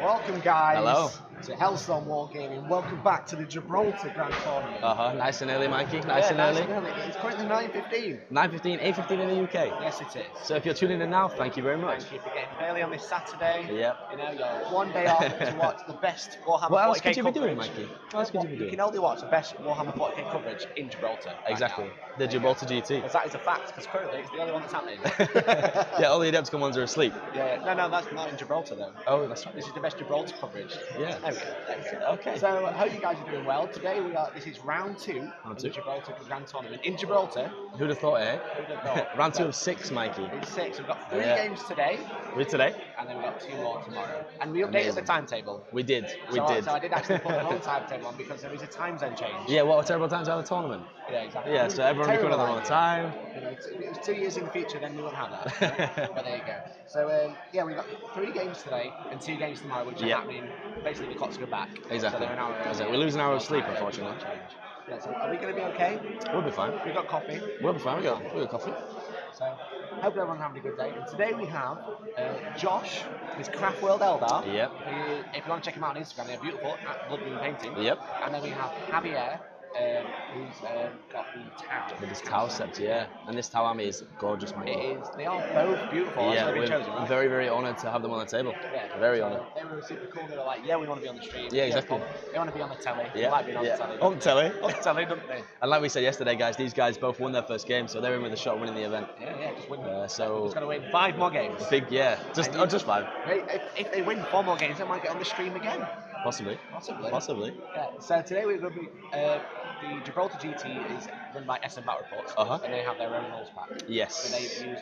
Welcome, guys. Hello. To Hellstorm Wargaming. Welcome back to the Gibraltar Grand Tournament. Nice and early, Mikey. Nice and early. It's currently 9:15. 9:15, 8:15 in the UK. Yes, it is. So if you're tuning in now, thank you very much. Thank you for getting early on this Saturday. Yep. You know, you're one day off to watch the best Warhammer 40K What else could you be coverage. doing, Mikey? What else could you be You doing? can only watch the best Warhammer 40K coverage in Gibraltar. Right Exactly. now. The Gibraltar GT. Because that is a fact, because currently it's the only one that's happening. Yeah, all the Adepticon ones are asleep. Yeah, no, that's not in Gibraltar though. Oh, that's right. This is the best Gibraltar coverage. Yeah. There we go. Okay. So I hope you guys are doing well. Today this is round two of the Gibraltar Grand Tournament in Gibraltar. Who'd have thought, eh? Who'd have thought? Round 2 of 6, Mikey. It's 6. We've got 3 games today. Today? And then we've got 2 more tomorrow. And we updated the timetable. We did. So I did actually put the wrong timetable on because there is a time zone change. Yeah, what a terrible time to have a tournament. Yeah, exactly. Yeah, so everyone recorded at the wrong time. You know, if it was 2 years in the future, then we wouldn't have that. But there you go. So yeah, we've got 3 games today and 2 games tomorrow, which are happening. Basically, the clocks go back. Exactly. So they're an hour we lose an hour of sleep, unfortunately. Yeah, so are we going to be okay? We'll be fine. We've got coffee. We'll be fine. We got coffee. So, hope everyone's having a good day. And today we have Josh, with Craftworld Eldar. Yep. If you want to check him out on Instagram, they're beautiful, at Blood Moon Painting. Yep. And then we have Javier, who's got the Tau. With this Tau set, yeah. And this Tau army is gorgeous, Mikey. It is. They are both beautiful. Yeah, we're chosen, right? Very, very honoured to have them on the table. Yeah. Very honoured. They were super cool. They were like, yeah, we want to be on the stream. Yeah, exactly. They want to be on the telly. Yeah. They like being on the telly. On the telly. On the telly, don't they? And like we said yesterday, guys, these guys both won their first game, so they're in with a shot of winning the event. Yeah, just win. So just got to win 5 more games. Big, yeah. Just 5. If they win 4 more games, they might get on the stream again. Possibly. Yeah. So today we're going to be the Gibraltar GT is run by SM Battle Reports, and they have their own rules pack. Yes. So they use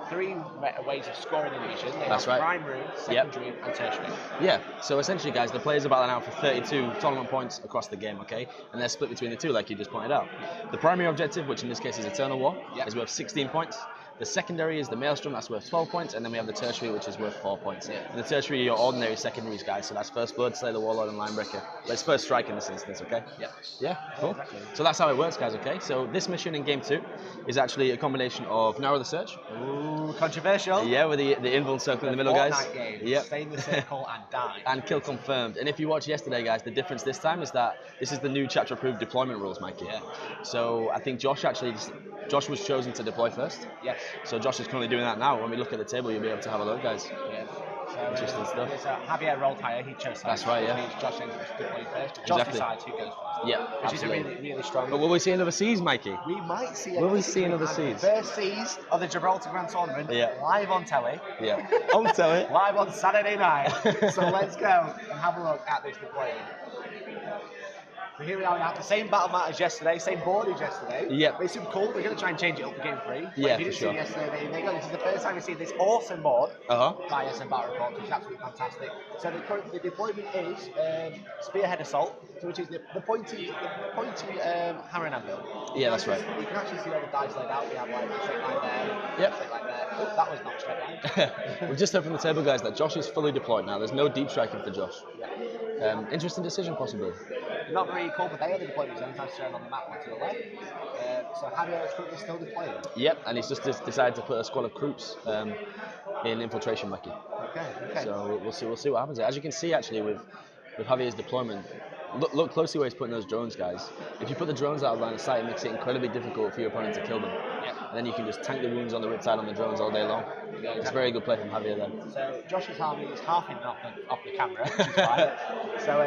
3 ways of scoring in the division. They That's have right. primary, secondary, and tertiary. Yeah. So essentially, guys, the players are battling out for 32 tournament points across the game, okay? And they're split between the 2, like you just pointed out. The primary objective, which in this case is Eternal War, is worth 16 points. The secondary is the Maelstrom, that's worth 12 points, and then we have the tertiary, which is worth 4 points. And the tertiary are your ordinary secondaries, guys, so that's First Blood, Slay the Warlord, and Linebreaker. But it's First Strike in this instance, okay? Yeah, cool. Exactly. So that's how it works, guys, okay? So this mission in Game 2 is actually a combination of Narrow the Search. Ooh, controversial. Yeah, with the invuln circle in the middle, guys. Yep. Stay in the circle and die. And kill confirmed. And if you watched yesterday, guys, the difference this time is that this is the new chapter approved deployment rules, Mikey. Yeah. So I think Josh was chosen to deploy first. Yes. So Josh is currently doing that now. When we look at the table, you'll be able to have a look, guys. Yeah. So, interesting stuff. Javier rolled higher, he chose that. That's right, yeah. Which means Josh ends up deploying first. Josh decides who goes first. Yeah, which absolutely. is a really, really strong. But will we see another seas, Mikey? We might see. Will we see another seas? First seas of the Gibraltar Grand Tournament. Live on telly. Yeah. On telly. Live on Saturday night. So let's go and have a look at this deployment. So here we are, we have the same battle mat as yesterday, same board as yesterday. Yep. But it's super cool. We're going to try and change it up for Game 3. Yeah, if you didn't for sure. see yesterday, there you go. This is the first time we've seen this awesome board by SM Battle Report, which is absolutely fantastic. So the deployment is Spearhead Assault, so which is the pointy hammer and anvil. Yeah, that's right. You can actually see all the dice laid out. We have like a straight line there, straight line there. Oh, that was not straight line. We've just heard from the table, guys, that Josh is fully deployed now. There's no deep striking for Josh. Interesting decision, possibly. Not very cool, but they are the deployment zones. I've shown on the map one to the left. So Javier is currently still deploying. Yep, and he's just decided to put a squad of troops in infiltration, Mikey. Okay. So we'll see what happens. As you can see, actually, with Javier's deployment, look closely where he's putting those drones, guys. If you put the drones out of line of sight, it makes it incredibly difficult for your opponent to kill them. And then you can just tank the wounds on the riptide on the drones all day long. Yeah, exactly. It's a very good play from Javier then. So Josh's army is half hidden off the camera, which is fine. So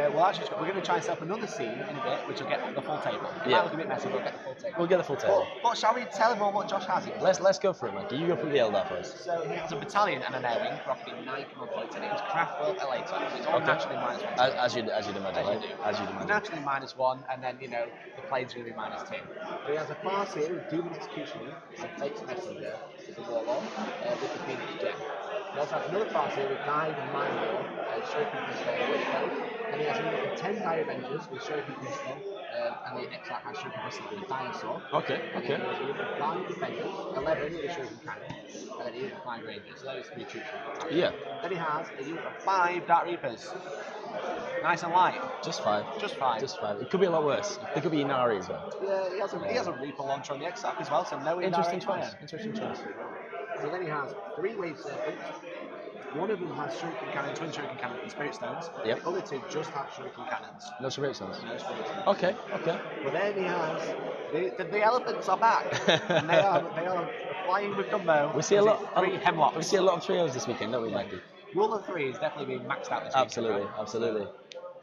we're going to try and set up another scene in a bit, which will get the full table. It might look a bit messy, but we'll get the full table. We'll get the full table. But shall we tell everyone what Josh has here? Let's go for it, Mikey. You go for the Eldar first. So he has a battalion and an air wing, rocking 9 command points, and it is Crafworld Alaitoc. So it's all naturally -1. As you'd imagine. As you'd imagine. Naturally -1, and then the plane's going to be -2. So he has a Farseer with Doom and Executioner, and Fate's Messenger, with a Warlord, with the Phoenix Gem. He also has another Farseer with Guide and Mind War, Shuriken Pistol, and he has another 10 Dire Avengers with Shuriken Pistol, and the Exarch has Shuriken Pistol with a Dinosaur. Okay. And he has 5 Defenders, 11 with a Shuriken Cannon, and then he has 5 Rangers. So those 3 troops. Yeah. Then he has a unit of 5 Dark Reapers. Nice and light. Just 5. It could be a lot worse. It could be Inari as well. Yeah, he has a Reaper launcher on the Exarch as well, so no Inari. Interesting choice. So then he has 3 Wave Serpents, One of them has shuriken cannon, twin shuriken cannon, and spirit stones. Yep. The other two just have shuriken cannons. No spirit stones. No spirit stones. Okay, okay. But then he has the elephants are back, and they are flying with Dumbo. We see a lot. Three hemlocks. We see a lot of trios this weekend, don't we, Mikey? Rule of 3 is definitely being maxed out this week. Absolutely, right? absolutely.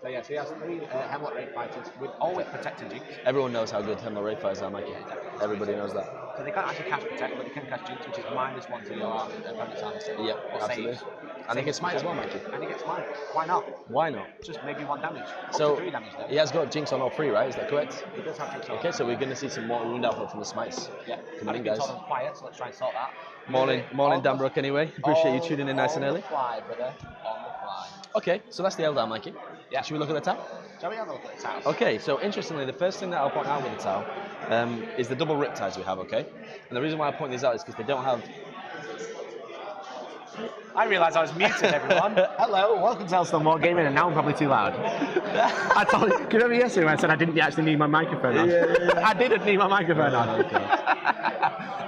So yeah, so he has 3 Hemlock Raid fighters with all with protected jinx. Everyone knows how good Hemlock Raid fighters are, Mikey. Everybody knows that. So they can't actually cast protect, but they can cast jinx, which is -1 to your opponent's armor save. Yep, or absolutely. saves. And he gets smite as well, Mikey. And he gets smite. Why not? Why not? Just maybe 1 damage. Up So to 3 damage though. he has got jinx on all 3, right? Is that correct? He does have jinx on. Okay, so we're going to see some more wound output from the smites. Yeah. Coming in, guys. guys. On quiet, so let's try and sort that. Morning, Dan Brook. Anyway, appreciate you tuning in nice and early. On the fly, brother. On the fly. Okay, so that's the Eldar, Mikey. Yeah. Should we look at the Tau? Shall we have a look at the Tau? Okay, so interestingly, the first thing that I'll point out with the Tau is the double riptides we have, okay? And the reason why I point these out is because they don't have... I realised I was muted, everyone. Hello, welcome to Hellstorm War Gaming, and now I'm probably too loud. I told you, can you remember yesterday when I said I didn't actually need my microphone on? Yeah. I didn't need my microphone on. Okay.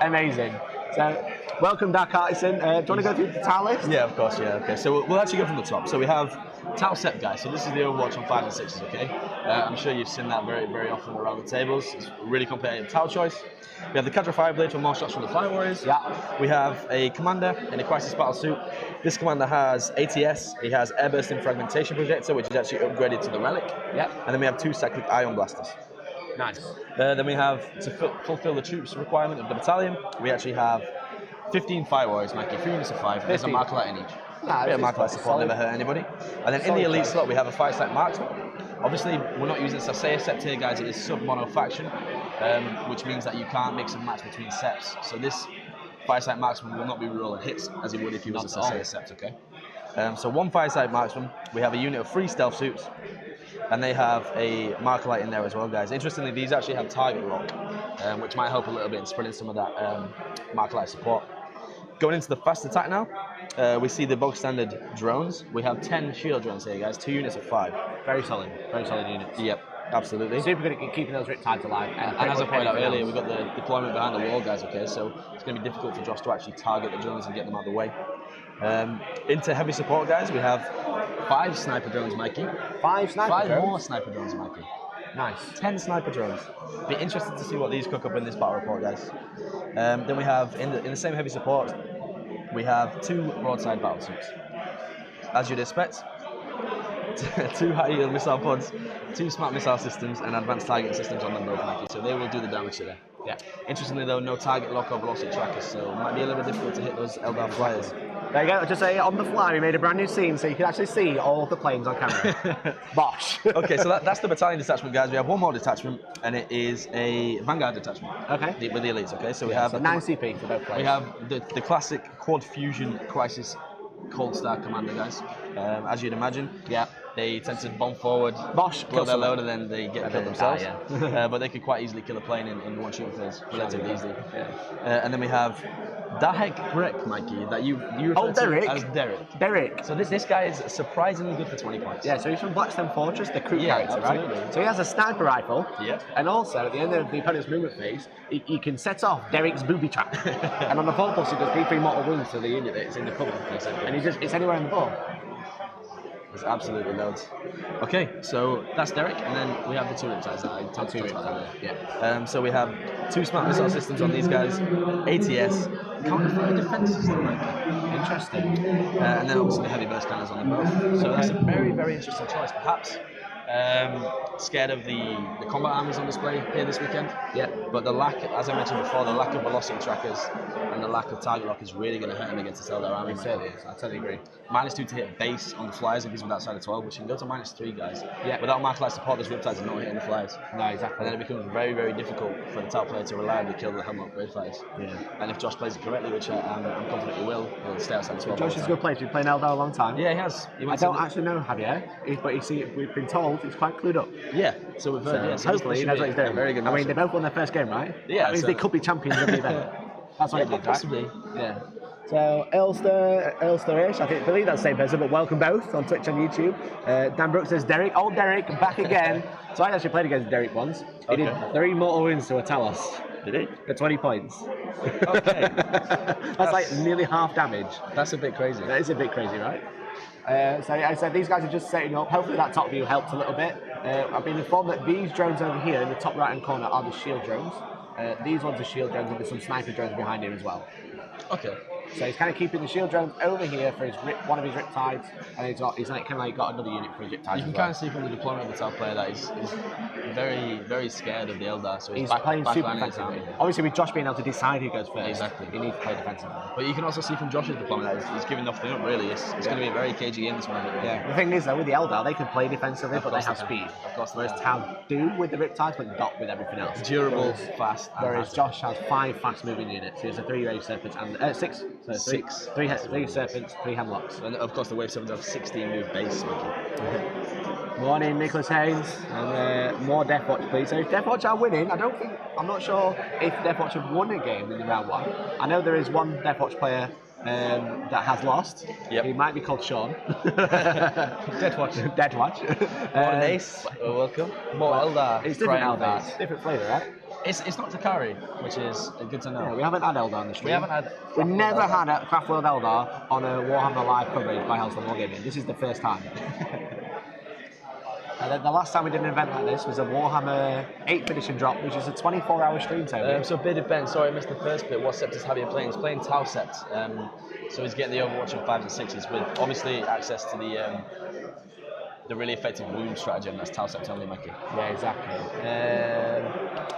Amazing. So, welcome, Dark Artisan. Do you want to go through the Tau list? Yeah, of course, yeah, okay. So we'll actually go from the top. So we have Tau set, guys. So this is the Overwatch on 5 and 6s, okay? I'm sure you've seen that very, very often around the tables. It's a really competitive Tau choice. We have the Cadre Fireblade for more shots from the Fly Warriors. Yeah. We have a commander in a Crisis Battle suit. This commander has ATS. He has Air Bursting Fragmentation Projector, which is actually upgraded to the Relic. Yeah. And then we have 2 Cyclic Ion Blasters. Nice. Then we have, to fulfill the troops requirement of the battalion, we actually have 15 Fire Warriors, Mikey, 3 units of 5. There's a Marklight in each. Yeah, Marklight support never hurt anybody. And then in the elite slot, we have a 5-site marksman. Obviously, we're not using Sasea Sept here, guys. It is sub-mono faction, which means that you can't mix and match between Septs. So this 5-site marksman will not be rolling hits as he would if he was a Sasea Sept, okay? So 1 5-site marksman. We have a unit of 3 stealth suits. And they have a Marklight in there as well, guys. Interestingly, these actually have target lock, which might help a little bit in spreading some of that Marklight support. Going into the fast attack now, we see the bog standard drones. We have 10 shield drones here, guys. 2 units of 5. Very solid units. Yep, absolutely. Super good at keeping those riptides alive. And as I pointed out earlier, we've got the deployment behind the wall, guys, okay? So it's going to be difficult for Josh to actually target the drones and get them out of the way. Into heavy support, guys, we have 5 sniper drones, Mikey. 5 sniper drones? 5 more sniper drones, Mikey. Nice. 10 sniper drones. Be interested to see what these cook up in this battle report, guys. Then we have, in the same heavy support, we have 2 broadside battle suits. As you'd expect, 2 high yield missile pods, 2 smart missile systems, and advanced targeting systems on them both, Mikey. So they will do the damage today. Yeah. Interestingly though, no target lock or velocity trackers, so it might be a little bit difficult to hit those Eldar flyers. There you go, just say on the fly, we made a brand new scene so you can actually see all of the planes on camera. Bosh. Okay, so that's the battalion detachment, guys. We have 1 more detachment, and it is a Vanguard detachment. Okay. With the elites, okay? So we have 9 CP for both players. We have the classic Quad Fusion Crisis Cold Star Commander, guys. As you'd imagine, yeah, they tend to bomb forward, Bosh, blow their load, and then they get killed themselves. Yeah. But they could quite easily kill a plane in 1 shooting phase, relatively easily. Yeah. And then we have Dahek Grek, Mikey, that you refer to as Derek. Derek. So this guy is surprisingly good for 20 points. Yeah, so he's from Blackstone Fortress, the crew character, absolutely. right? So he has a sniper rifle. Yeah. And also, at the end of the opponent's movement phase, he can set off Derek's booby trap. And on the fall pulse, he does D3 mortal wounds to the unit that's in the cover. And it's anywhere in the ball. There's absolutely loads. Okay, so that's Derek, and then we have the 2 riptides that I talked about. Yeah. So we have 2 smart missile systems on these guys, ATS, counter-fire defense system, like interesting. And then obviously the heavy burst cannons on them both. So that's a very, very interesting choice. Perhaps scared of the combat armies on display here this weekend. Yeah. But the lack, as I mentioned before, the lack of velocity trackers and the lack of target lock is really going to hurt him against the Eldar army. I totally agree. -2 to hit base on the flyers if he's with outside of 12, which can go to -3, guys. Yeah. Without Marklight support, those riptides are not hitting the flyers. No, exactly. And then it becomes very, very difficult for the top player to reliably kill the Hemlock Raid flyers. Yeah. And if Josh plays it correctly, which I'm confident he will, he'll stay outside of 12. Josh is a good player. He's been playing Eldar a long time. Yeah, he has. I don't actually know Javier, but you see, we've been told he's quite clued up. Yeah. So we've heard. So hopefully he knows what he's doing. Very good. I mean, they both won their first game, right? Yeah. That means they could be champions of the event. That's what it means, possibly. Right? Yeah. So Elster-ish, I believe that's the same person, but welcome both on Twitch and YouTube. Dan Brooks says Derek, old Derek, back again. So I actually played against Derek once. He did 3 mortal wounds to a Talos. Did he? For 20 points. Okay. That's like nearly half damage. That's a bit crazy. That is a bit crazy, right? So I said these guys are just setting up. Hopefully that top view helped a little bit. I've been informed that these drones over here in the top right hand corner are the shield drones. These ones are shield drones, and there's some sniper drones behind here as well. Okay. So he's kind of keeping the shield drones over here for one of his riptides, and he's like kind of like got another unit for his riptides. You can kind of see from the deployment of the top player that he's very, very scared of the Eldar. So he's playing super defensively. Obviously, with Josh being able to decide who goes first, exactly, he needs to play defensively. But you can also see from Josh's deployment that he's giving nothing up. Really, it's going to be a very cagey game this one. Yeah. The thing is though, with the Eldar, they can play defensively, but they have speed. Of course, whereas Tau do with the riptides, but not with everything else. Durable, fast. Whereas Josh has 5 fast-moving units. He has a 3 wave serpents and 6. So 6. 3 serpents, 3 hemlocks. And of course, the wave serpents have 16 move base. Morning, Nicholas Haynes, and more Deathwatch, please. So if Deathwatch are winning, I'm not sure if Deathwatch have won a game in the round 1. I know there is one Deathwatch player that has lost. Yep. He might be called Sean. Deathwatch. Deathwatch. Ace. Welcome. More Eldar. It's different Eldar. It's different flavour, right? It's not Takari, which is good to know. Yeah, we haven't had Eldar on the stream. We never had a Craftworld Eldar on a Warhammer live coverage by Hellstorm Wargaming. This is the first time. And then the last time we did an event like this was a Warhammer 8th edition drop, which is a 24-hour stream, Toby. So Bearded Ben, sorry I missed the first bit. What sept is Javier playing? He's playing Tau sept. So he's getting the Overwatch on 5s and 6s with obviously access to the really effective wound stratagem that's Tau sept only, Mikey. Yeah, exactly.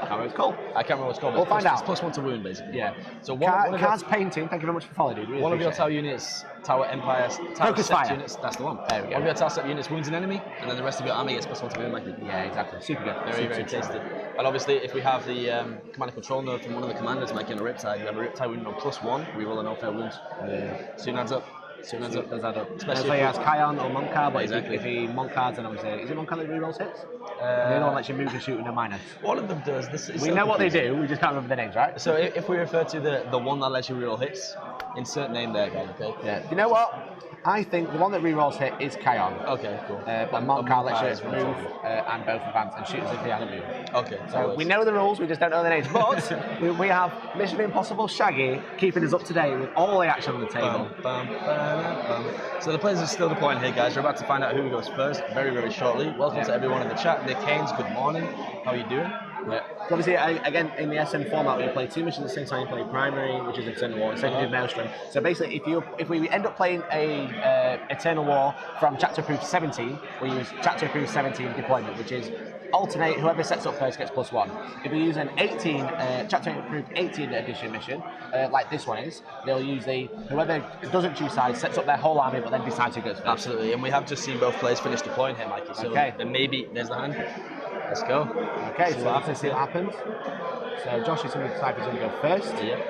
I can't remember what it's called. I can't remember what it's called. We'll find out. It's +1 to wound, basically. Yeah. So Cars Painting, thank you very much for following, dude. Really one of your Tau units, Tower Empire, Tower Focus sept fire units, that's the one. There we go. One of your Tau sept units wounds an enemy, and then the rest of your army gets +1 to wound, Mikey. Yeah, exactly. Super good. Very tasty. And obviously, if we have the command and control node from one of the commanders, Mikey, on a Riptide, we have a Riptide wound on +1, we roll an no-fail wound. Soon adds up. Does add up. Especially if he has Kion or Monkar, but exactly. if he Monkards, then obviously, is it Monkar that rerolls hits? The other one lets you move and shoot in a minus. One of them does. We know what they do, we just can't remember the names, right? So if we refer to the one that lets you reroll hits, insert name there, guys, okay? Yeah. You know what? I think the one that rerolls hit is Kion. Okay, cool. But Monkar lets you move and both advance and shoot as if he had a move. Okay. So we know the rules, we just don't know the names. But we have Mission Impossible Shaggy keeping us up to date with all the action on the table. So the players are still deploying here, guys. We're about to find out who goes first very, very shortly. Welcome to everyone in the chat. Nick Haynes, good morning. How are you doing? Yeah. So obviously, again, in the SN format, we play 2 missions at the same time. You play primary, which is Eternal War, and secondary Maelstrom. So basically, if we end up playing a Eternal War from Chapter Approved 17, we use Chapter Approved 17 deployment, which is alternate. Whoever sets up first gets +1. If we use an 18 Chapter Approved 18 edition mission, like this one is, they'll use whoever doesn't choose sides sets up their whole army, but then decides who goes first. Absolutely, and we have just seen both players finish deploying here, Mikey. So then maybe there's the hand. Let's go. Okay, so let's see what happens. So Josh is going to decide who's going to go first. Yeah.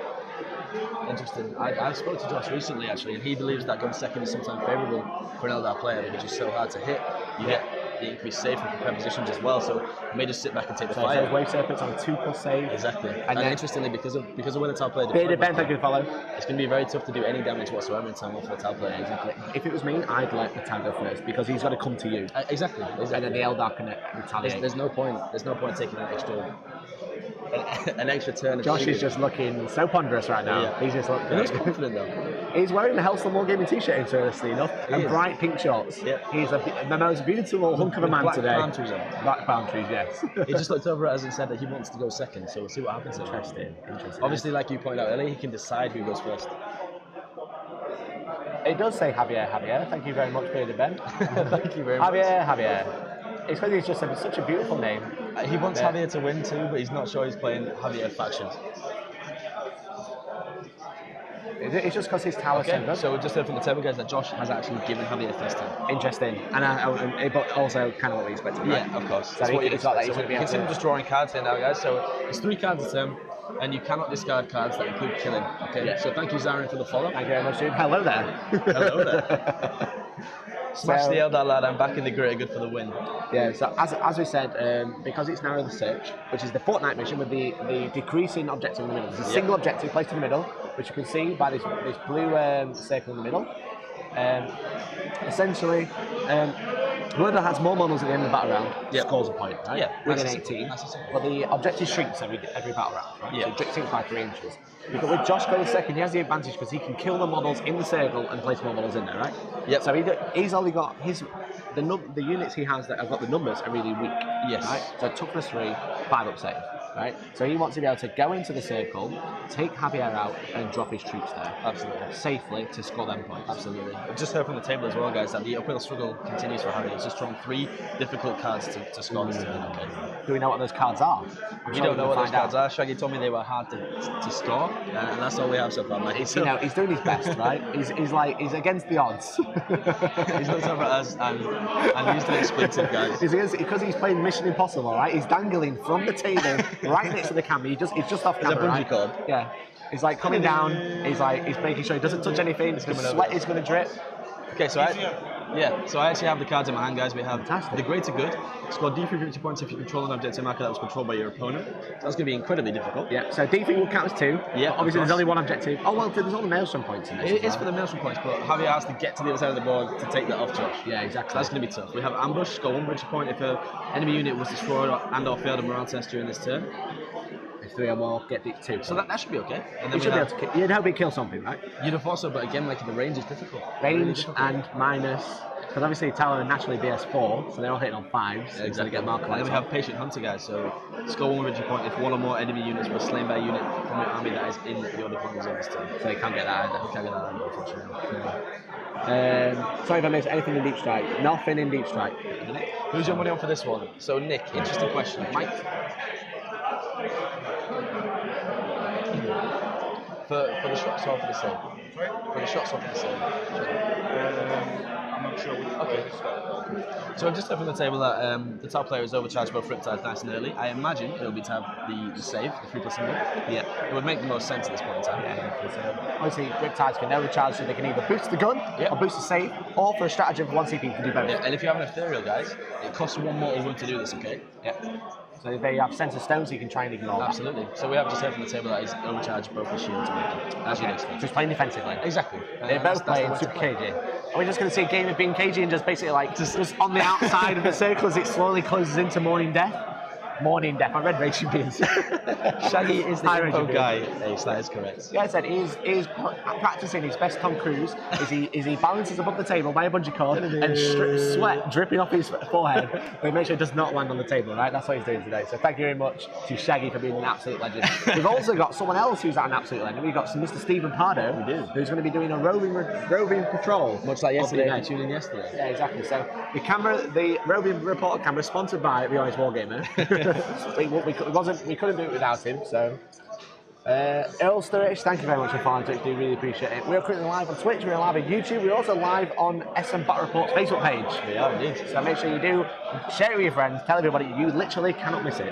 Interesting. I spoke to Josh recently actually, and he believes that going second is sometimes favourable for an Eldar player because it's so hard to hit. You get the increased save from prepared positions as well, so you may just sit back and take the fire. So Wave Serpents on a 2+ save. Exactly. And interestingly, because of where the Tau player Bearded Ben, thank you for follow. It's going to be very tough to do any damage whatsoever in turn 1 for the Tau player. Exactly. If it was me, I'd let the Tau go first because he's got to come to you. Exactly. And then the Eldar can retaliate. There's no point taking an extra turn. Josh is just looking so ponderous right now. Yeah. He's just looking. He looks confident though. He's wearing the Hellstorm Wargaming t-shirt, interestingly enough, and bright pink shorts. Yeah. He's the most beautiful hunk of a man today. Black palm trees, yes. He just looked over at us and said that he wants to go second, so we'll see what happens. Interesting. Obviously, like you pointed out earlier, he can decide who goes first. It does say Javier. Thank you very much, Bearded Ben. Thank you very much. Javier. It's because he's just such a beautiful name. He wants Javier to win too, but he's not sure he's playing Javier factions. It's just because his tower's so good. So we just heard from the table guys that Josh has actually given Javier first time. Interesting. And but also kind of what we expected, right? Yeah, of course. So it's not that he's going to be continue just drawing cards here now, guys. So it's 3 cards a turn, and you cannot discard cards that include killing. Okay. Yeah. So thank you, Zarin, for the follow. Thank you very much, dude. Hello there. Hello there. Smash the Eldar lad, I'm back in the grid, good for the win. Yeah, so as we said, because it's Narrow the Search, which is the fortnight mission with the decreasing objective in the middle. There's a single objective placed in the middle, which you can see by this blue circle in the middle. essentially, whoever has more models at the end of the battle round scores a point, right? Yeah, Within nice 18. Nice. But the objective shrinks every battle round, right? Yeah. So it shrinks by 3 inches. Because with Josh going second, he has the advantage because he can kill the models in the circle and place more models in there, right? Yep. So he's only got the units he has that have got the numbers are really weak. Yes. Right? So toughness 3, 5 up save. Right? So he wants to be able to go into the circle, take Javier out, and drop his troops there. Absolutely. Safely to score them points. Absolutely. I've just heard from the table as well, guys, that the uphill struggle continues for Harry. He's just drawn 3 difficult cards to score this turn. Okay. Do we know what those cards are? We don't know what those cards are. Shaggy told me they were hard to score, and that's all we have so far, mate. So, he's doing his best, right? He's against the odds. He's looked over at us and used an expletive, guys. Because he's playing Mission Impossible, right? He's dangling from the table right next to the camera. He's just off camera, bungee right? cord. Yeah. He's like coming down. He's making sure he doesn't touch anything. The sweat is going to drip. Okay, so I actually have the cards in my hand, guys. We have Fantastic. the Greater Good. Score D3 50 points if you control an objective marker that was controlled by your opponent. That's going to be incredibly difficult. Yeah, so D3 will count as 2. Yeah, obviously there's only one objective. Oh, well, there's only Maelstrom points in this. It is for the Maelstrom points, but Javier has to get to the other side of the board to take that off Josh. Yeah, exactly. So that's going to be tough. We have Ambush. Score 1 victory point if an enemy unit was destroyed and/or failed a morale test during this turn. If 3 or more, get the 2. So that should be okay. And then you should be able to kill. You'd hope it kill something, right? You'd have also, but again, like the range is difficult. Range really difficult. and minus. Because obviously Talon are naturally BS4, so they're all hitting on 5s. Yeah, exactly. Get marker And then we have Patient Hunter, guys. So score 1 victory point if 1 or more enemy units were slain by a unit from your army that is in your opponent's zone this turn. So you can't get that either. You can't get that either, unfortunately. Sorry if I missed anything in Deep Strike. Nothing in Deep Strike. Who's your money on for this one? So Nick, interesting question. Mike? For the shots or for the save? Sorry? For the shots or for the save? I'm not sure. Okay. So I've just heard from the table that the top player is overcharged both Riptides nice and early. I imagine it will be to have the save, the 3+ symbol. Yeah. It would make the most sense at this point in time. Yeah, obviously, Riptides can overcharge, so they can either boost the gun or boost the save, or for a strategy of 1 CP, you can do both. Yeah, and if you have an ethereal, guys, it costs 1 mortal wound to do this, okay? Yeah. So they have sense of stone, so you can try and ignore that. Absolutely. So we have just heard from the table that he's overcharged both the shield to make it, as you'd expect. Just playing defensively. Exactly. They're both playing super cagey. Are we just going to see a game of being cagey and just basically like just on the outside of the circle as it slowly closes into Morning Death? Morning Death. I read Raging Beans. Shaggy is the info guy. Ace, that is correct. Yeah, I said he's practicing his best Tom Cruise. Is he balances above the table by a bungee cord and sweat dripping off his forehead, but he makes sure it does not land on the table. Right, that's what he's doing today. So thank you very much to Shaggy for being an absolute legend. We've also got someone else who's an absolute legend. We've got Mr. Stephen Pardo, who's going to be doing a roving patrol, much like yesterday. I tuned in yesterday. Yeah, exactly. So the roving reporter camera, sponsored by The Honest Wargamer. we couldn't do it without him, so Earl Sturridge, thank you very much for following Twitch, do really appreciate it. We're currently live on Twitch, we're live on YouTube, we're also live on SM Battle Report's Facebook page. We are indeed. So make sure you do share it with your friends, tell everybody, you literally cannot miss it.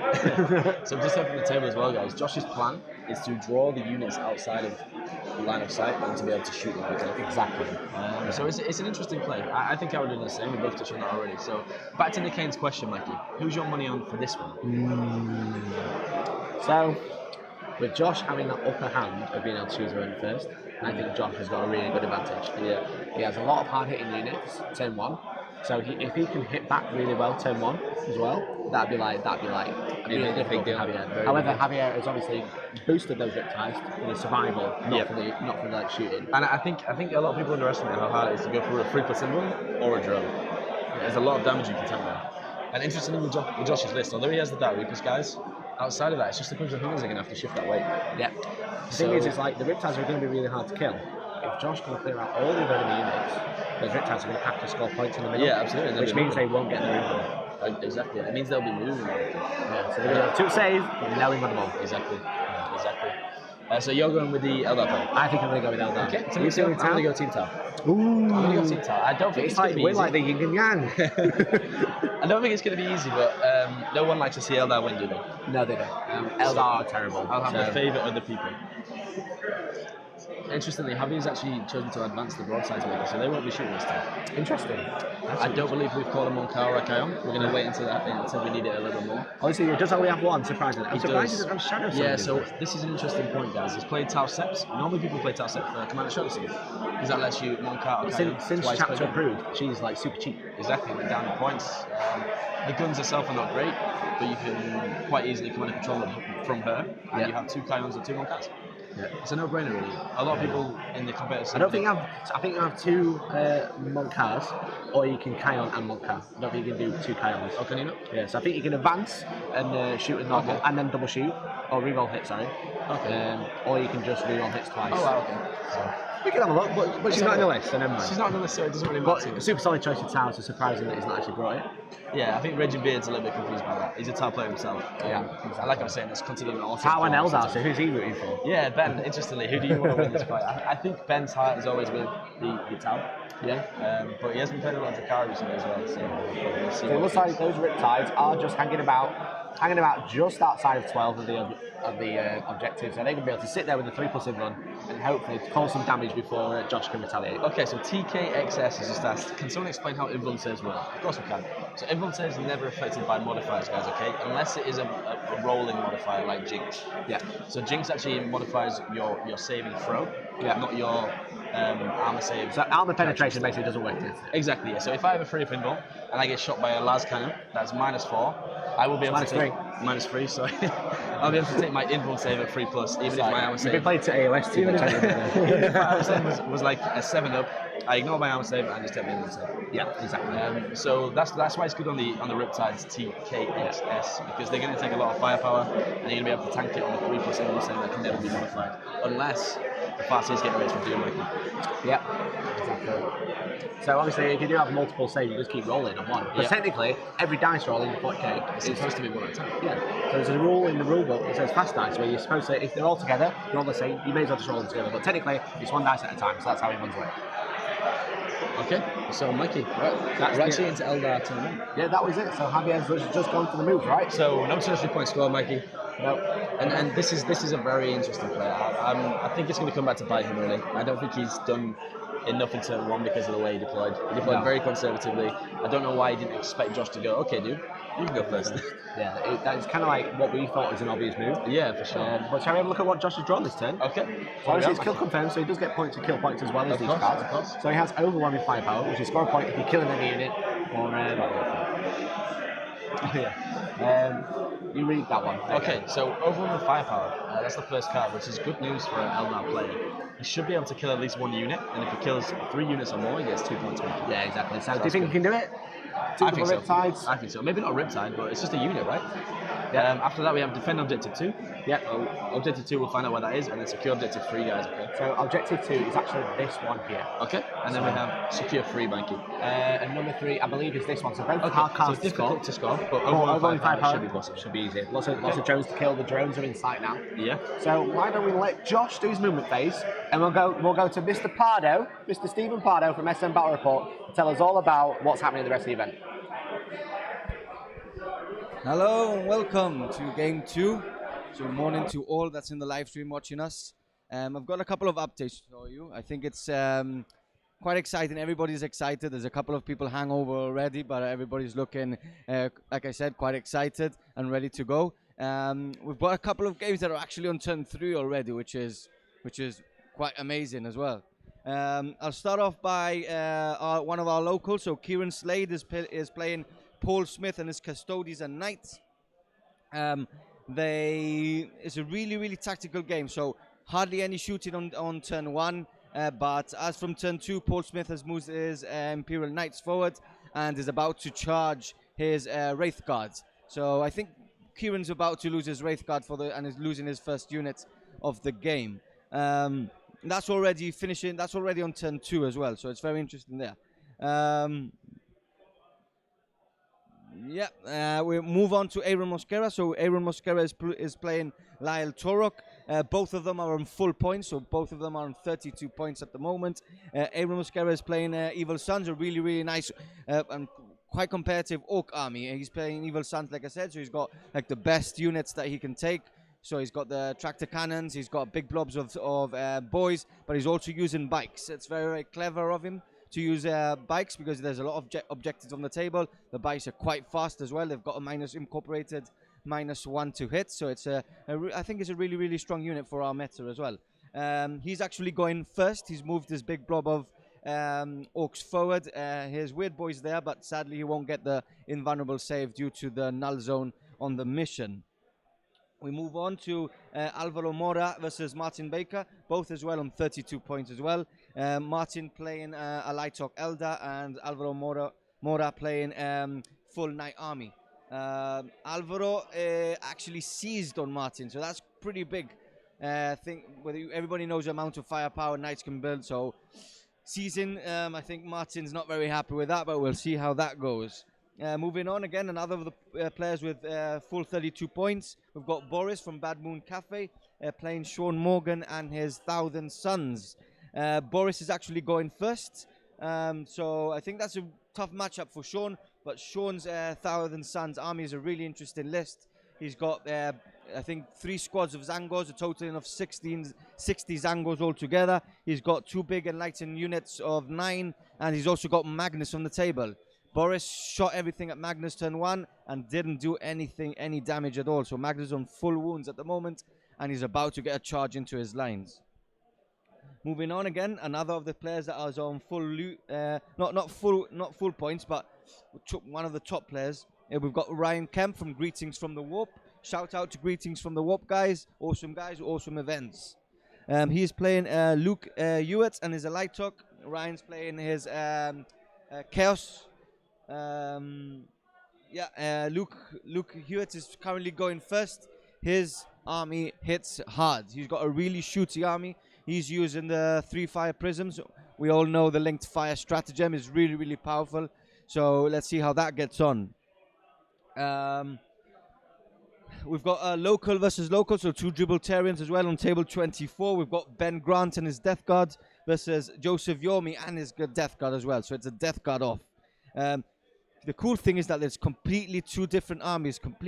So just over the table as well, guys, Josh's plan is to draw the units outside of the line of sight and to be able to shoot them. Okay? Exactly. So it's an interesting play. I think I would do the same. We both touched on that already. So back to Nick Kane's question, Mikey. Who's your money on for this one? So with Josh having that upper hand of being able to choose her own first, I think Josh has got a really good advantage. Yeah. He has a lot of hard hitting units, turn 1. So if he can hit back really well turn 1 as well, that'd be like a really difficult for Javier. However, Javier has obviously boosted those Riptides for the survival, not for the like shooting. And I think a lot of people underestimate how hard it is to go for a 3+ symbol or a drone. There's a lot of damage you can take there. And interestingly with Josh's list, although he has the Dark Reapers, guys, outside of that, it's just the Crimson Hunters are going to have to shift that weight. Yeah. The thing is, it's like the Riptides are going to be really hard to kill. If Josh can clear out all the enemy units, those Riptides are going to have to score points in the middle. Yeah, absolutely. Which means they won't get the room. Exactly. It means they'll be moving. Yeah, so they're going to have 2 save, and now we win them all. Exactly. Exactly. So you're going with the Eldar player? I think I'm going to go with Eldar. Okay. I'm going to go Team Tau. Ooh. I'm going to go Team Tau. I don't think it's going to be easy. We're like the yin and yang. I don't think it's going to be easy, but no one likes to see Eldar win, do they? No, they don't. Eldar are terrible. I'll have to favour other people. interestingly, Javier's actually chosen to advance the broadside to maker, so they won't be shooting this time. Interesting. I don't believe we've called him Moncar or Kayon. We're going to wait until we need it a little bit more. Obviously, he does only have one, surprisingly. I'm surprised he doesn't have Shadow Sword. Yeah, so this is an interesting point, guys. He's played Tau Seps. Normally people play Tau Seps for Commander Shadow Sword, because that lets you Moncar or Kayon Since twice chapter per game. approved, she's like super cheap. Exactly, went down in points. The guns itself are not great, but you can quite easily command and control them from her, and you have 2 Kayons and 2 Moncats. Yeah. It's a no-brainer, really. A lot of people in the competitive scene. I think you have 2 Moncars, or you can Kayon and Monccar. I don't think you can do 2 Kayons. Oh, can you not? Yeah, so I think you can advance and shoot with normal, and then double shoot, or reroll hit, sorry. Okay. Or you can just reroll hits twice. Oh, wow, okay. So. We can have a look, but she's not on the list, so never mind. She's not on the list, so it doesn't really matter. But super solid choice of Tau, so surprising that he's not actually brought it. Yeah, I think Reggie Beard's a little bit confused by that. He's a Tau player himself. Yeah, exactly. Like I was saying, it's considered an all Tau and Eldar, so who's he rooting for? Yeah, Ben, interestingly, who do you want to win this fight? I think Ben's heart is always with the Tau. Yeah. But he has been playing a lot of Zakari recently as well, so we'll see. So it looks like those Riptides are just hanging about just outside of 12 of the objectives, so they're going to be able to sit there with a 3+ in run and hopefully cause some damage before Josh can retaliate. Okay, so TKXS has just asked, can someone explain how influence saves work? Of course we can. So influence saves are never affected by modifiers, guys, okay? Unless it is a rolling modifier like Jinx. Yeah. So Jinx actually modifies your saving throw, not your armor save. So armor penetration basically doesn't work. Exactly, yeah. So if I have a free pinball and I get shot by a las cannon, that's -4. I will be able to take -3. Sorry. I'll be able to take my invuln save at 3+, even if my armor save. You've been playing to AOS too much. Even if my armor save was like a 7-up, I ignore my armor save and just take my invuln save. Yeah, exactly. So that's why it's good on the Riptides TKXS, because they're going to take a lot of firepower and you're going to be able to tank it on the 3+ invuln save that can never be modified, unless the Farseers get raised from doom making. Yeah, exactly. So obviously, if you do have multiple saves, you just keep rolling on one. But technically, every dice roll in the 40K is supposed to be 1 at a time. Yeah. So there's a rule in the rule book that says fast dice, where you're supposed to, if they're all together, they're all the same. You may as well just roll them together. But technically, it's 1 dice at a time. So that's how it runs away. Okay. So Mikey, we're actually into Eldar tournament. Yeah, that was it. So Javier's just gone for the move, right? So no tertiary point score, Mikey. No. And this is a very interesting player. I think it's going to come back to bite him, really. I don't think he's done enough in turn 1 because of the way he deployed. He deployed very conservatively. I don't know why he didn't expect Josh to go, okay, dude, you can go first. Yeah, that's kind of like what we thought was an obvious move. Yeah, for sure. But shall we have a look at what Josh has drawn this turn? Okay. So obviously it's kill confirmed, so he does get points and kill points as well as these cards. Of course. So he has overwhelming firepower, which is score a point if you kill an enemy unit, or you read that one. Okay, so overwhelming firepower, that's the first card, which is good news for an Eldar player. He should be able to kill at least 1 unit, and if he kills 3 units or more, he gets 2 points. Yeah, exactly. So do you think he can do it? I think so. Riptides? I think so. Maybe not Riptide, but it's just a unit, right? Yeah. After that, we have Defend Objective 2. Yeah. Objective 2, we'll find out what that is, and then Secure Objective 3, guys, okay? So Objective 2 is actually this one here. Okay. And then we have Secure 3, Banky. And number 3, I believe, is this one. So both hard cards difficult to score, but overall 5 should be possible. Should be easy. Lots of drones to kill. The drones are in sight now. Yeah. So why don't we let Josh do his movement phase, and we'll go to Mr. Pardo, Mr. Stephen Pardo from SM Battle Report, to tell us all about what's happening in the rest of the event. Hello and welcome to Game 2. So morning to all that's in the live stream watching us. I've got a couple of updates for you. I think it's quite exciting. Everybody's excited. There's a couple of people hangover already, but everybody's looking, like I said, quite excited and ready to go. We've got a couple of games that are actually on turn 3 already, which is quite amazing as well. I'll start off by one of our locals. So Kieran Slade is playing Paul Smith and his Custodes and Knights. It's a really tactical game, so hardly any shooting on turn 1, but as from turn 2, Paul Smith has moved his Imperial Knights forward and is about to charge his Wraith Guards. So I think Kieran's about to lose his Wraith Guard and is losing his first unit of the game. That's already finishing. That's already on turn 2 as well, so it's very interesting there. We move on to Aaron Mosquera. So Aaron Mosquera is playing Lyle Torok. Both of them are on full points, so both of them are on 32 points at the moment. Aaron Mosquera is playing Evil Sons, a really nice and quite competitive Orc army. He's playing Evil Sons, like I said, so he's got like the best units that he can take. So he's got the tractor cannons, he's got big blobs of boys, but he's also using bikes. It's very, very clever of him to use bikes because there's a lot of objectives on the table. The bikes are quite fast as well. They've got a incorporated -1 to hit, so it's I think it's a really, really strong unit for our meta as well. He's actually going first. He's moved his big blob of orcs forward. His weird boy's there, but sadly he won't get the invulnerable save due to the null zone on the mission. We move on to Alvaro Mora versus Martin Baker, both as well on 32 points as well. Martin playing Alaitoc Elder and Alvaro Mora playing full Knight Army. Alvaro actually seized on Martin, so that's pretty big. I think everybody knows the amount of firepower Knights can build, so seizing, I think Martin's not very happy with that, but we'll see how that goes. Moving on again, another of the players with full 32 points. We've got Boris from Bad Moon Cafe playing Sean Morgan and his Thousand Sons. Boris is actually going first, so I think that's a tough matchup for Sean, but Sean's Thousand Sons army is a really interesting list. He's got, I think, 3 squads of Zangos, a total of 60 Zangos altogether. He's got 2 big enlightened units of 9, and he's also got Magnus on the table. Boris shot everything at Magnus turn 1 and didn't do any damage at all. So Magnus is on full wounds at the moment, and he's about to get a charge into his lines. Moving on again, another of the players that is on full loot, not full points, but one of the top players. We've got Ryan Kemp from Greetings from the Warp. Shout out to Greetings from the Warp guys, awesome events. He's playing Luke Hewitt and his Alaitoc. Ryan's playing his Chaos. Luke Hewitt is currently going first. His army hits hard. He's got a really shooty army. He's using the 3 fire prisms. We all know the linked fire stratagem is really, really powerful. So let's see how that gets on. We've got local versus local, so 2 Gibraltarians as well on table 24. We've got Ben Grant and his Death Guard versus Joseph Yomi and his Death Guard as well. So it's a Death Guard off. The cool thing is that there's completely 2 different armies. Both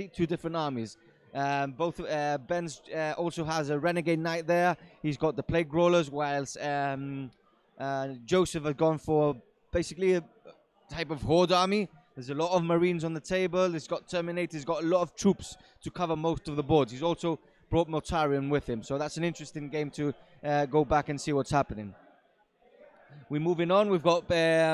Ben's also has a Renegade Knight there. He's got the Plague Rollers, whilst Joseph has gone for basically a type of Horde army. There's a lot of Marines on the table. He's got Terminators. He's got a lot of troops to cover most of the boards. He's also brought Mortarion with him. So that's an interesting game to go back and see what's happening. We're moving on. We've got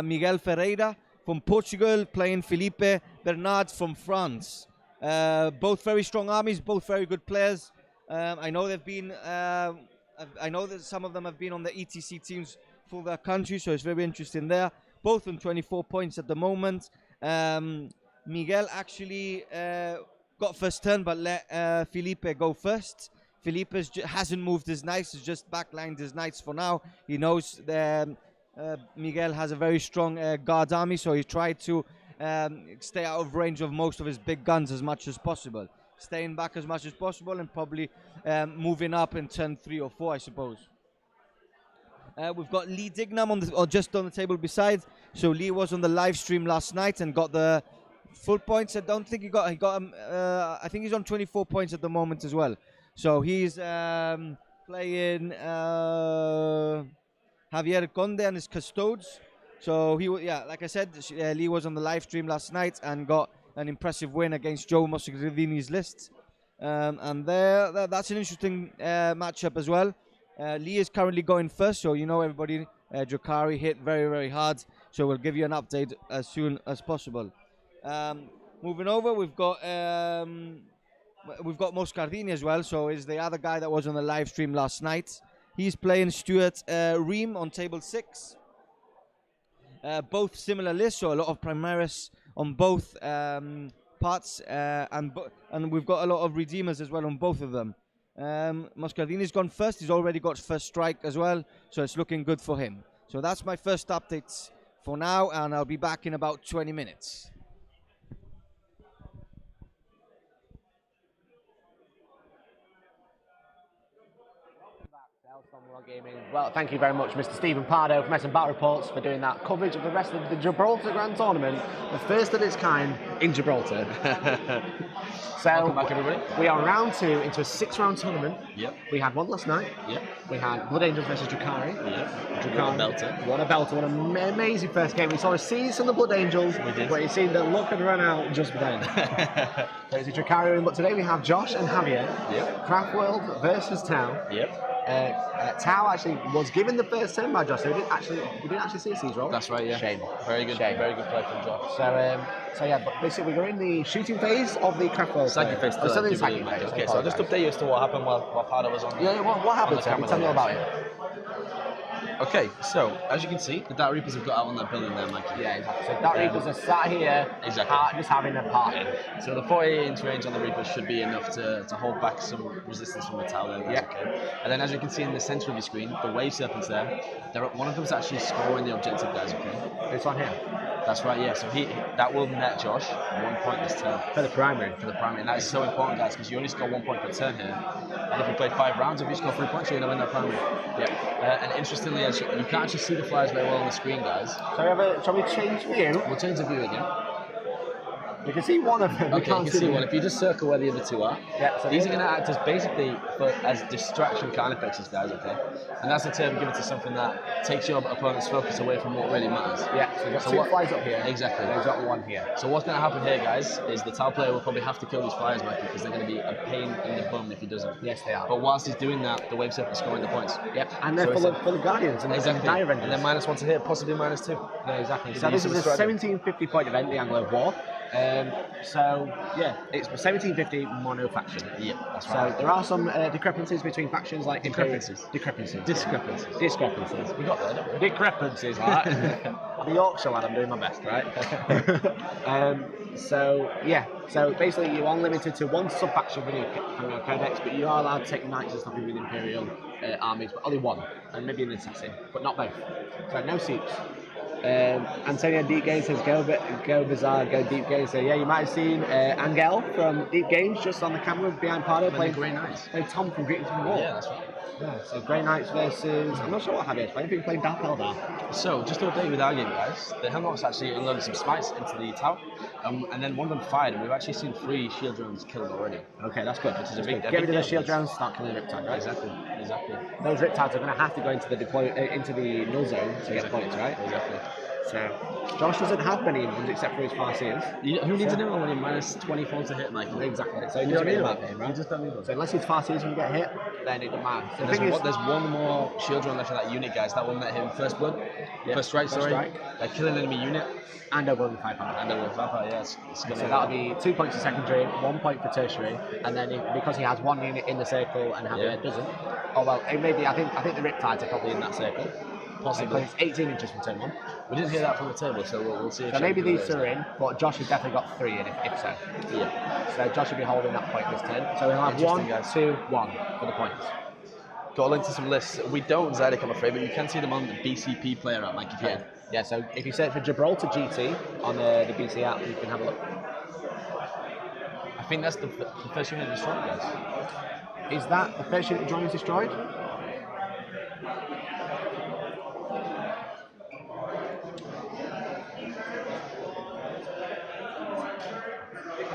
Miguel Ferreira from Portugal playing Felipe Bernard from France. Both very strong armies, both very good players. I know they've been. I know that some of them have been on the ETC teams for their country, so it's very interesting there. Both on 24 points at the moment. Miguel actually got first turn, but let Felipe go first. Felipe hasn't moved his knights; he's just backlined his knights for now. He knows that Miguel has a very strong guard army, so he tried to stay out of range of most of his big guns as much as possible, staying back as much as possible, and probably moving up in turn 3 or 4, I suppose. We've got Lee Dignam just on the table beside. So Lee was on the live stream last night and got the full points. I don't think he got. I think he's on 24 points at the moment as well. So he's playing Javier Conde and his Custodes. So like I said, Lee was on the live stream last night and got an impressive win against Joe Moscardini's list. And that's an interesting matchup as well. Lee is currently going first, so you know everybody. Drakari hit very, very hard, so we'll give you an update as soon as possible. Moving over, we've got Moscardini as well. So is the other guy that was on the live stream last night. He's playing Stuart Ream on table 6. Both similar lists, so a lot of Primaris on both parts, and we've got a lot of Redeemers as well on both of them. Moscardini's gone first. He's already got first strike as well, so it's looking good for him. So that's my first update for now, and I'll be back in about 20 minutes. Crafworld Gaming. Well, thank you very much, Mr. Stephen Pardo from S&B Reports, for doing that coverage of the rest of the Gibraltar Grand Tournament, the first of its kind in Gibraltar. So, welcome back, everybody. We are round 2 into a 6-round tournament. Yep. We had one last night. Yep. We had Blood Angels versus Drakari. Yep. Drakari. Belter. What a belter. What an amazing first game. We saw a seize from the Blood Angels, We did. but it seemed that luck had run out just then. So it's a Drakari, but today we have Josh and Javier. Yep. Craftworld versus Tau. Yep. Tau actually was given the first turn by Josh, so we didn't actually see a siege roll. That's right, yeah. Shame. Very good Shame. Very good play from Josh. So yeah, but basically we're in the shooting phase of the Craftworld. Sacking phase. Still in the sacking phase. Okay, so I'll just update you as to what happened while Pardo was on. Yeah, what happened? Tell me all about it. Okay, so as you can see, the Dark Reapers have got out on that building there, Mikey. Yeah, exactly. So Dark Reapers are sat here, Exactly. just having a party. So the 48-inch range on the Reapers should be enough to hold back some resistance from the Tau there. Yeah. Okay. And then as you can see in the centre of your screen, the Wave Serpents there, one of them's actually scoring the objective, guys, okay? This one here. That's right, yeah. So that will net Josh 1 point this turn. For the primary. And that is so important, guys, because you only score 1 point per turn here. And if you play 5 rounds, if you score 3 points, you're going to win that primary. Yeah. And interestingly, as you can't actually see the flyers very well on the screen, guys. Shall we change view? We'll change the view again. You can see one of them. Okay, you can see one. If you just circle where the other two are, Yeah, so these are going to act as basically as distraction kind of fixes, guys, okay? And that's a term given to something that takes your opponent's focus away from what really matters. Yeah, so you've got two flies up here. Exactly. And he's got one here. So what's going to happen here, guys, is the Tau player will probably have to kill these flyers, Mikey, because they're going to be a pain in the bum if he doesn't. Yes, they are. But whilst he's doing that, the Wave Serpent's scoring the points. Yep, and they're So full of Guardians and Exactly. Dire Renders. And then -1 to hit, possibly -2. Yeah, exactly. With So the this use is of a the Strider. 1750 point event, the Anglo War. So yeah, it's 1750 mono faction. Yeah, that's So right. there are some discrepancies between factions, like Discrepancies. Discrepancies. We got there, didn't we? Discrepancies, right? I'm a Yorkshire lad, I'm doing my best, right? So yeah, so basically you're unlimited to one sub-faction from your codex, but you are allowed to take knights and stuff with Imperial armies, but only one, and maybe an assassin, but not both. So no seats. Antonio Deep Games says go bizarre, go Deep Games. So yeah, you might have seen Angel from Deep Games just on the camera behind Pardo playing Grey Knights. Tom from Greetings from the Wall. Yeah, that's right. Yeah, so Grey Knights versus, I'm not sure what Javier's playing. I think he's playing Dark Eldar. So, just to update you with our game, guys, the Hellknots actually unloaded some smites into the Tau, and then one of them fired, and we've actually seen 3 shield drones killed already. Okay, that's good. Which is a big Get rid of the deal. shield drones, start killing the Riptide, right? Exactly. Those Riptides are going to have to go into the into the null zone to get points, right? Exactly. So Josh doesn't have many Indians except for his Farseers. Who needs an Inman when you're -24 to hit, Mike? Exactly. So You you don't don't need need them. that for him, right? You just don't need them. So unless his Farseers can get hit, then it doesn't matter. So the thing is, There's one more shield drone left in that unit, guys. That will net him first blood, first strike, first strike. kill an enemy unit, and over 500. and then with Vampire, yeah, it's gonna So that'll be 2 points for secondary, 1 point for tertiary, and then because he has one unit in the circle and Javier doesn't. Oh well, it may be. I think the Riptides are probably in that circle. Possibly. Because it's 18 inches from turn 1. We didn't hear that from the table, so we'll see. So maybe these are in, but Josh has definitely got 3 in if so. Yeah. So Josh will be holding that point this turn. So we'll have Interesting, 1, guys. 2, 1 for the points. Got a link to some lists. We don't Zedek, I'm afraid, but you can see them on the BCP player app, Mike. Yeah. Yeah. So if you search for Gibraltar GT on the BC app, you can have a look. I think that's the first unit destroyed, guys. Is that the first unit drawing is destroyed?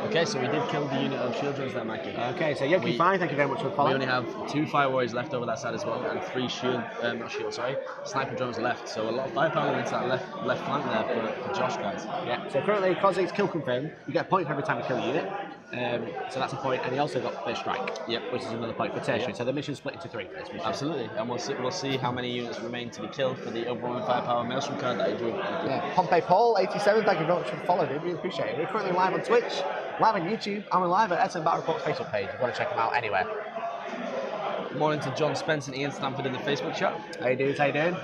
Okay, so we did kill the unit of shield drones there, Mikey. Okay, so Yoki fine, thank you very much for We following. only have 2 fire warriors left over that side as well, and 3 sniper drones left. So a lot of firepower into that left flank there for Josh, guys. Yeah, so currently, because it's kill confirmed, you get a point for every time you kill a unit. So that's a point, and he also got first strike, which is another point for tertiary. Yep. So the mission's split into 3 for this mission. Absolutely, and we'll see how many units remain to be killed for the overwhelming firepower maelstrom card that he drew. Yeah, Pompey Paul 87, thank you very much for following. Really appreciate it. We're currently live on Twitch, live on YouTube, and we're live at S&B Reports Facebook page. If you want to check them out anywhere. Morning to John Spence and Ian Stanford in the Facebook chat. How you doing? How you doing?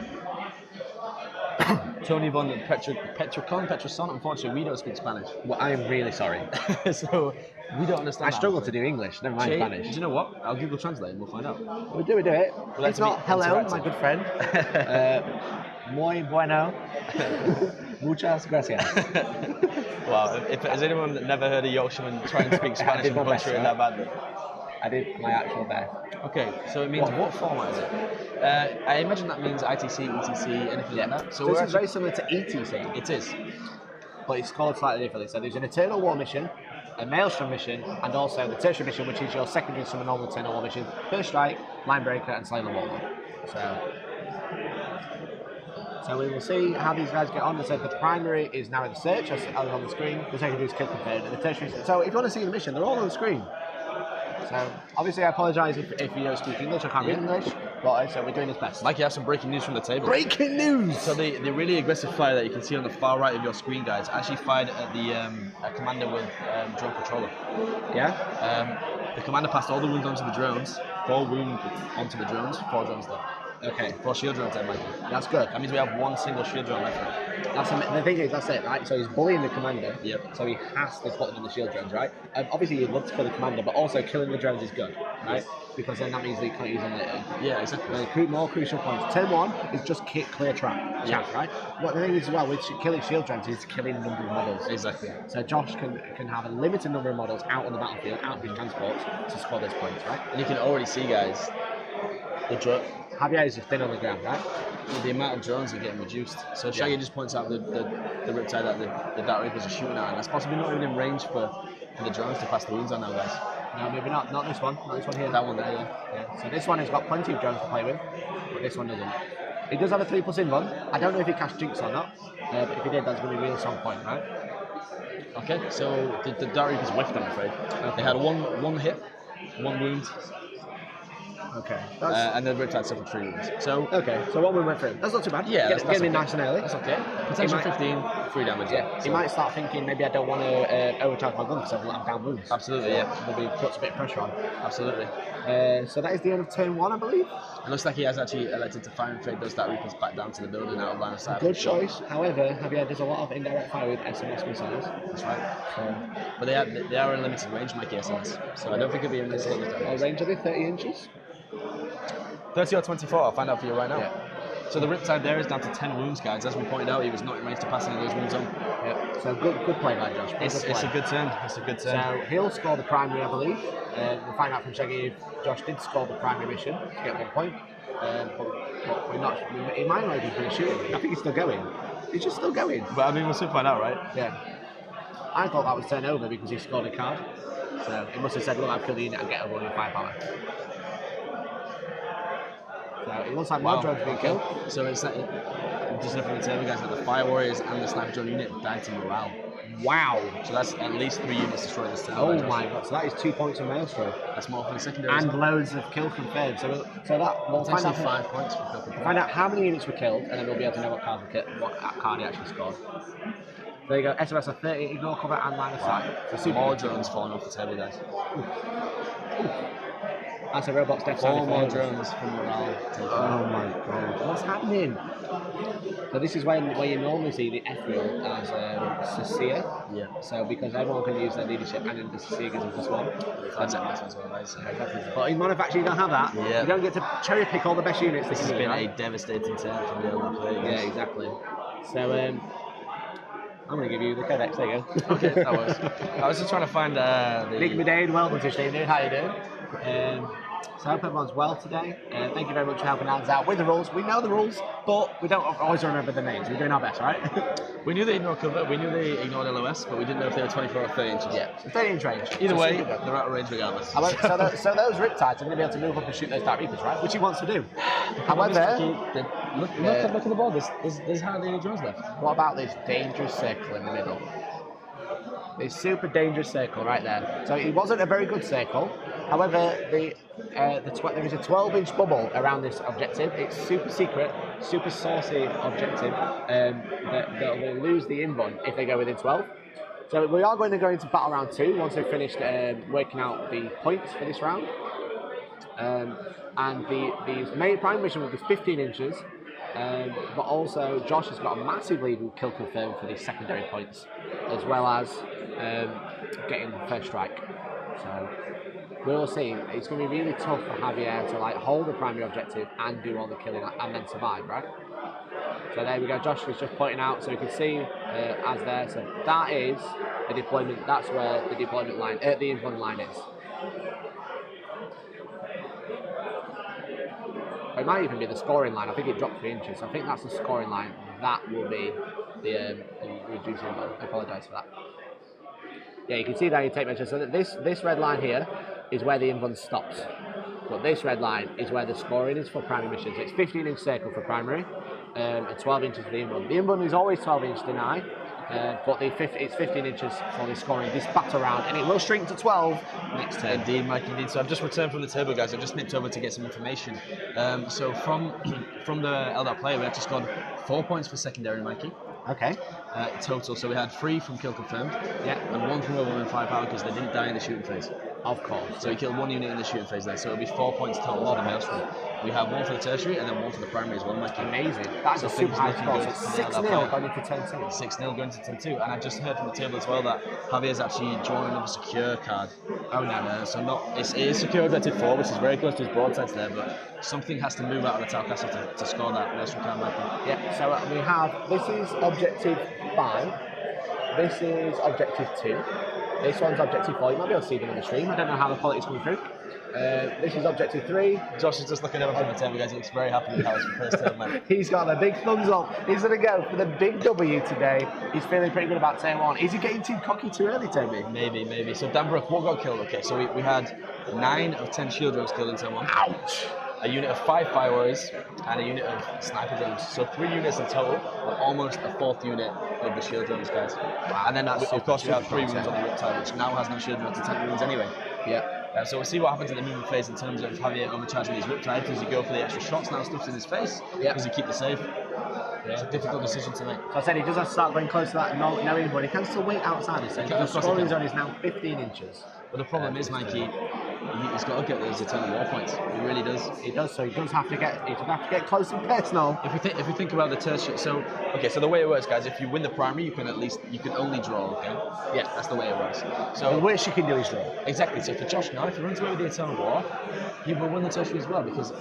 Tony Von Petroson. Unfortunately, we don't speak Spanish. Well, I'm really sorry. So we don't understand. I struggle to do English, never mind Jay, Spanish. do you know what? I'll Google Translate and we'll find out. We'll do it. like It's to be not hello, interactive. my good friend. Muy bueno. Muchas gracias. Wow, if has anyone never heard a Yorkshireman try and speak Spanish and butcher it that badly? I did my actual best. Okay, so it means what format is it? I imagine that means ITC, ETC, anything like that. So this is very similar to ETC. It is. But it's scored slightly differently. So there's an Eternal War mission, a Maelstrom mission, and also the Tertiary mission, which is your secondary to a normal Eternal War mission, First Strike, Linebreaker, and Slayer Warlord. So we will see how these guys get on. So the primary is now in the search, as on the screen. The secondary is kill confirmed, and the tertiary. So if you want to see the mission, they're all on the screen. So obviously, I apologise if you don't speak English. I can't read English, but so we're doing this best. Mike, you have some breaking news from the table. Breaking news! So the really aggressive fire that you can see on the far right of your screen, guys, actually fired at the a commander with drone controller. Yeah. The commander passed all the wounds onto the drones. 4 wounds onto the drones. 4 drones there. Okay, 4 shield drones then, Mikey. That's good. That means we have 1 single shield drone left. The thing is, that's it, right? So he's bullying the commander. Yep. So he has to put them in the shield drones, right? Obviously, you'd love to kill the commander, but also killing the drones is good, right? Because then that means they can't use them later. Yeah, exactly. More crucial points. Turn 1 is just clear trap, right? What the thing is as well with killing shield drones is killing a number of models. Exactly. So Josh can have a limited number of models out on the battlefield, out of his transports, to score those points, right? And you can already see, guys, Javier is just thin on the ground, right? The amount of drones are getting reduced. So Shaggy just points out the Riptide that the Dark Reapers are shooting at, and that's possibly not even in range for the drones to pass the wounds on now, guys. No, maybe not. Not this one. Not this one here. That one there, yeah. So this one has got plenty of drones to play with, but this one doesn't. It does have a 3+ invuln. I don't know if he cast Jinx or not, but if he did, that's going to be a really strong point, right? Okay, so the Dark Reapers whiffed, I'm afraid. They had one hit, 1 wound. Okay. And the Riptide suffered 3 wounds. So okay, so 1 wound went through. That's not too bad. Yeah, that's okay. in nice and early. That's okay. Potential 15, 3 damage. Yeah. He might start thinking maybe I don't want to overcharge my gun because I've let him down wounds. Absolutely, yeah. Maybe puts a bit of pressure on. Absolutely. So that is the end of turn 1, I believe. It looks like he has actually elected to fire and fade those Dark Reapers back down to the building out of line of sight. Good choice. However, Javier does a lot of indirect fire with SMS missiles. That's right. But they are in limited range, Mikey SMS. So I don't think it'll be in this little What range are they? 30 inches? 30 or 24, I'll find out for you right now. Yeah. So the Riptide there is down to 10 wounds, guys. As we pointed out, he was not in range to pass any of those wounds on. Yeah. So good play by Josh. It's a good turn. It's a good turn. So he'll score the primary, I believe. We'll find out from Shaggy if Josh did score the primary mission to get 1 point. But we're not. He might not even finish shooting. I think he's still going. He's just still going. But I mean, we'll soon find out, right? Yeah. I thought that was turn over because he scored a card. So he must have said, look, I've killed the unit and get over on your firepower. So it looks like more drones being killed. So it's just looking at the table, guys, that the Fire Warriors and the Sniper Drone unit died to morale. Wow. So that's at least 3 units destroyed this turn. Oh my god, so that is 2 points of Maelstrom. That's more for the secondary. And loads of kill confirmed. So that we'll find out 5 points for kill confirmed. Find out how many units were killed, and then we'll be able to know what card he actually scored. There you go, SMS of 30, ignore cover and line of sight. So more drones falling off the table, guys. That's a robot's death. 4 more drones from morale. Oh my god, what's happening? So this is where you normally see the Ethereal as Cecilia. Yeah. So because everyone can use their leadership and then the Cecilia gives them +1. That's as well, guys. But in Manufacture you don't have that. Yeah. You don't get to cherry pick all the best units. This has been a devastating turn from the early play. Yeah, exactly. So I'm going to give you the Codex, there you go. Okay, that works. I was just trying to find the... Nick Midane, welcome to Steve, how you doing? So I hope everyone's well today. Thank you very much for helping us out with the rules. We know the rules, but we don't always remember the names. We're doing our best, right? We knew they ignored cover, we knew they ignored LOS, but we didn't know if they were 24 or 30 inches. Yeah, so 30 inch range. Either so way, they're out of range regardless. So those Riptides are going to be able to move up and shoot those Dark Reapers, right? Which he wants to do. However, look at the board, there's hardly any drones left. What about this dangerous circle in the middle? This super dangerous circle right there. So it wasn't a very good circle. However, there is a 12-inch bubble around this objective. It's super secret, super saucy objective that will lose the invuln if they go within 12. So we are going to go into battle round 2 once we've finished working out the points for this round. And the main prime mission will be 15 inches. But also Josh has got a massive lead with kill confirmed for the secondary points, as well as getting the first strike. So we'll see. It's going to be really tough for Javier to hold the primary objective and do all the killing and then survive, right? So there we go. Josh was just pointing out, so you can see as there. So that is the deployment. That's where the deployment line, the invuln line is. might even be the scoring line. I think it dropped 3 inches. So I think that's the scoring line. That will be the reducing one. I apologise for that. Yeah, you can see there you take measures. So that this red line here is where the invuln stops. But this red line is where the scoring is for primary missions. It's 15-inch circle for primary, and 12 inches for the invuln. The invuln is always 12-inch deny, but it's 15 inches for the scoring this battle round, and it will shrink to 12 next turn. Indeed, Mike, indeed. So I've just returned from the table, guys. I've just nipped over to get some information. So from the LDAP player, we actually scored 4 points for secondary, Mikey. Okay. Total. So we had 3 from kill confirmed, and 1 from overwhelming firepower because they didn't die in the shooting phase. Of course. So he killed 1 unit in the shooting phase there. So it'll be 4 points total for the maelstrom. We have 1 for the tertiary and then 1 for the primary as well, Mikey. Amazing. That's a super high score. So 6-0 going into turn 2. 6-0 going to turn 2. And I just heard from the table as well that Javier's actually drawn another secure card. Oh no. So it is secure objective 4, which is very close to his broadsides there, but something has to move out of the Tau Castle to score that maelstrom card, Mikey. Yeah, so we have, this is objective 5, this is objective 2, this one's objective 4, you might be able to see them on the stream, I don't know how the quality's coming through. This is objective 3. Josh is just looking over from the table, guys. He looks very happy with how his first turn went. He's got the big thumbs up. He's going to go for the big W today. He's feeling pretty good about turn 1. Is he getting too cocky too early, Toby? Maybe. So Danbrook, what got killed? Okay, so we had 9 of 10 shield drones killed in turn 1. Ouch! A unit of 5 fire warriors and a unit of sniper drones. So 3 units in total, but almost a 4th unit of the shield drones, guys. Wow, and then of course we have 3 wounds on the Riptide, which now has no shield drones to 10 wounds anyway. Yeah. So we'll see what happens in the movement phase in terms of Javier overcharging these Riptides. Does he go for the extra shots now, stuffs in his face? Yeah. Does he keep the save? It's a difficult decision to make. So I said he does have to start going close to that, no invuln. He can still wait outside his zone. The scoring zone is now 15 inches. But the problem is, Mikey, he's got to get those eternal war points. He really does. He does. So he does have to get close and personal. If we think about the tertiary, so the way it works, guys, if you win the primary, you can only draw. Okay. Yeah, that's the way it works. So the worst you can do is draw. Exactly. So for Josh now, if he runs away with the eternal war, he will win the tertiary as well because.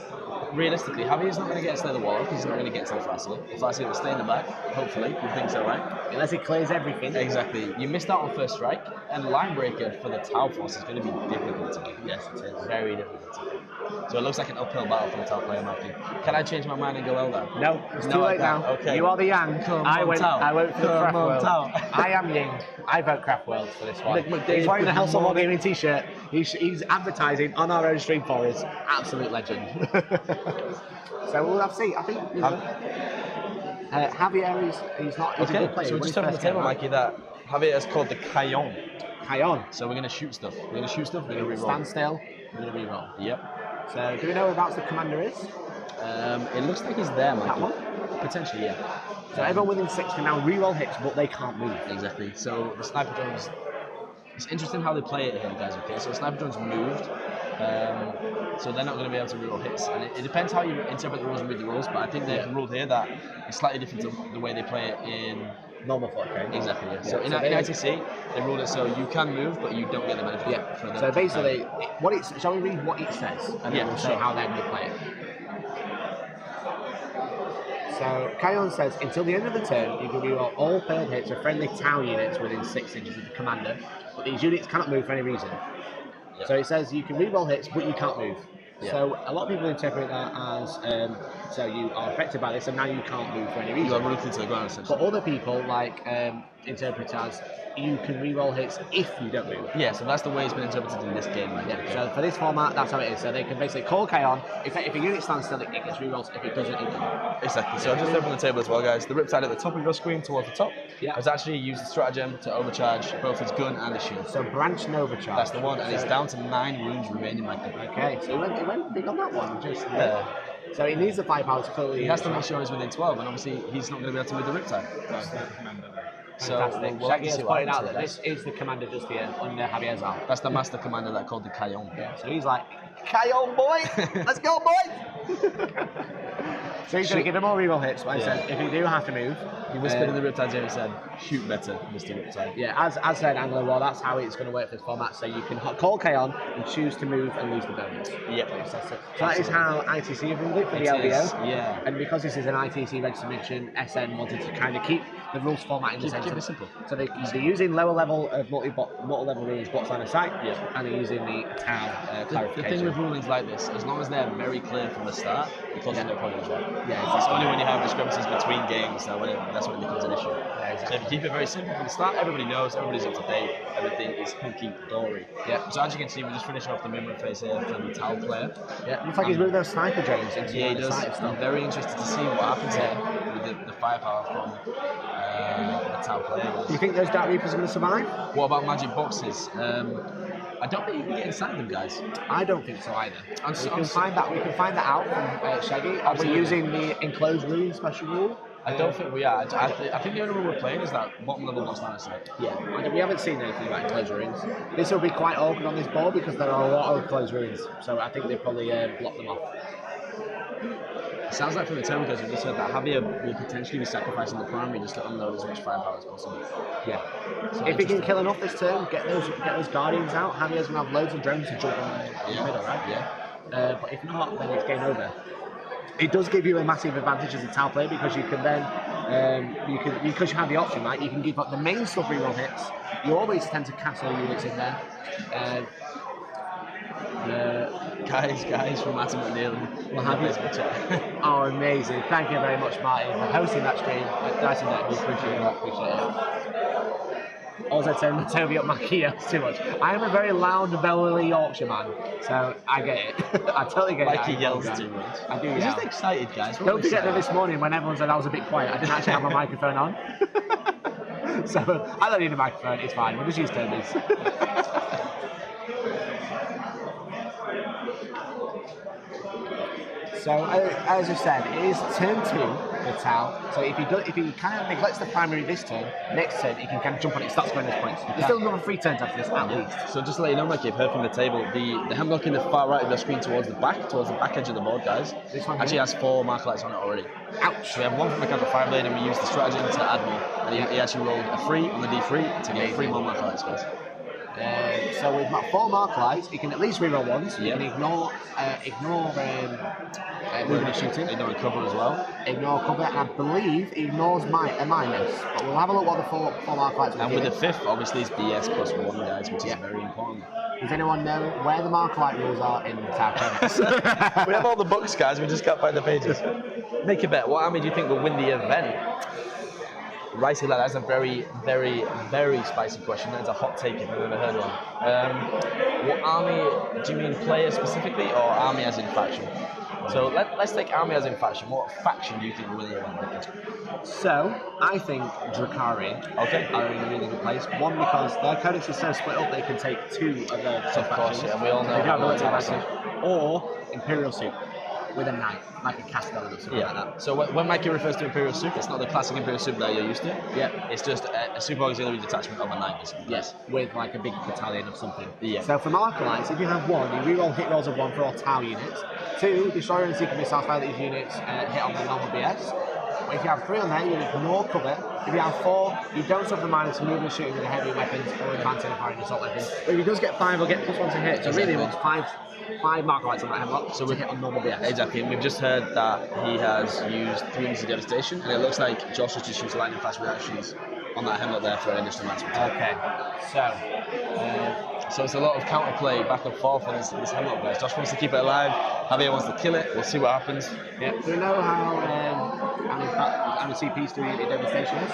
Realistically, Javier's not going to get to the wall because he's not going to get to the Flaccid. The Flaccid will stay in the back, hopefully. You think so, right? Unless it clears everything. Exactly. You missed out on first strike, and line breaker for the Tau force is going to be difficult to get. Yes, it is. Very difficult to get. So it looks like an uphill battle for the Tau player, Mikey. Can I change my mind and go Eldar? No, it's too late now. Okay. You are the Yang. I went for the Craftworld. I am Ying. I vote Craftworld for this one. He's wearing the Hellstorm War Gaming t-shirt. He's advertising on our own stream for us. Absolute legend. So we'll have to see. I think Javier he's not. He's a good player. So we just have on the table, Mikey, that Javier is called the Caillon. Caillon. So we're going to shoot stuff. We're going to reroll. Stand still. We're going to reroll. Yep. So do we know whereabouts the commander is? It looks like he's there, Mikey. That one? Potentially, yeah. So everyone within 6 can now reroll hits, but they can't move. Exactly. So the sniper drones. It's interesting how they play it here, guys. Okay. So the sniper drones moved. So they're not going to be able to reroll hits, and it depends how you interpret the rules and read the rules. But I think they've ruled here that it's slightly different to the way they play it in normal 40K. Exactly. Yeah. So in ITC, they ruled it so you can move, but you don't get the benefit. Yeah. For so basically, shall we read what it says, and then we'll show how they're going to play it. So Caillon says, until the end of the turn, you can reroll all third hits of friendly Tau units within 6 inches of the commander, but these units cannot move for any reason. Yep. So it says you can reroll hits, but you can't move. Yep. So a lot of people interpret that as so you are affected by this, and now you can't move for any reason. You are rooted to the ground, essentially. But other people interpret as you can reroll hits if you don't move. Yeah, so that's the way it's been interpreted in this game. Right? Yeah. So for this format, that's how it is. So they can basically call Caillon. If a unit stands still, it gets rerolls. If it doesn't, it doesn't. Exactly. So just open the table as well, guys. The Riptide at the top of your screen towards the top has actually used the stratagem to overcharge both his gun and his shield. So branch and overcharge. That's the one, and it's down to 9 wounds remaining, Michael. Okay, so he went big on that one. Just so he needs the firepower to clearly. He has to make sure he's within 12, and obviously he's not going to be able to move the Riptide. That's the commander. So Shaggy has pointed out that this is the commander just here under Javier's arm. That's the master commander that called the Caillon. Yeah. So he's like, Caillon boy, let's go boy. So he's going to give him all reroll hits, but he said, if you do have to move. He whispered in the Riptide's ear and said, shoot better, Mr. Riptide. Yeah, as said Anglo War, that's how it's going to work for this format. So you can call Caillon and choose to move and lose the bonus. Yep. So that is how ITC have ruled it for the LVO. Yeah. And because this is an ITC registered mission, SN wanted to kind of keep the rules format in the Keep sense it of simple. so they're using lower level of multi-level rules, box line of sight, and they're using the tau The clarification. thing with rulings like this, as long as they're very clear from the start, it causes no problems, right? Yeah, It's only when you have discrepancies between games that's when it becomes an issue. Yeah, exactly. So if you keep it very simple from the start, everybody knows, everybody's up to date, everything is hunky dory. Yeah. So as you can see, we're just finishing off the movement phase here for the Tau player. Yeah, looks like he's moved those sniper drones into Yeah, he the does. side of stuff. I'm very interested to see what happens here with the firepower from the Tau player. Do you think those Dark Reapers are going to survive? What about magic boxes? I don't think you can get inside them, guys. I don't think so either. And We can find that out from Shaggy. Are we using the enclosed room special rule? I don't think we are. I think the only one we're playing is that bottom level boss line side. Yeah, we haven't seen anything about enclosed ruins. This will be quite awkward on this board because there are a lot of enclosed ruins, so I think they probably block them off. It sounds like from the term guys we just heard that Javier will potentially be sacrificing the primary just to unload as much firepower as possible. Yeah. So If he can kill enough this turn, get those guardians out, Javier's gonna have loads of drones to jump on the middle, right? Yeah. But if not, then it's game over. It does give you a massive advantage as a Tau player because you can then because you have the option, right? You can give up the main stuff reroll hits. You always tend to castle units in there. Guys from Martin McNeil. Well, have you? Oh, amazing. Thank you very much, Martin, for hosting that stream. Nice and we appreciate it. Also, turn Toby up my key too much. I am a very loud, belly Yorkshire man, so I get it. I totally get it. He yells too much. I do. He's Yeah. just excited, guys. Don't forget that this morning when everyone said I was a bit quiet, I didn't actually have my microphone on. So I don't need a microphone. It's fine. We'll just use Toby's. So as I said, it is turn 2 for Tau. So if he kind of neglects the primary this turn, next turn he can kind of jump on it and start scoring those points. There's still another 3 turns after this at least. So just to let you know, like you've heard from the table, the hemlock in the far right of the screen towards the back edge of the board, guys, This one actually has 4 marker lights on it already. Ouch! So we have one from the Mechanical Fireblade and we use the stratagem to add more. And he actually rolled a 3 on the D3 to get 3 more marker lights, guys. So with 4 mark lights, he can at least reroll ones. He Yep. can ignore moving and shooting. Ignore cover as well. Ignore cover, and I believe he ignores a minus. But we'll have a look what the 4 mark lights will And give with the it. 5th, obviously it's BS plus 1, guys, which is very important. Does anyone know where the mark light rules are in the Tau codex? We have all the books, guys, we just can't find the pages. Make a bet. What army do you think will win the event? Ricey lad, that's a very, very, very spicy question. That's a hot take if I've ever heard one. What army, do you mean player specifically or army as in faction? So let's take army as in faction. What faction do you think will win the event? So, I think Drakari are in a really good place. One, because their codex is so split up they can take 2 of their Of course, yeah, we all know They do have a how little that's advantage. Or Imperial Suit with a knight, like a Castellan or something like that. So when Mikey refers to Imperial Soup, it's not the classic Imperial Soup that you're used to. Yeah. It's just a super auxiliary detachment of a knight, basically. Yes, with like a big battalion of something. Yeah. So for Markalites, if you have 1, you reroll hit rolls of 1 for all Tau units. 2, Destroyer and Secret Missiles fire these units hit on the normal BS. But if you have 3 on there, you ignore cover. If you have 4, you don't suffer minus moving and shooting with the heavy weapons or advancing and firing assault weapons. But if he does get 5, he'll get +1 to hit. So really, it looks 5 Markalites on that hemlock, so we hit on normal BS. Exactly, and we've just heard that he has used 3 units of devastation, and it looks like Josh has just used lightning fast reactions on that hemlock there for an additional enhancement. Okay, So it's a lot of counterplay back and forth on this hemlock, guys. Josh wants to keep it alive, Javier wants to kill it. We'll see what happens. yeah. Do we know how many CPs do unit devastation is?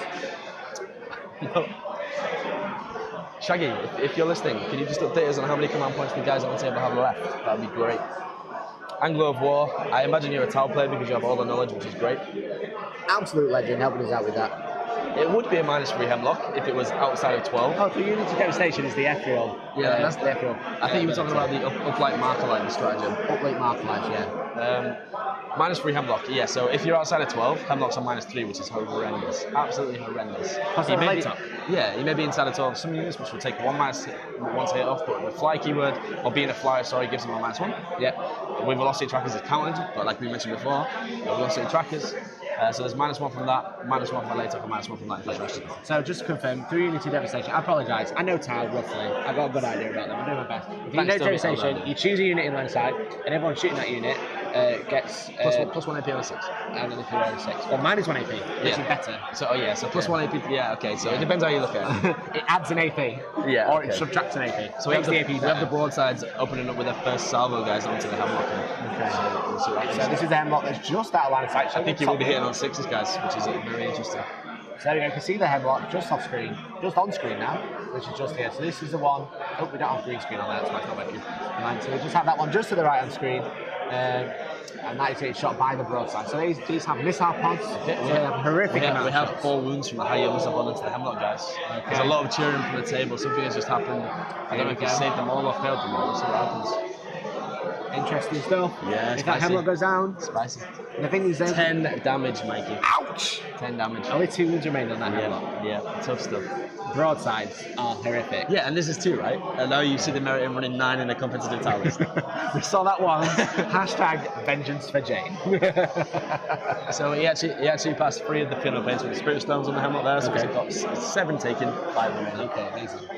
No. Shaggy, if you're listening, can you just update us on how many command points the guys on the table have left? That'd be great. Anglo of War, I imagine you're a Tau player because you have all the knowledge, which is great. Absolute legend, helping us out with that. It would be a -3 hemlock if it was outside of 12. Oh, for unity devastation is the F roll. Yeah, that's the F roll. I think you were talking about the uplight marker line stratagem. Uplight marker life, yeah. -3 hemlock, yeah. So if you're outside of 12, hemlocks are -3, which is horrendous. Absolutely horrendous. Because You of may be- Alaitoc. Yeah, you may be inside of 12 some units, which will take 1 to hit off, but the fly keyword, or being a flyer, sorry, gives them a -1. Yeah. With velocity trackers, it's counted, but like we mentioned before, velocity trackers. So there's -1 from that, -1 from Alaitoc, and -1 from that infiltration. So just to confirm, 3 unity devastation. I apologise. I know Tau roughly. I've got a good idea about them. I'm doing my best. If you Thanks, know Toby. devastation, you choose a unit in line side, and everyone's shooting that unit. gets plus 1 AP on a 6. and then if you're on 6, or minus 1 AP, which is better. So so plus 1 AP. Yeah, okay. So it depends how you look at it. It adds an AP, or it subtracts an AP. So we have the broadsides opening up with their first salvo, guys, onto the hemlock. Okay. So we'll see what happens. So this is the hemlock that's just out of line of sight. So I think you will be hitting on 6s, guys, which is very interesting. So there we go, you can see the hemlock just off screen, just on screen now, which is just here. So this is the one, oh, we don't have green screen on there, that's why it's not working. So we just have that one just to the right on screen, and that is it shot by the broadside. So these have missile pods, so they have horrific amounts. We have 4 wounds from the high yield missile pod into the hemlock, guys. Okay. There's a lot of cheering from the table, something has just happened. I don't know if you saved them all or failed them all, we'll see what happens. Interesting stuff. Yeah, if that hemlock goes down, spicy. The thing is, 10 damage, Mikey. Ouch! 10 damage. Only 2 wounds remain on that hemlock. Yeah, tough stuff. Broadsides are horrific. Yeah, and this is 2, right? And now you see the merit in running 9 in a competitive tower list. We saw that one. Hashtag vengeance for Jane. So he actually passed 3 of the Fino paints with the Spirit Stones on the hemlock there, so he's got 7 taken, 5 remaining. Okay, amazing.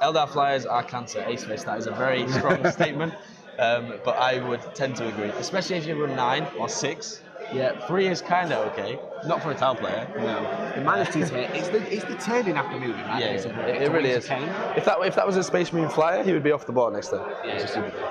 Eldar Flyers are cancer, ace face. That is a very strong statement. But I would tend to agree, especially if you run 9 or 6. Yeah, 3 is kind of okay. Not for a tower player. No. The minus 2 here, it's the turning after moving, right? Yeah, it really is. If that was a Space Marine flyer, he would be off the board next time. Yeah, it's super good.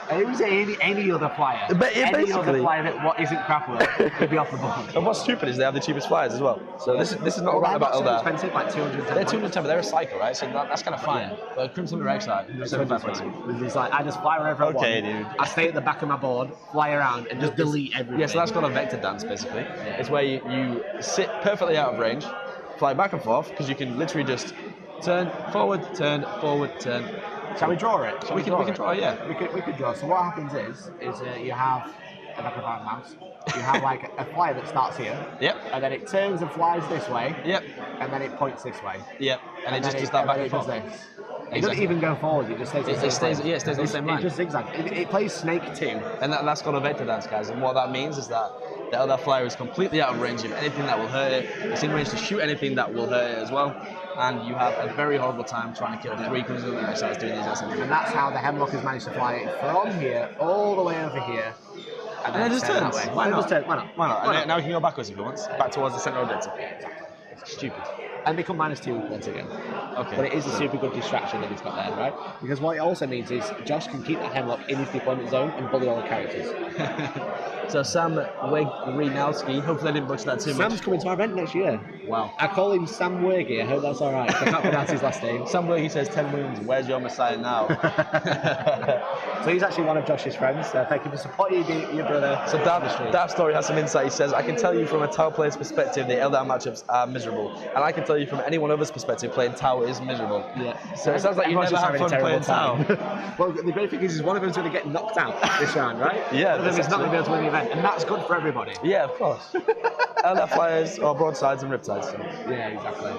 And it was any other flyer. Any other flyer that isn't Craftworld would be off the board. And what's stupid is they have the cheapest flyers as well. So this is not about Eldar. Expensive, like 210. They're 210, but they're a cycle, right? So that's kind of fine. Yeah. But Crimson Rex side, 75. It's like I just fly wherever I want. Okay, dude. I stay at the back of my board, fly around, and just delete everything. Yeah, so that's called a vector dance, basically. Yeah. It's where you sit perfectly out of range, fly back and forth, because you can literally just turn, forward, turn, forward, turn. Shall we draw it? We can draw, yeah. We could draw. So what happens is you have, if I can find a mouse, you have like a flyer that starts here. Yep. And then it turns and flies this way. Yep. And then it points this way. Yep. And it just does that back and forth. It doesn't even go forward, it just stays on the same line. Yeah, it stays on the same line. It just zigzags. It plays Snake too. And that's called a vector dance, guys. And what that means is that the Eldar flyer is completely out of range of anything that will hurt it. It's in range to shoot anything that will hurt it as well. And you have a very horrible time trying to kill 3 Crimson Excites doing these assembly. And that's how the Hemlock has managed to fly it from here all the way over here. And then it just turns. That way. Why not? Why not? Now we can go backwards if we want. Back towards the centre objective. It's stupid. And become -2 once again. Okay. But it is a super good distraction that he's got there, right? Because what it also means is Josh can keep that Hemlock in his deployment zone and bully all the characters. So Sam Wegrinowski, hopefully I didn't butcher that too much. Sam's coming to our event next year. Wow. I call him Sam Wergy, I hope that's alright. I can't pronounce his last name. Sam Wergy says 10 wounds, where's your Messiah now? So he's actually one of Josh's friends, so thank you for supporting your brother. So that story has some insight. He says, I can tell you from a Tower player's perspective, the Eldar matchups are miserable. And I can tell you from anyone else's perspective, playing Tower is miserable. Yeah. So it sounds like you never have fun playing Tower. Well, the great thing is one of them's going to get knocked out this round, right? Yeah. One of them is not going to be able to win the event, and that's good for everybody. Yeah, of course. Eldar flyers or broadsides and riptides. So. Yeah, exactly.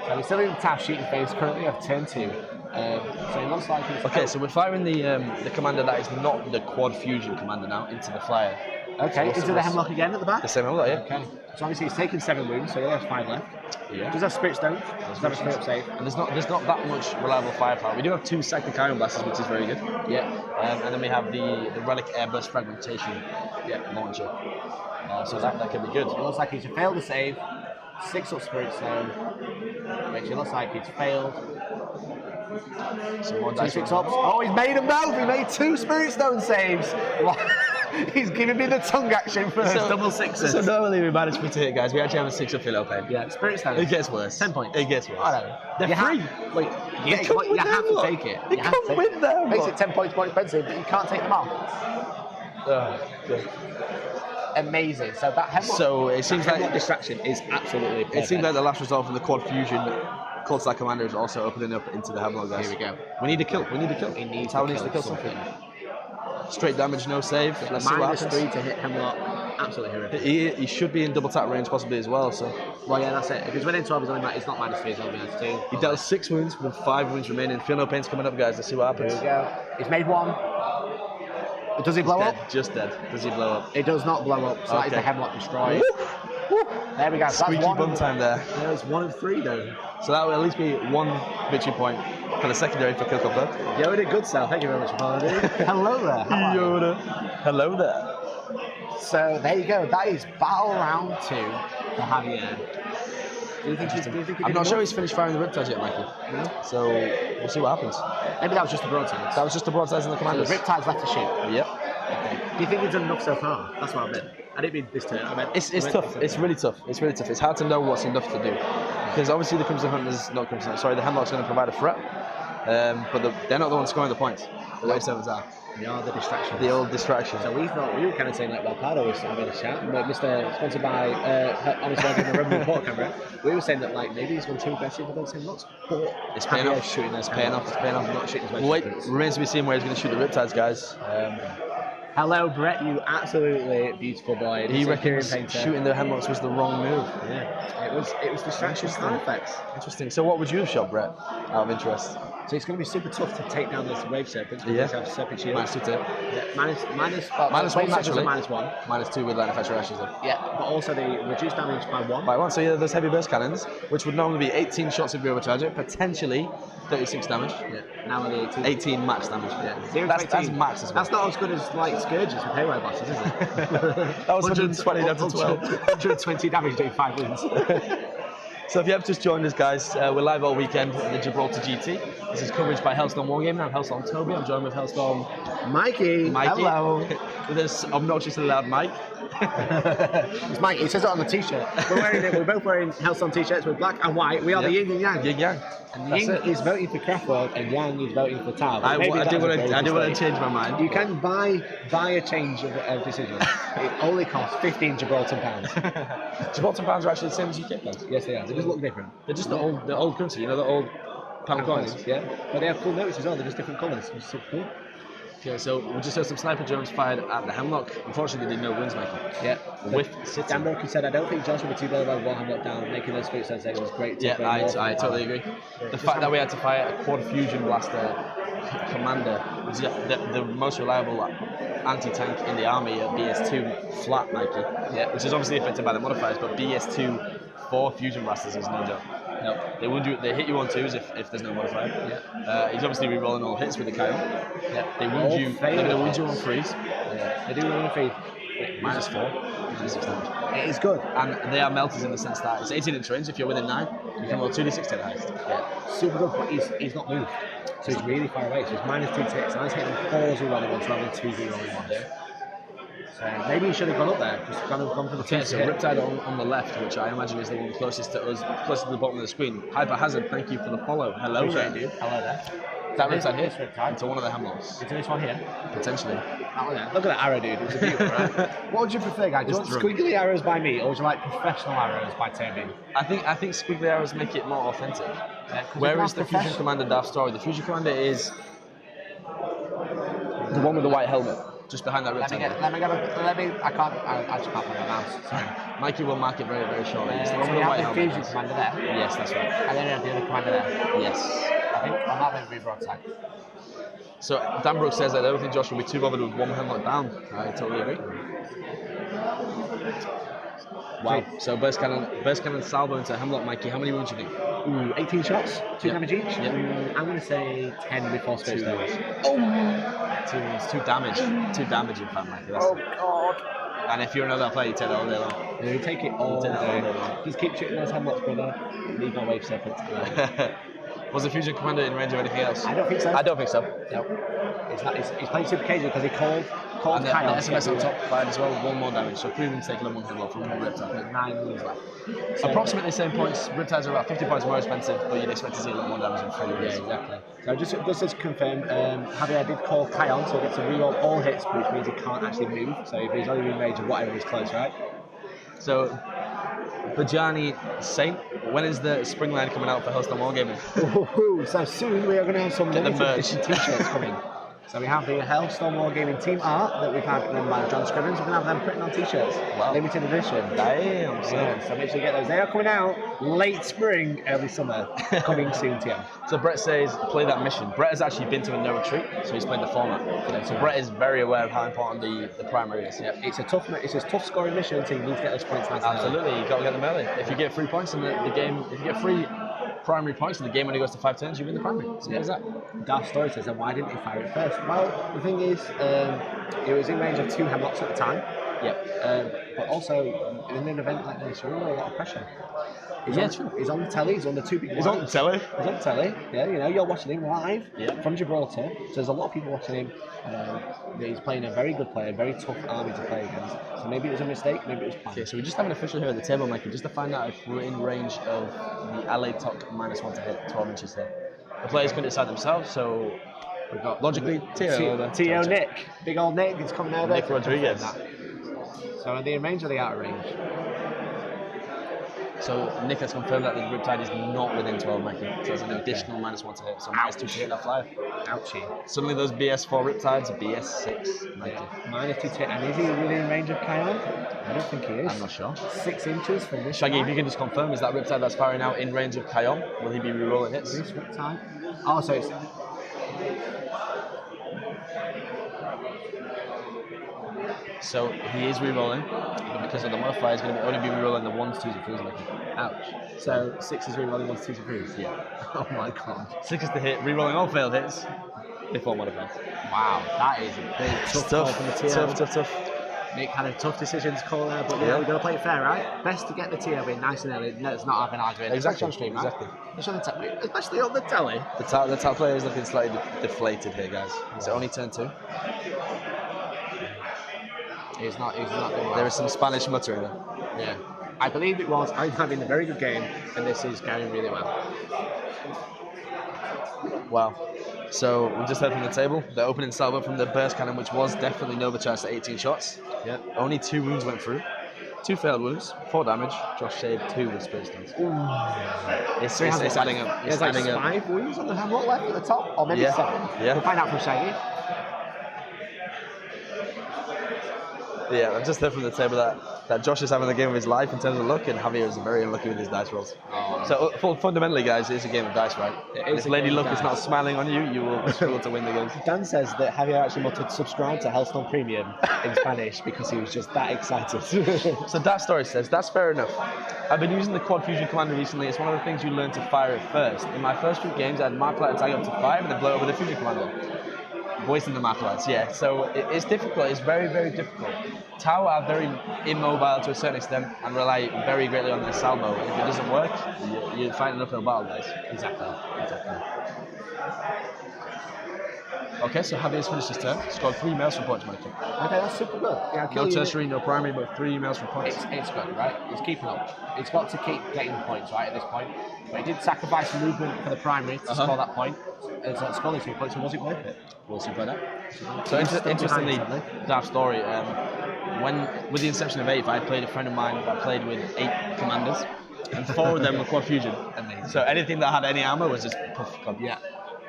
So we're still in the task sheet phase, currently of turn 2. So it looks like it's... Okay, so we're firing the commander that is not the quad fusion commander now into the flyer. Okay, so into the Hemlock again at the back? The same Hemlock, yeah. Okay. So obviously he's taken 7 wounds, so he only has 5 left. Yeah. Does have Spirit Stones, does have a Spirit Up save. And there's not that much reliable firepower. We do have 2 Cyclic Iron Blasters, which is very good. Yeah. And then we have the Relic Airburst Fragmentation launcher. So that can be good. It looks like he's failed the save. 6 up Spirit Stone, which it looks like he's failed. Some more 2 6 ups. Oh, he's made them both! He made 2 Spirit Stone saves! He's giving me the tongue action for those double 6s. So normally we manage to hit, guys. We actually have a 6 up Philo pain. Yeah, Spirit Stone. It gets worse. 10 points. It gets worse. I know. They're free. Wait, you have to take it. You come with them. Makes it 10 points more expensive, but you can't take them off. Good. Amazing. So that Hemlock, so it seems like distraction is absolutely perfect. It seems like the last result from the quad fusion Cold Stack Commander is also opening up into the Hemlock, guys. Here we go. We need a kill. He needs to kill something. Straight damage, no save. Let's see what happens. -3 to hit Hemlock. Absolutely horrific. He should be in double tap range possibly as well. So. Well, yeah, that's it. If he's within 12, it's not -3, it's only -2. He dealt 6 wounds with 5 wounds remaining. Feel no pain's coming up, guys. Let's see what happens. Here we go. He's made 1. Does he blow up? Just dead. Does he blow up? It does not blow up, so that is the Hemlock destroyed. There we go. So Squeaky bum time there. Yeah, it's 1 of 3 though. So that will at least be 1 victory point for the secondary for Craftworld. Yoda Goodsell, thank you very much for following. Hello there. How are you? Yoda. Hello there. So there you go. That is battle round 2 for Javier. Do you think he I'm did not sure enough? he's finished firing the Riptide yet, Mikey. No? So we'll see what happens. Maybe that was just the broadside. That was just the broadsides and the So commanders. the Riptide's left to shoot. Yep. Okay. Do you think he's done enough so far? That's what I meant. I didn't mean this turn. I meant It's tough. It's really tough. It's really tough. It's hard to know what's enough to do. Because obviously the Crimson Hunters, not Crimson, sorry, the Hemlock's going to provide a threat. But they're not the ones scoring the points. The Wave Sevens are. They are the distractions. The old distraction. So we thought we were kind of saying like Valpardo was having a shout, but Mr. sponsored by Honest Work and the Rebel Report camera. We were saying that like maybe he's gone too aggressive with those same lots, but It's paying off. shooting It's paying off. It's paying off. not shooting as much. Wait, remains to be seen where he's going to shoot the Riptides, guys. Hello, Brett, you absolutely beautiful boy. He This reckons Imperium painter. shooting the Hemlocks was the wrong move. Yeah, it was distraction sound effects. Interesting. So what would you have shot, Brett, out of interest? So it's going to be super tough to take down this wave serpent. Yeah. Have serpent shield. Minus 2 tip. Yeah, minus Minus wave one serpents are naturally. -1. Minus 2 with line of factory ashes. Yeah, but also they reduce damage by 1. By 1, so yeah, there's heavy burst cannons, which would normally be 18 shots if you overcharge it, potentially 36 damage. Yeah, now only 18. 18 max damage. Yeah, 0 That's to 18. max as well. That's not as good as like Scourges with haywire blasters, is it? That was 120 down to 12. 120 damage doing 5 wins. So if you have just joined us, guys, we're live all weekend at the Gibraltar GT. This is coverage by Hellstorm Wargaming. I'm Hellstorm Toby. I'm joined with Hellstorm Mikey. Hello. with this obnoxiously loud Mike. It's Mikey. It says it on the t-shirt. We're both wearing Hellstorm t-shirts with black and white. We are the yin and yang. Yin yang. And That's Yin it. is voting for Craftworld and Yang is voting for Tau. I do want to change my mind. You can buy a change of decision. It only costs 15 Gibraltar pounds. Gibraltar pounds are actually the same as UK pounds. Yes, they are. They just look different. They're just the old currency, you know, the old pound coins. Yeah, but they have cool notes as well. They're just different colours. It's so cool. Okay, so we just heard some sniper drones fired at the Hemlock. Unfortunately, they did no wins, Michael. Yeah. With City. Dan Broken said, I don't think Josh would be too bothered by Warhammer down, making those foot sense was great. Yeah, I totally agree. The fact that we had to fire a quad fusion blaster commander, was the most reliable anti-tank in the army at BS2 flat, Mikey. Yeah. Which is obviously affected by the modifiers, but BS2 4 fusion blasters is no joke. No, they hit you on 2s if there's no modifier. Yeah. He's obviously re-rolling all hits with the Kyle. Yeah. They wound you. They're going to wound you on 3s. Yeah. They do roll on 3. Minus 4. Minus 6 damage. It is good. And they are melters in the sense that it's 18 inch range. If you're within 9, you can roll 2d6 to the highest. Yeah. Super good, but he's not moved. So he's really far away. So it's minus 2 ticks. And I was hitting 4s rolling ones rather than 2s rolling ones. So maybe he should have gone up there, just gone for the Okay, so Riptide on the left, which I imagine is the one closest to us, closest to the bottom of the screen. Hyper Hazard, thank you for the follow. Hello there. Dude. Hello there. Is that Riptide here? Riptide. Into one of the Hemlocks. Into this one here? Potentially. That one there. Look at that arrow, dude. It's a beautiful, right? What would you prefer, guys? Do you want It's squiggly arrows by me, or would you like professional arrows by Toby? I think squiggly arrows make it more authentic. Where is the Fusion Commander Daft story? The Fusion Commander is the one with the white helmet, just behind that Riptide. I just can't find my mouse. Sorry. Mikey will mark it very, very shortly. It's the So one with we the have white the helmet. Fusion Commander there, Yes, that's right. and then we have the other Commander there. Yes. I think on that would be broadside. So Dan Brooks says, I don't think Josh will be too bothered with one Hemlock down. I totally agree. Wow. So burst cannon salvo into Hemlock, Mikey. How many wounds do you think? Ooh, 18 shots, 2 Yep. damage each. Yep. I'm going to say 10 before space Two. damage. It's 2 damage. 2 damage in fact, Mikey. That's God. And if you're another player, you take that all day long. You take it all Take that all day. day long. Just keep shooting those hemlocks, brother. Leave my wave serpent. Was the Fusion Commander in range of anything else? I don't think so. I don't think so. No. He's playing super casual because he called And the Kyle. SMS on top fired as well, 1 more damage. So 3 wounds taken on 1 Hemlock from 1 Riptide. 9 wounds left. Approximately the same points. Riptides are about 50 points more expensive, but you'd expect to see a lot more damage in 3 Yeah, wounds. exactly. So just to confirm, Javier did call Kion, so he gets to reroll all hits, which means he can't actually move. So if he's only in range of whatever is close, right? So, Bajani Saint, when is the spring line coming out for Hellstorm Wargaming? Ooh, so soon we are going to have some Get the limited merch. edition t-shirts coming. So we have the Hellstorm Wargaming team art that we've had done by John Scrivens. We're going to have them printing on t-shirts. Wow. Limited edition. Damn. Yeah, so make sure you get those. They are coming out late spring, early summer. Coming soon, TM. So Brett says play that mission. Brett has actually been to a no retreat, so he's played the format. So Brett is very aware of how important the primary is. Yeah, it's a tough scoring mission, so you need to get those points nice. Absolutely, you got to get them early. If you get 3 points in the game, if you get 3 primary points and the game only goes to 5 turns, you win the primary. Simple as that. Darth Story says, then why didn't he fire it first? Well, the thing is, it was in range of 2 hemlocks at the time. Yep. But also, in an event like this, you're under a lot of pressure. He's on the telly, he's on the 2 big He's on the telly? He's on the telly, yeah, you know, you're watching him live Yeah. from Gibraltar, so there's a lot of people watching him. He's playing a very good player, very tough army to play against. So maybe it was a mistake, maybe it was planned. Okay, so we just have an official here at the table, Mikey, just to find out if we're in range of the Alaitoc -1 to hit, 12 inches here. The players can decide themselves, so we've got logically T.O. Nick, big old Nick is coming over. Nick Rodriguez. So are they in range or are they out of range? So Nick has confirmed that the Riptide is not within 12, Mikey. So there's an additional -1 to hit, so -2 to hit that fly. Ouchie. Suddenly those BS4 Riptides are BS6, Mikey. -2 to hit, and is he within range of Kion? I don't think he is. I'm not sure. 6 inches from this Shaggy, guy. if you can just confirm, is that Riptide that's firing out in range of Kion? Will he be rerolling hits? This Riptide. Oh, so it's... So he is rerolling, but because of the modifier, he's going to only be rerolling the 1s, 2s, and 3s, Mikey. Ouch. So 6 is rerolling 1s, 2s, and 3s? Yeah. Oh my god. 6 is the hit, rerolling all failed hits before modifiers. Wow, that is a big tough call from the TO. Tough. Nick had a tough decision to call there, but yeah, we're going to play it fair, right? Best to get the TO in nice and early. Let's not have an argument. Exactly. Especially on stream, right? Exactly. Especially on the telly. The top player is looking slightly deflated here, guys. It's only turn 2. He's not doing well. There is some Spanish muttering there. Yeah. I believe it was. I'm having a very good game, and this is going really well. Wow. So we just heard from the table, the opening salvo from the burst cannon, which was definitely Nova charged at 18 shots. Yep. Only 2 wounds went through. 2 failed wounds, 4 damage. Josh shaved 2 with spirit stones. It's adding up. It's There's adding like up. 5 wounds on the hemlock left at the top, or maybe Yeah. 7. Yeah. We'll find out from Shaggy. Yeah, I've just heard from the table that Josh is having the game of his life in terms of luck, and Javier is very unlucky with his dice rolls. So fundamentally, guys, it's a game of dice, right? If Lady Luck is not smiling on you, you will struggle to win the game. Dan says that Javier actually muttered subscribe to Hellstone Premium in Spanish because he was just that excited. So that story says, that's fair enough. I've been using the Quad Fusion Commander recently. It's one of the things you learn to fire it first. In my first few games, I had Mark tag up to 5 and then blow over the Fusion Commander. Voicing the Martelites, yeah. So it's difficult. It's very, very difficult. Tau are very immobile to a certain extent and rely very greatly on their salvo. If it doesn't work, you're fighting an uphill battle, guys. Exactly. Okay, so Javier's finished his turn. Scored 3 maelstrom points, Mikey. Okay, that's super good. Yeah, No tertiary, no primary, but 3 maelstrom points. It's good, right? It's keeping up. It's got to keep getting points, right, at this point. But it did sacrifice movement for the primary to score that point. And so scoring 3 points, so was it worth it? We'll see about that. So interestingly, that story, with the inception of AVE, I played a friend of mine that played with 8 commanders, and 4 of them were Quad Fusion. Amazing. So anything that had any armor was just puff.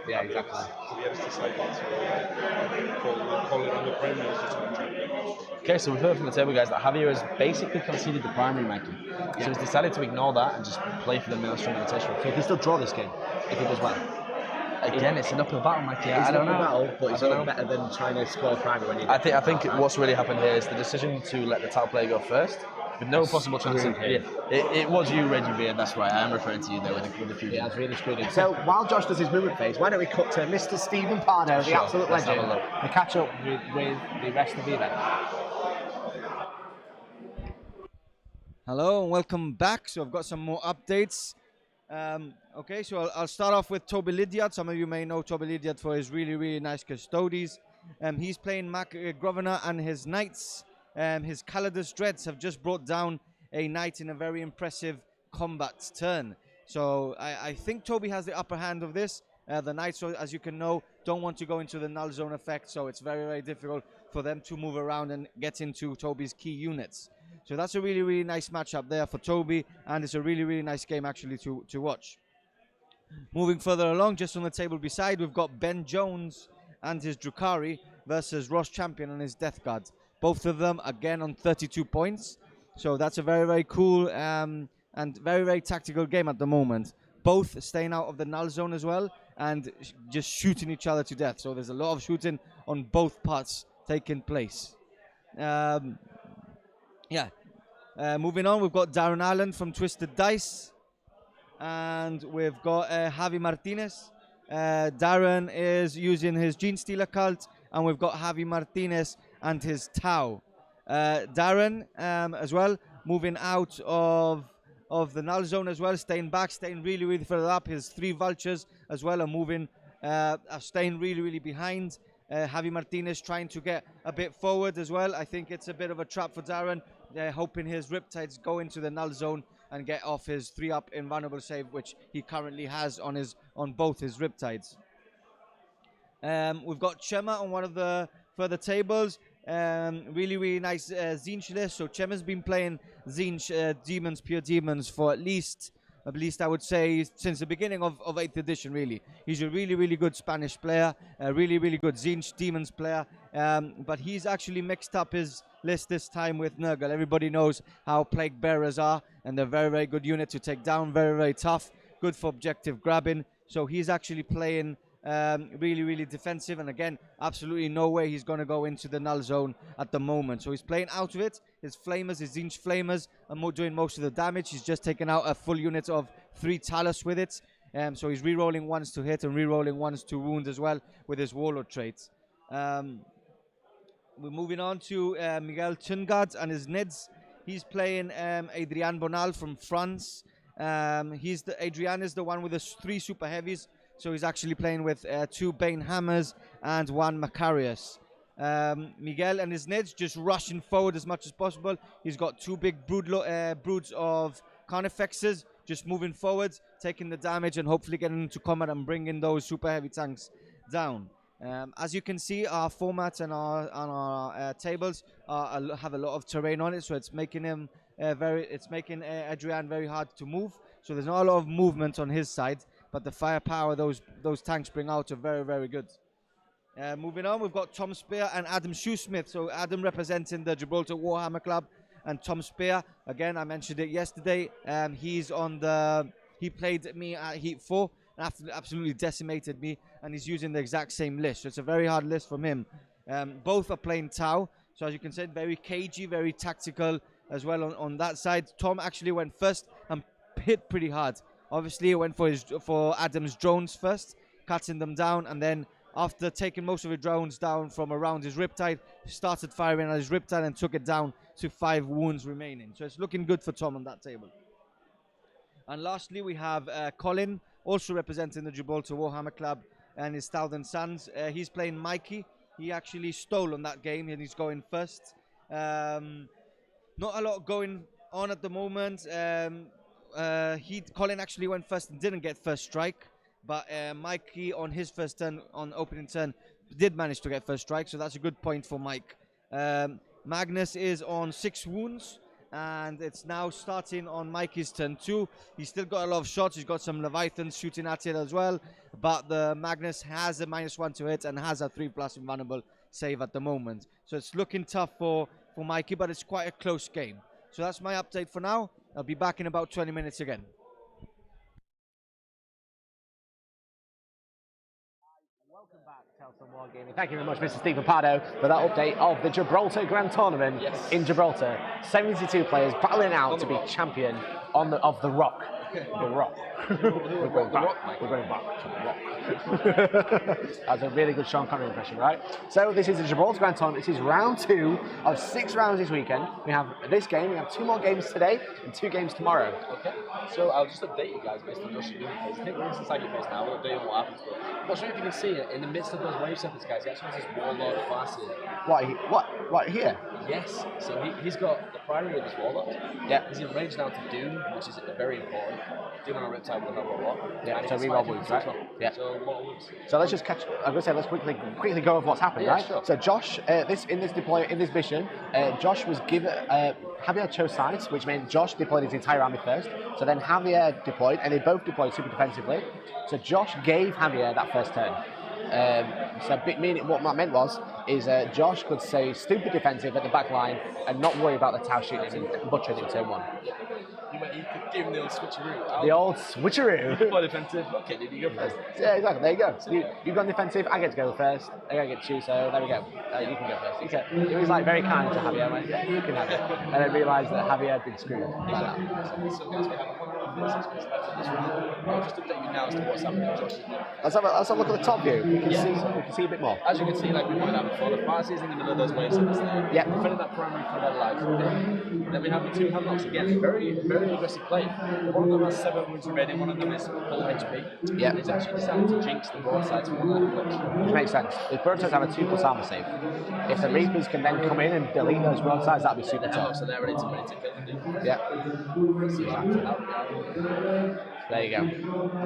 Yeah, exactly. So we have to decide not to call it on the primary. Okay, so we've heard from the table, guys, that Javier has basically conceded the primary, Mikey. So he's decided to ignore that and just play for the maelstrom and the tertiary. So he can still draw this game if he does well. Again, it's an uphill battle, Mikey. It's I don't know. battle, but it's not better than trying to score primary when you. I think what's really happened here is the decision to let the top player go first, with no possible chance of. Yeah, it was you, Reggie, that's right. I am referring to you there with the few. Yeah, that's really screwed in. So while Josh does his movement phase, why don't we cut to Mr. Stephen Pardo, the absolute let's have a legend, look. to catch up with the rest of the event. Hello and welcome back. So I've got some more updates. Okay, so I'll start off with Toby Lydiard. Some of you may know Toby Lydiard for his really, really nice custodies. He's playing Mac Grosvenor and his knights. His Calidus Dreads have just brought down a knight in a very impressive combat turn. So I think Toby has the upper hand of this. The knights, as you can know, don't want to go into the null zone effect, so it's very, very difficult for them to move around and get into Toby's key units. So that's a really, really nice matchup there for Toby, and it's a really, really nice game actually to watch. Moving further along, just on the table beside, we've got Ben Jones and his Drukhari versus Ross Champion and his Death Guard. Both of them again on 32 points. So that's a very, very cool and very, very tactical game at the moment. Both staying out of the null zone as well and just shooting each other to death. So there's a lot of shooting on both parts taking place. Moving on, we've got Darren Allen from Twisted Dice. And we've got Javi Martinez. Darren is using his Gene Stealer cult. And we've got Javi Martinez and his Tau. Darren as well, moving out of the null zone as well, staying back, staying really, really further up. His 3 vultures as well are moving, are staying really, really behind. Javi Martinez trying to get a bit forward as well. I think it's a bit of a trap for Darren, hoping his Riptides go into the null zone and get off his 3-up invulnerable save, which he currently has on both his Riptides. We've got Chema on one of the further tables. Really, really nice Zinch list. So Chema's been playing Zinch Demons, Pure Demons for at least I would say since the beginning of 8th edition, really. He's a really, really good Spanish player, a really, really good Zinch Demons player. But he's actually mixed up his list this time with Nurgle. Everybody knows how Plague Bearers are, and they're a very, very good unit to take down, very, very tough, good for objective grabbing. So he's actually playing really, really defensive, and again, absolutely no way he's going to go into the null zone at the moment. So he's playing out of it. His Flamers, his Zinch Flamers are doing most of the damage. He's just taken out a full unit of 3 Talus with it. So he's re-rolling 1s to hit and re-rolling 1s to wound as well with his Warlord traits. We're moving on to Miguel Tungard and his Nids. He's playing Adrian Bonal from France. Adrian is the one with the 3 super heavies. So he's actually playing with 2 Bane Hammers and 1 Macarius. Miguel and his Nids just rushing forward as much as possible. He's got 2 big broods of Carnifexes just moving forward, taking the damage and hopefully getting into combat and bringing those super heavy tanks down. As you can see, our formats and our tables have a lot of terrain on it, so it's making him Adrian very hard to move. So there's not a lot of movement on his side, but the firepower those tanks bring out are very, very good. Moving on, we've got Tom Spear and Adam Shoesmith. So Adam representing the Gibraltar Warhammer Club, and Tom Spear, again, I mentioned it yesterday. He played me at Heat 4 and absolutely decimated me, and he's using the exact same list. So it's a very hard list from him. Both are playing Tau, so as you can see, very cagey, very tactical as well on that side. Tom actually went first and hit pretty hard. Obviously, he went for Adam's drones first, cutting them down, and then after taking most of his drones down from around his Riptide, started firing at his Riptide and took it down to 5 wounds remaining. So it's looking good for Tom on that table. And lastly, we have Colin, also representing the Gibraltar Warhammer Club and his Thousand Sons. He's playing Mikey. He actually stole on that game and he's going first. Not a lot going on at the moment. Colin actually went first and didn't get first strike. But Mikey on his first turn, on opening turn, did manage to get first strike. So that's a good point for Mike. Magnus is on 6 wounds. And it's now starting on Mikey's turn 2. He's still got a lot of shots. He's got some Leviathans shooting at it as well. But the Magnus has a -1 to hit and has a 3+ invulnerable save at the moment. So it's looking tough for Mikey, but it's quite a close game. So that's my update for now. I'll be back in about 20 minutes again. Welcome back to Telstar Wargaming. Thank you very much, Mr. Stephen Pardo, for that update of the Gibraltar Grand Tournament in Gibraltar. 72 players battling out to be champion of the Rock. The Rock. We're going back. We're going back to the Rock. That's a really good Sean Connery impression, right? So this is the Gibraltar Grand Tournament. This is round 2 of 6 rounds this weekend. We have this game. We have 2 more games today and 2 games tomorrow. Okay. So I'll just update you guys based on Josh's doing phase. I think we're inside your phase now. We'll update you on what happens. But I'm not sure if you can see it in the midst of those wave surfers, guys. He actually has his Warlord class in. What here? Yes. So he's got the primary of his Warlord. Yeah. He's in range now to Doom, which is very important. Doom on a Riptide will help a lot. Yeah. So reroll wounds, right? Well. Yeah. So more wounds. So let's just catch. I'm gonna say let's quickly go over what's happened, right? Sure. So Josh, in this mission, Josh was given. Javier chose sides, which meant Josh deployed his entire army first. So then Javier deployed, and they both deployed super defensively. So Josh gave Javier that first turn. So meaning what that meant is Josh could stay stupid defensive at the back line and not worry about the Tau shooting him and butchering him turn 1. You could give him the old switcheroo. The old switcheroo. For defensive. Okay, did you go first? Yeah, exactly. There you go. So you've gone defensive. I get to go first. I get to choose. So there we go. You can go first. It was like very kind to Javier. Went, yeah, you can have it. And I realised that Javier had been screwed. Exactly. So guys, we have a I'll just update you now as to what's happening. Let's have a look at the top view. We can see a bit more. As you can see, like we pointed out before, the Farsi is in the middle of those waves in this there. Yeah. Defending that primary for their life. Then we have the two handlocks again. Very, very aggressive play. One of them has 7 wounds remaining, one of them is full HP. Yeah. He's actually decided to jinx the broadsides from one of the handlocks. Which makes sense. The broadsides have a 2+ armor save. If the Reapers can then come in and delete those broadsides, that'd be super tough. So they're ready to kill them. Yeah. There you go.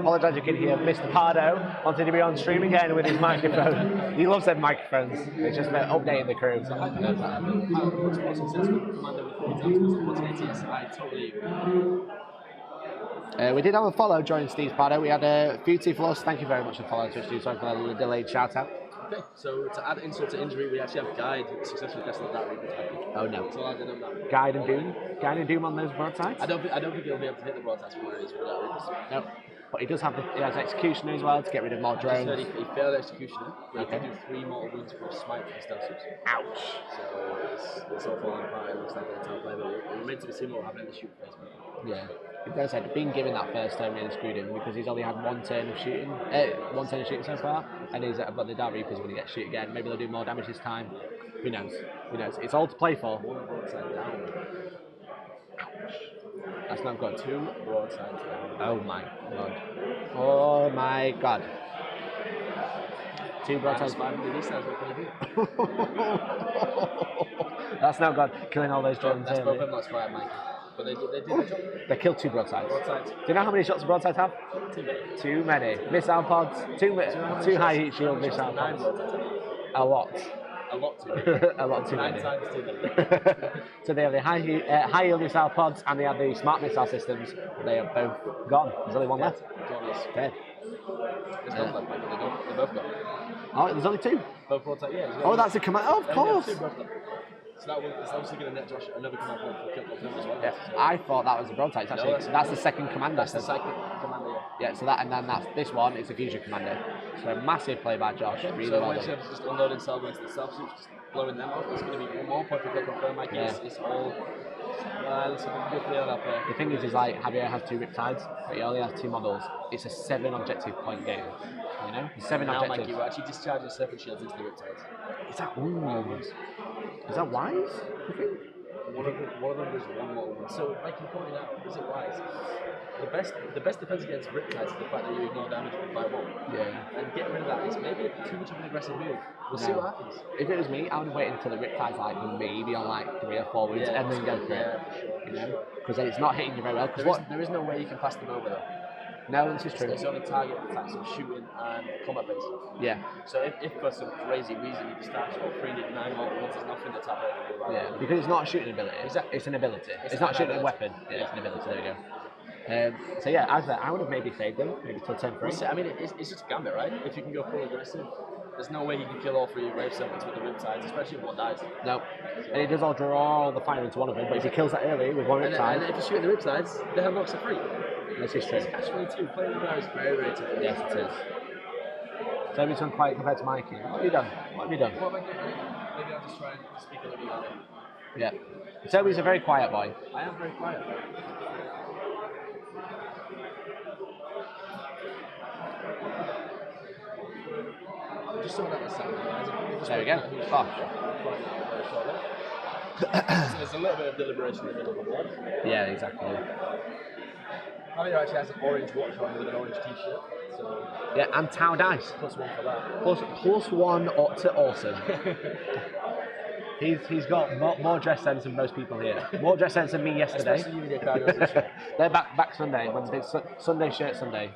Apologise you can hear Mr. Pardo wanted to be on stream again with his microphone. He loves them microphones. It's just about updating the crew. We did have a follow joining Steve's Pardo. We had a beautiful us. Thank you very much for following Twitch. Sorry for the delayed shout out. Okay, so to add insult to injury, we actually have Guide successfully testing that Reaper. Oh no. So I didn't know that. Guide and Doom on those broadsides? I don't think he'll be able to hit the broadsides from where he is with that Reapers. No. But he has Executioner as well to get rid of more drones. He failed Executioner, but he can do 3 mortal wounds for a smite for stealth subs. Ouch. So it's all falling apart. It looks like a top play, but we're meant to see what will happen in the shoot phase. Yeah. As I said, being given that first turn really screwed him because he's only had one turn of shooting so far, and but the Dark Reaper's going to get shoot again. Maybe they'll do more damage this time. Who knows? It's all to play for. One broadside down. That's not good. 2 broadsides down. Oh my god. Oh my god. 2 broadsides. That's not good. Killing all those drones. That's both of them. That's fire, Mike. But they did their job. They killed 2 broadsides. Do you know how many shots the broadsides have? Too many. Missile pods. 2 high heat shield missile pods. A lot. A lot too many. A lot too 9 many. times too many. So they have the high yield missile pods and they have the smart missile systems. They are both gone. There's only one left. Dead. There's none left, Mike. They're both gone. Oh, there's only 2. Both broadside, yeah. Oh, that's a command. Oh, of course. So that is obviously going to net Josh another command point for kill as well. Yeah, I thought that was the broadside. It's actually, that's the second commander. That's the second commander. Yeah, so that and then this one is the fusion commander. So massive play by Josh. Okay, really so well when done. just unloading cell into the self suits, just blowing them off. It's going to be one more point for kill confirm. Like it's all. Listen, good play on that player. The thing is like Javier has 2 Riptides, but he only has 2 models. It's a 7 objective point game. You know, 7 now, objectives. Mikey, we're actually discharging serpent shields into the Riptides. Is that wise? You think? One of them is 1 more. So, like you pointed out, is it wise? The best defense against Riptides is the fact that you ignore damage by 1. Yeah. And getting rid of that is maybe too much of an aggressive move. We'll see what happens. If it was me, I would wait until the Riptide's like maybe on like 3 or 4 wounds and then go for it. For sure. You know, because then it's not hitting you very well. Because there is no way you can pass them over though. No, this is true. It's only target attacks and shooting and combat based. Yeah. So if for some crazy reason you start to 3-9 more wounds, there's nothing to tap over. Yeah, because it's not a shooting ability. Exactly. It's an ability. It's not shooting a weapon. Yeah, it's an ability. There we go. So yeah, I would have maybe saved them, maybe till 10-3. I mean, it's just a gambit, right? If you can go full aggressive, there's no way you can kill all 3 Rave Serpents with the Riptides, especially if one dies. No. And he does all draw all the fire into one of them, but if he kills that early with 1 Riptide... And if you shoot the Riptides, the Hellrocks are free. This is true. Actually, too. Playing the guy is very, very tough. Yes, it is. So he's done quite compared to Mikey. What have you done? What have I done? Maybe I'll just try and speak a little bit louder. Yeah. Toby's a very quiet boy. I am very quiet. Just sorting out the sound, guys. There we go. So there's a little bit of deliberation in the middle of the board. Yeah, exactly. Javier actually has an orange watch on with an orange t-shirt. So yeah, and Tau dice. +1 for that. Plus 1 to awesome. He's got more dress sense than most people here. More dress sense than me yesterday. Especially you with your cargo t-shirt. They're back Sunday. Wednesday, Sunday shirt Sunday.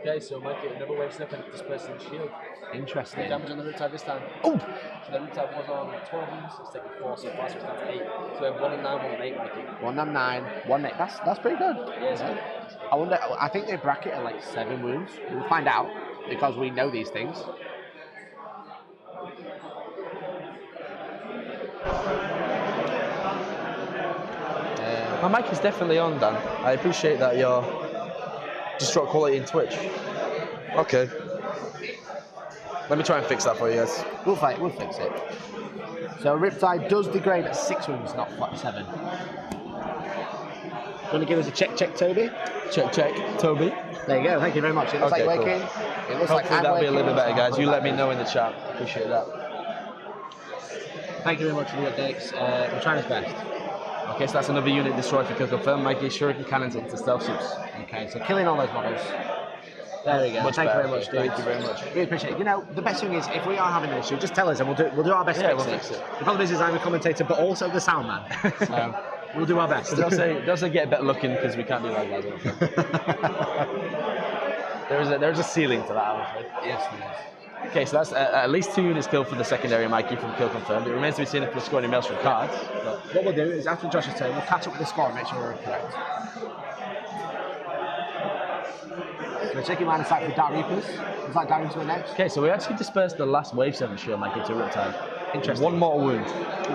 Okay, so Mikey, another wave slip and dispersing shield. Interesting. Damage on the riptide this time. Oh! So the riptide was on 12 wounds, it's taking 4 so far, so it's down to 8. So we have 1 and 9, 1 and 8, Mikey. 1 and 9, 1 8. That's pretty good. Yeah. I wonder. I think they bracket at like 7 wounds. We'll find out because we know these things. My mic is definitely on, Dan. I appreciate that you're distraught quality in Twitch. Okay. Let me try and fix that for you guys. We'll fix it. So Riptide does degrade at 6 wounds, not 7. Want to give us a check, Toby? Check, Toby. There you go. Thank you very much. It looks Okay, like cool. working. It looks Hopefully like that'll be a working. little bit better, guys. You let me know in the chat. Appreciate that. Thank you very much for the updates. We're trying his best. Okay, so that's another unit destroyed for kill confirmed. Mikey, shuriken cannons into stealth ships. Okay, so killing all those models. There we go. Much Thank better. you very much, dude. Thank you very much. Really appreciate it. You know, the best thing is if we are having an issue, just tell us and we'll do our best Yeah, to we'll fix fix it. The problem is I'm a commentator, but also the sound man. So we'll do our best. Don't say get better looking because we can't do that, guys. There's a ceiling to that, I'm afraid. Yes, there Okay, so that's at least 2 units killed for the secondary Mikey from kill confirmed. It remains to be seen if we'll score any mails from cards. But is. What we'll do is after Josh's turn, we'll catch up with the score and make sure we're correct. So we're checking line of sight for Dark Reapers. Is that down into a next? okay, so we actually dispersed the last wave 7 shield Mikey to Riptide. Interesting. 1 mortal wound.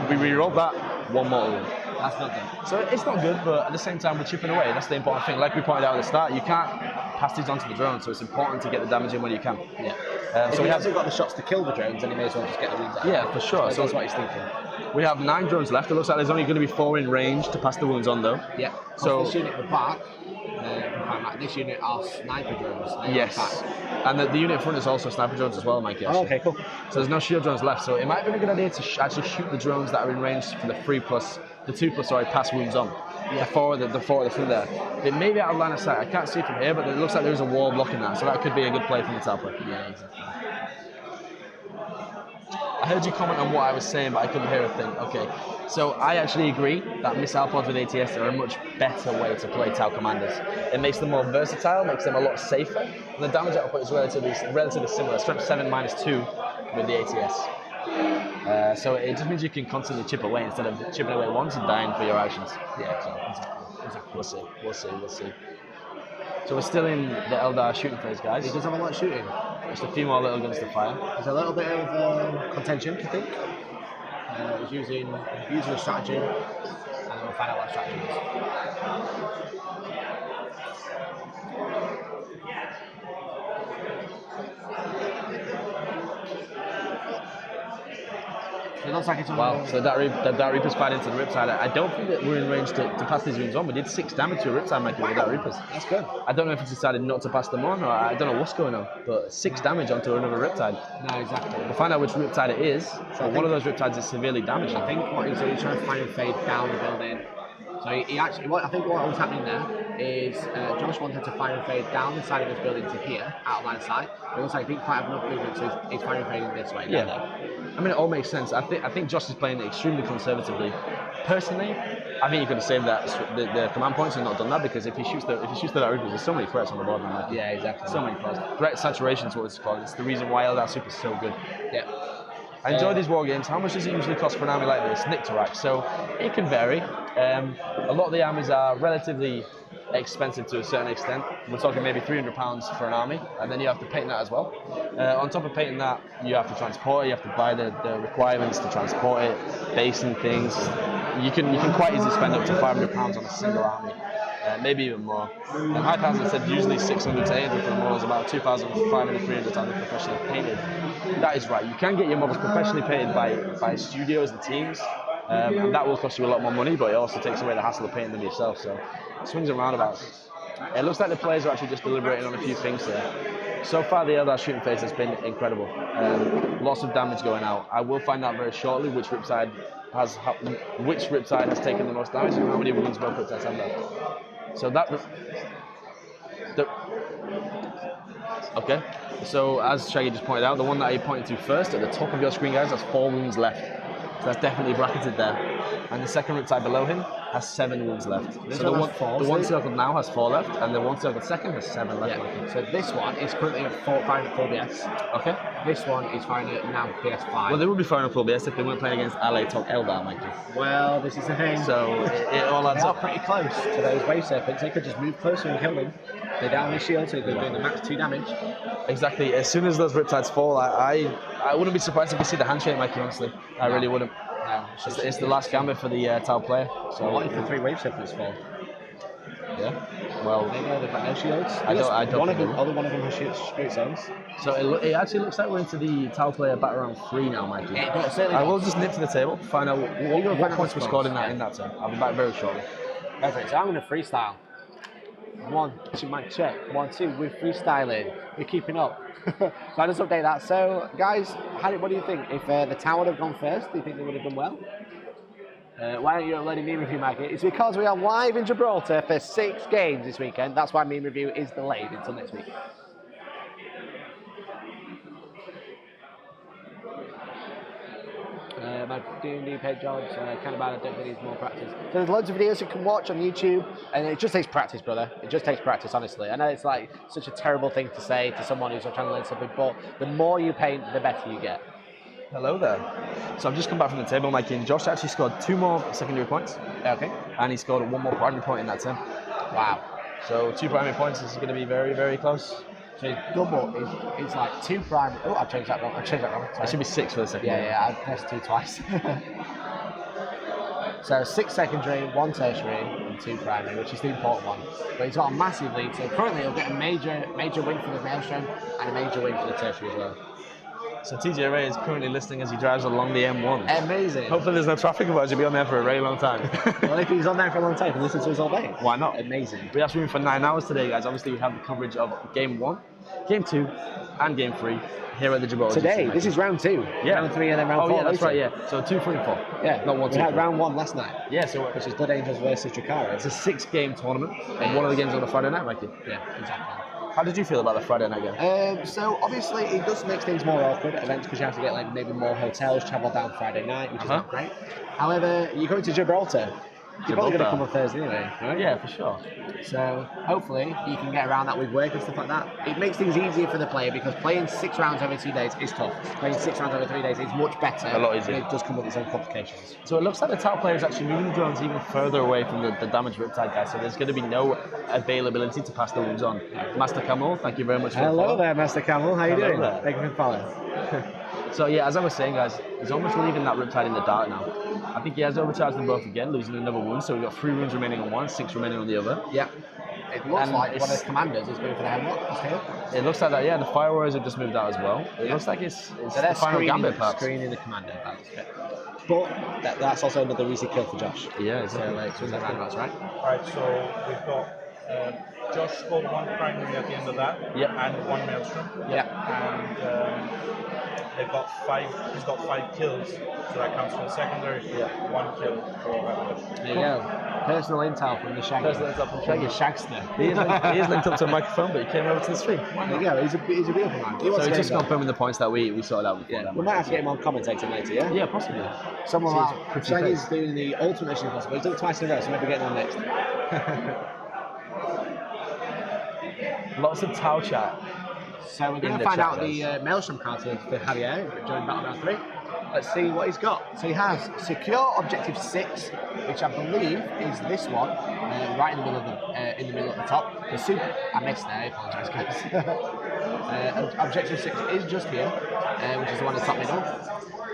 We rerolled that. 1 mortal wound. That's not good. So it's not good, but at the same time we're chipping away. That's the important thing. Like we pointed out at the start, you can't pass these onto the drone, so it's important to get the damage in when you can. Yeah. So If we he have hasn't got the shots to kill the drones, then he may as well just get the wounds out. yeah, for sure. So that's what he's thinking. We have 9 drones left. It looks like there's only going to be 4 in range to pass the wounds on, though. Yeah. So- So this unit at the back, this unit are sniper drones. They're Yes. on back. And the unit in front is also sniper drones as well, Mikey. Oh, actually. okay, cool. So there's no shield drones left. So it might be a good idea to actually shoot the drones that are in range for the 2+ pass wounds on. Yeah. The 4 at the front there. It may be out of line of sight. I can't see from here, but it looks like there is a wall blocking that. So that could be a good play from the top player. Yeah, exactly. I heard you comment on what I was saying, but I couldn't hear a thing. Okay, so I actually agree that missile pods with ATS are a much better way to play Tau commanders. It makes them more versatile, makes them a lot safer, and the damage output is relatively similar. Strength 7 -2 with the ATS. So it just means you can constantly chip away instead of chipping away once and dying for your actions. Yeah, exactly. We'll see. So we're still in the Eldar shooting phase, guys. He does have a lot of shooting. Just a few more little guns to fire. There's a little bit of contention, I think. He's using a strategy, and then we'll find out what strategy is. It looks like it's on Wow, so the Dark Reaper's fired into the Riptide. I don't think that we're in range to pass these wounds on. We did 6 damage to a Riptide Mikey with the Dark Reapers. That's good. I don't know if it's decided not to pass them on, or I don't know what's going on, but 6 damage onto another Riptide. No, exactly. We'll find out which Riptide it is, so one of those Riptides is severely damaged. I think what he's doing is trying to fire and fade down the building. So he actually, I think what was happening there is Josh wanted to fire and fade down the side of his building to here, out of line of sight. It looks like he didn't quite have enough movement, so he's fire and fading this way. Yeah. I mean, it all makes sense. I think Josh is playing it extremely conservatively. Personally, I think he could have saved that the command points and not done that, because if he shoots the Dark Reapers, there's so many threats on the board. Man. Yeah, exactly. So many threats. Threat saturation is what it's called. It's the reason why Eldar Super is so good. Yeah. I enjoy these war games. How much does it usually cost for an army like this? Nictorac. So it can vary. A lot of the armies are relatively expensive to a certain extent. We're talking maybe £300 for an army, and then you have to paint that as well. On top of painting that, you have to transport it. You have to buy the requirements to transport it, basing things. You can quite easily spend up to £500 on a single army. Maybe even more. High Thousand said usually 600 to 800 for the models, about 2,500 to 300 times professionally painted. That is right. You can get your models professionally painted by studios and teams, and that will cost you a lot more money, but it also takes away the hassle of painting them yourself. So swings and roundabouts. It looks like the players are actually just deliberating on a few things here. So far, the Eldar shooting phase has been incredible. Lots of damage going out. I will find out very shortly which Riptide has taken the most damage and how many wounds both Riptides have left. So okay. So as Shaggy just pointed out, the one that he pointed to first at the top of your screen, guys, has 4 wounds left. So that's definitely bracketed there. And the second Riptide below him has 7 wounds left. So the one circled now has 4 left, and the one circled second has 7 left. Yeah. So this one is currently firing at full BS. Okay. This one is firing at now BS5. Well, they would be firing a full BS if they weren't playing against Alaitoc Eldar, Mikey. Well, this is the thing. So it all adds They are up. pretty close to those wave serpents. They could just move closer and kill them. They're down the shield, so they're doing the max 2 damage. Exactly. As soon as those Riptides fall, I wouldn't be surprised if we see the handshake, Mikey, honestly. I really wouldn't. No, It's the last gambit for the Tau player. So what if the 3 wave serpents fall? Yeah. Well, They know they've got no shields. I don't One of think them, other one of them has spirit zones. so it actually looks like we're into the Tau player battle round 3 now, Mikey. It certainly I will just nip to the table, find out what points were scored in that turn. I'll be back very shortly. Perfect. So I'm going to freestyle. 1, 2, mic check. 1, 2. We're freestyling. We're keeping up. So I just update that. So guys, what do you think? If the Tau would have gone first, do you think they would have done well? Why aren't you letting me review, Maggie? It's because we are live in Gibraltar for 6 games this weekend. That's why meme review is delayed until next week. My D&D paid jobs, kind of bad. I don't think needs more practice. So there's loads of videos you can watch on YouTube, and it just takes practice, brother. It just takes practice, honestly. I know it's like such a terrible thing to say to someone who's trying to learn something, but the more you paint, the better you get. Hello there. So I've just come back from the table, Mikey, and Josh actually scored 2 more secondary points. Okay. And he scored 1 more primary point in that turn. Wow. So 2 primary points is going to be very, very close. So double is like 2 primary. Oh, I've changed that wrong. It should be 6 for the secondary. Yeah, I pressed 2 twice. So 6 secondary, 1 tertiary, and 2 primary, which is the important one. But he's got a massive lead, so currently he'll get a major win for the Maelstrom and a major win for the tertiary as well. So TJ Ray is currently listening as he drives along the M1. Amazing. Hopefully there's no traffic, otherwise he'll be on there for a very long time. Well, if he's on there for a long time, he can listen to us all day. Why not? Amazing. We are streaming for 9 hours today, guys. Obviously, we have the coverage of Game 1, Game 2, and Game 3 here at the Gibraltar GT. Today, this is round 2. Yeah. Round 3 and then round 4. Oh, yeah, that's later. right, yeah. So 2, 3, and 4. Yeah, Not 1, 2, we had 3. round 1 last night. Yeah, so Which is Blood Angels versus Dracara. it's a 6-game tournament, and one of the games on a Friday night, Mikey. Yeah, exactly. How did you feel about the Friday night game? So obviously it does make things more awkward at events because you have to get like maybe more hotels, travel down Friday night, which is not great. However, you're going to Gibraltar. You're probably going to come on Thursday anyway, right? Yeah, for sure. So hopefully you can get around that with work and stuff like that. It makes things easier for the player because playing 6 rounds over 2 days is tough. Playing 6 rounds over 3 days is much better. A lot easier. But it does come with its own complications. So it looks like the Tau player is actually moving the drones even further away from the damaged Riptide guys, so there's going to be no availability to pass the wounds on. Master Camel, thank you very much for the Hello follow. there, Master Camel. How you Hello doing? there. Thank you for the follow. So yeah, as I was saying, guys, he's almost leaving that Riptide in the dark now. I think he has overcharged them both again, losing another wound, so we've got 3 wounds remaining on one, 6 remaining on the other. Yeah. It looks And like one of it's- the commanders is going for the hemlock just here. It looks like that, yeah, the Fire Warriors have just moved out as well. It looks like it's So they're the final gambit, perhaps. screening the commander. But that's also another easy kill for Josh. Yeah, So exactly. swings and roundabouts, right? Alright, so we've got Josh scored 1 primary at the end of that, Yep. and 1 maelstrom. Yeah. And they've got 5. He's got 5 kills, so that counts for the secondary. Yeah. 1 kill for Javier. There you go. Personal intel from the Shaggy. Personal intel from Shaggy. Shagster. He is linked up to a microphone, but he came over to the stream. There you go. He's a beautiful man. He So wants he's to just get confirming the points that we sorted out before Yeah. that. We might have to get him on commentating later, yeah? Yeah, possibly. Someone See, like it's pretty Shaggy's face. doing the ultimate mission impossible. He's done it twice in a row, so maybe getting on next. Lots of Tau chat. So we're going In to the find chat, out the Maelstrom card for Javier during Battle Round 3. Let's see what he's got. So he has Secure Objective 6, which I believe is this one, right in the middle of the top. The super, I missed there, I apologise guys. Objective 6 is just here, which is the one in the top middle.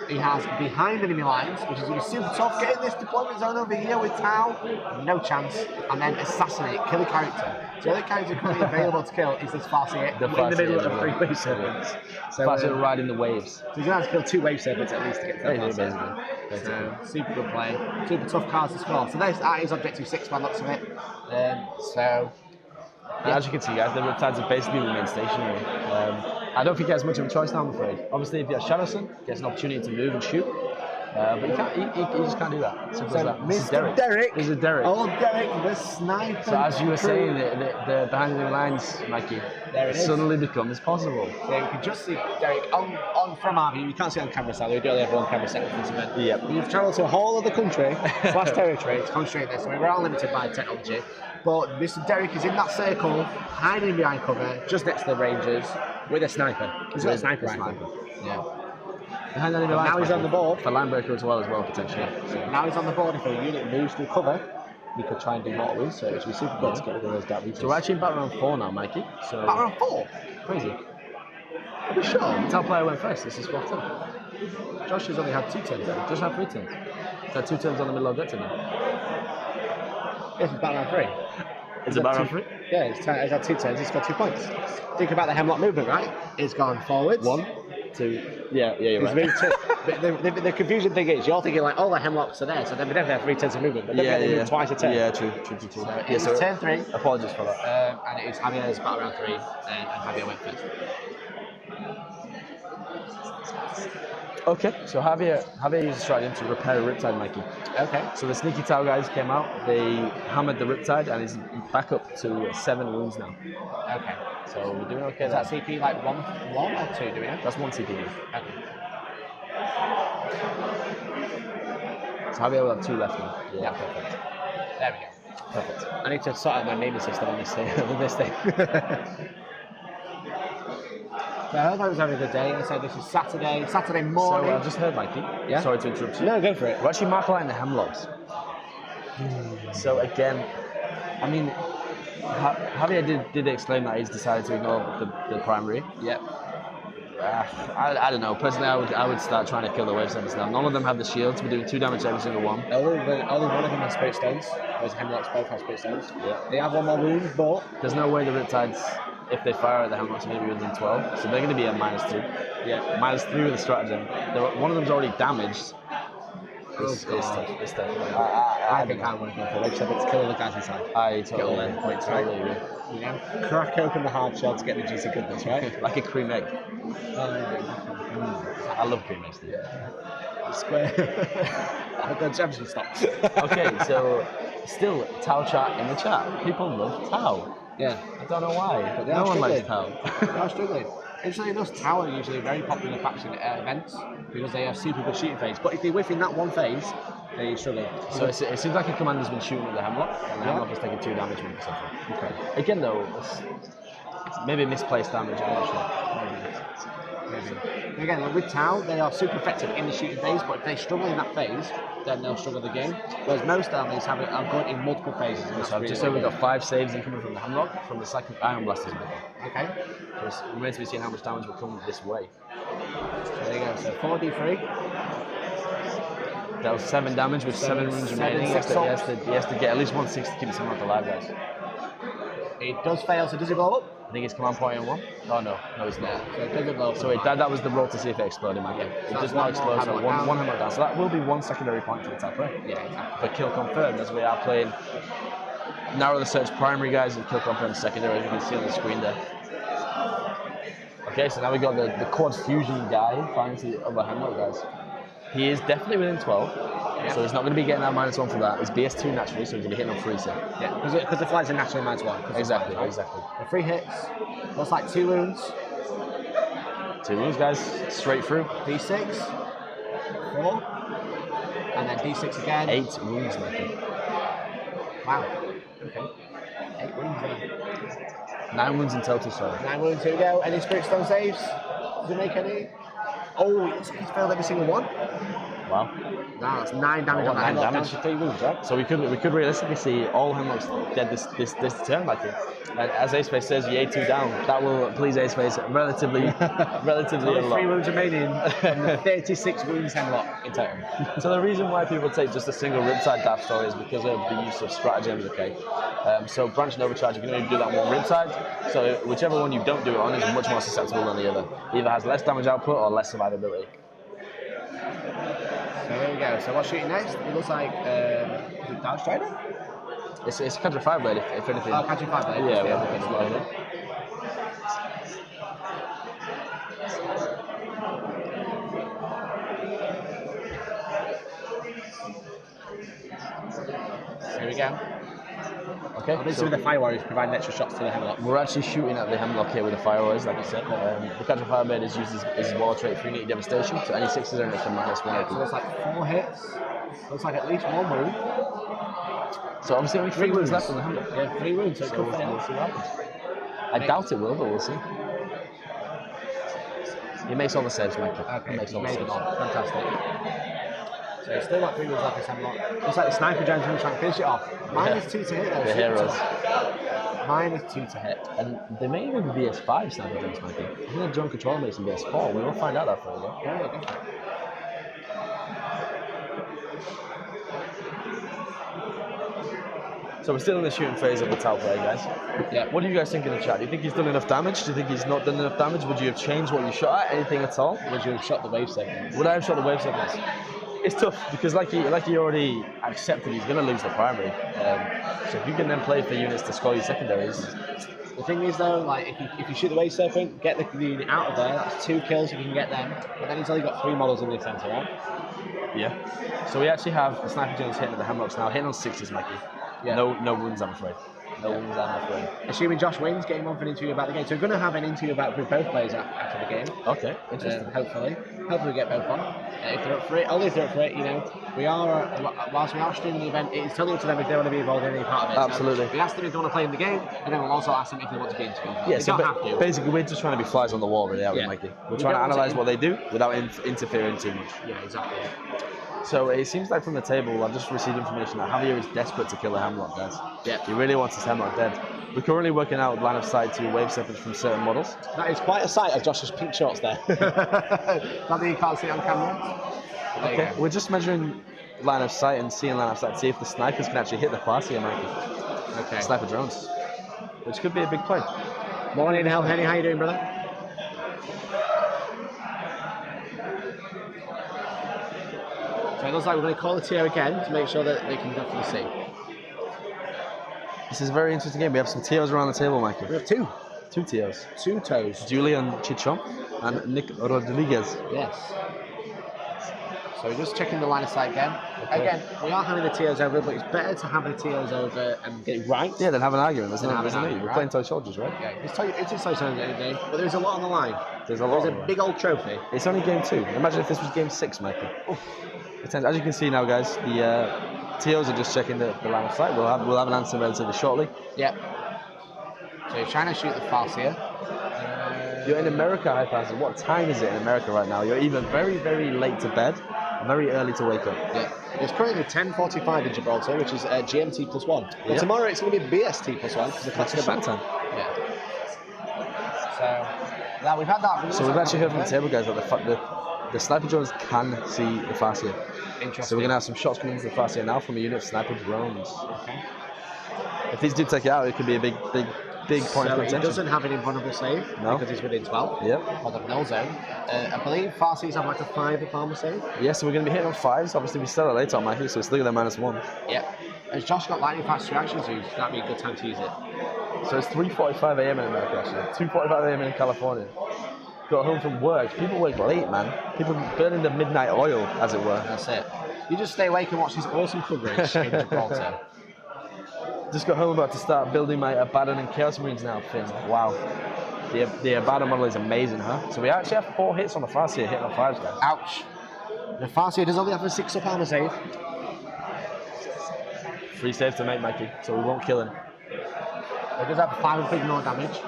He has Behind Enemy Lines, which is going to be super tough. Getting this deployment zone over here with Tau, no chance. And then Assassinate, kill a character. So the other character currently available to kill is this Farseer in the middle of 3 wave serpents. So Faster riding the waves. you're going to have to kill 2 wave serpents at least to get to the Yeah, Farseer. So super good play, super tough cards to score. So that is Objective 6 by the looks of it. And as you can see, guys, the Riptides have basically remained stationary. I don't think he has much of a choice now, I'm afraid. Obviously, if he has Shadowson, he gets an opportunity to move and shoot. But you just can't do that. Simple as So, that. This is Mr. Derek. This is Derek. Old Derek, the sniper. So as you were crew. saying, the behind the lines, Mikey, There it is. suddenly becomes possible. So you can just see Derek on from our view. You can't see it on camera, sadly. We do only have one camera set up for this event. Yep. We've travelled to a whole other country / territory to concentrate this. So we're all limited by technology. But Mr. Derek is in that circle, hiding behind cover, just next to the Rangers, with a sniper. He's got a sniper rifle. Yeah. Behind enemy lines, Now he's on the board. for linebacker as well, potentially. So now he's on the board. If a unit moves through cover, we could try and do mortal wounds. So it should be super good to get rid of those dark regions. So we're actually in battle round 4 now, Mikey. So Battle round 4? crazy. Are we sure? Top player went first. This is 4 turn. Josh has only had 2 turns. Just have 3 turns. He's had 2 turns on the middle objective now. Yes, it's battle round 3. Is it battle round 3? Yeah, he's had 2 turns. He's got 2 points. Think about the hemlock movement, right? It's gone forwards. 1, 2. Yeah, you're He's right. moved the confusing thing is, you're thinking like, oh, the hemlocks are there, so then we definitely have 3 turns of movement, but then we move twice a turn. Yeah, true. It's turn 3. Apologies for that. And it is Javier's battle round 3, and Javier went first. Okay, so Javier used a strategy to repair a riptide, Mikey. Okay. So the sneaky Tau guys came out, they hammered the riptide, and he's back up to 7 wounds now. Okay. So we're doing okay Is there. that CP like 1 or 2, do we know? That's 1 CP. Okay. So Javier will have 2 left now. Yeah, perfect. There we go. Perfect. I need to sort out my naming system on this thing. So I hope I was having a good day. I said this is Saturday morning. So I just heard, Mikey. Yeah? Sorry to interrupt you. No, go for it. We're actually marking the hemlocks. So again, I mean, Javier did explain that he's decided to ignore the primary. Yep. I don't know. Personally, I would start trying to kill the wave centers now. None of them have the shields. We're doing 2 damage to every single one. Only one of them has spirit stones. Those hemlocks both have spirit stones. Yeah. They have 1 more wound, but There's no way the riptides, if they fire at the hemlocks, maybe within 12. So they're going to be a -2. yeah. -3 with a stratagem. One of them's already damaged. It's tough. I think I want to go for it, except it's killing the guys inside. I Get all totally them points, right? agree. You know, crack open the hard shell to get the juicy goodness, right? Like a cream egg. I love cream eggs. Dude. Square. The jam should stop. Okay, so still Tau chat in the chat. People love Tau. Yeah. I don't know why, but They no are one likes struggling. Tau. They are struggling. Interestingly enough, Tau are usually a very popular faction at events because they have super good shooting phase. But if they whiff in that one phase, they struggle. So it seems like a commander's been shooting at the hemlock, and the hemlock has taken 2 damage from it. Okay. Again, though, it's maybe misplaced damage. I'm not sure. Maybe. Again, with Tau, they are super effective in the shooting phase, but if they struggle in that phase, then they'll struggle the game. Whereas most armies are good in multiple phases. And So I've just said we've got 5 saves incoming from the hemlock from the second Iron Blasters. Okay. So it's remains to be seen how much damage will come this way. So there you go. So 4d3. That was 7 damage with 7 runes remaining. He has to get at least 1 6 to keep his hemlock alive, guys. It does fail, so does it blow up? I think it's command point in 1. Oh no, it's not. So it doesn't blow up. So that was the roll to see if it exploded, Mikey. It So does that's not one explode, more so hemlock down. one hemlock down. So that will be 1 secondary point for the top player. Yeah, exactly. For kill confirmed, as we are playing narrow the search primary guys and kill confirmed secondary, as you can see on the screen there. Okay, so now we got the quad fusion guy fighting to the other hemlock guys. He is definitely within 12, so he's not going to be getting that -1 for that. He's BS2 naturally, so he's going to be hitting on 3 so. Yeah, because the flights are naturally -1. Exactly. The 3 hits, looks like 2 wounds. 2 wounds, guys, straight through. D6, 4, and then D6 again. 8 wounds, Mikey. Wow. Okay. 8 wounds there. 9 wounds in total, sorry. 9 wounds, here we go. Any Spirit Stone saves? Does it make any? Oh, it looks like he's failed every single one. Wow. Nah, that's 9 damage on that 9 hemlock, damage. down to 3 wounds, right? So we could realistically see all hemlocks dead this turn, Mikey. And as Ace Face says, yay 2 down. That will please Ace Face relatively Only a 3 lot. wounds remaining from the 36 wounds hemlock in total. So the reason why people take just a single riptide daft story is because of the use of stratagems, okay? So branch and overcharge, you can only do that on 1 riptide. So whichever one you don't do it on is much more susceptible than the other. Either has less damage output or less survivability. So there we go. So what's shooting next? It looks like is it Dark Strider? It's catch a 5 blade if anything. Oh, catching 5 blade. Yeah, yeah, it's okay. blade. we go. Okay. Obviously, with the Fire Warriors providing extra shots to the Hemlock. We're actually shooting at the Hemlock here with the Fire Warriors, like you said. The Catch of Fire Bird is used as water trait for unity devastation, so any 6s are an extra -1. So it's like 4 hits. Looks like at least 1 wound. So obviously only 3 wounds left wounds. on the Hemlock. Yeah, 3 wounds, so it could fail. We'll see what happens. I doubt it will, but we'll see. He makes all the saves, Mikey. Okay, He makes all the made saves. them all. Fantastic. So it's still got 3 wounds left this Hemlock. Looks like the Sniper Giant's going to try and finish it off. -2 to hit though. The heroes. -2 to hit. And they may even be BS5 Sniper Giants, Mikey. I think that Drone Controller makes them BS4. We will find out that for you. Yeah, go for it. So we're still in the shooting phase of the Tau player, guys. Yeah. What do you guys think in the chat? Do you think he's done enough damage? Do you think he's not done enough damage? Would you have changed what you shot at? Anything at all? Would you have shot the wave segment? Would I have shot the wave segments? It's tough because, like he already accepted, he's going to lose the primary. So if you can then play for units to score your secondaries. The thing is though, like if you shoot the wave serpent, get the unit out of there. That's 2 kills if you can get them. But then he's only got 3 models in the centre, right? Yeah. So we actually have the Sniper Giants hitting at the Hemlocks now, hitting on 6s, Mikey. Yeah. No wounds, I'm afraid. No wounds, I'm afraid. Assuming Josh wins, getting on for an interview about the game. So we're going to have an interview about with both players after the game. Okay, interesting. Hopefully we get both on. If they're up for it, only if they're up for it, you know. We are, whilst we are streaming the event, it's totally up to them if they want to be involved in any part of it. Absolutely. So we asked them if they want to play in the game, and then we'll also ask them if they want to be interviewed. Yeah, they so don't have to. basically we're just trying to be flies on the wall, really, aren't we, Mikey? We're trying to don't want analyse to what they do without interfering too much. Yeah, exactly. So it seems like from the table, I've just received information that Javier is desperate to kill the Hemlock, guys. Yeah. He really wants his Hemlock dead. We're currently working out line of sight to wave serpents from certain models. That is quite a sight of Josh's pink shorts there. Something you can't see on camera. Okay, we're just measuring line of sight and seeing line of sight to see if the snipers can actually hit the Farseer, Mikey. Okay. Sniper drones, which could be a big play. Morning, Hell Henny. How you doing, brother? So it looks like we're going to call the TO again to make sure that they can definitely see. This is a very interesting game. We have some TOs around the table, Mikey. We have 2. 2 TOs. 2 toes. Julian Chichon and Nick Rodriguez. Yes. So we're just checking the line of sight again. Okay. Again, we are having the TOs over, but it's better to have the TOs over and get it right. Yeah, then have an argument. There's Then no have an reason argument, We're right? playing toy soldiers, right? Yeah, it's so at the end of the day, but there's a lot on the line. There's a lot. There's a big old trophy. It's only game 2. Imagine if this was game 6, Mikey. As you can see now, guys, the TOs are just checking the line of sight. We'll have an answer relatively shortly. Yep. So you're trying to shoot the Farseer. You're in America, High Passer. What time is it in America right now? You're either very, very late to bed, or very early to wake up. Yeah. It's currently 10:45 in Gibraltar, which is GMT +1. But Yep. tomorrow it's going to be BST +1 because the clock's It's back time. Yeah. So now we've had that. So we've actually heard from the table, guys, that the sniper drones can see the Farseer. Interesting. So we're going to have some shots coming into the Farseer now from a unit of sniper drones. Okay. If these do take it out, it could be a big point So of he contention. doesn't have an invulnerable save No. because he's within 12. Yep. Or the null zone. I believe Farseers have like a 5 of armor save. Yeah, so we're going to be hitting on 5s. Obviously, we still at Alaitoc, Mikey, so it's looking at -1. Yep. Has Josh got lightning fast reactions used? That'd be a good time to use it. So it's 3:45 a.m. in America, actually. 2:45 a.m. in California. Got home from work. People wake late, man. People burning the midnight oil, as it were. That's it. You just stay awake and watch this awesome coverage in Gibraltar. Just got home about to start building my Abaddon and Chaos Marines now, Finn. Wow. The Abaddon model is amazing, huh? So we actually have 4 hits on the Farseer, hitting on 5s, guys. Ouch. The Farseer does only have a 6 up armor save. 3 saves to make, Mikey, so we won't kill him. It does have 5 of ignore damage.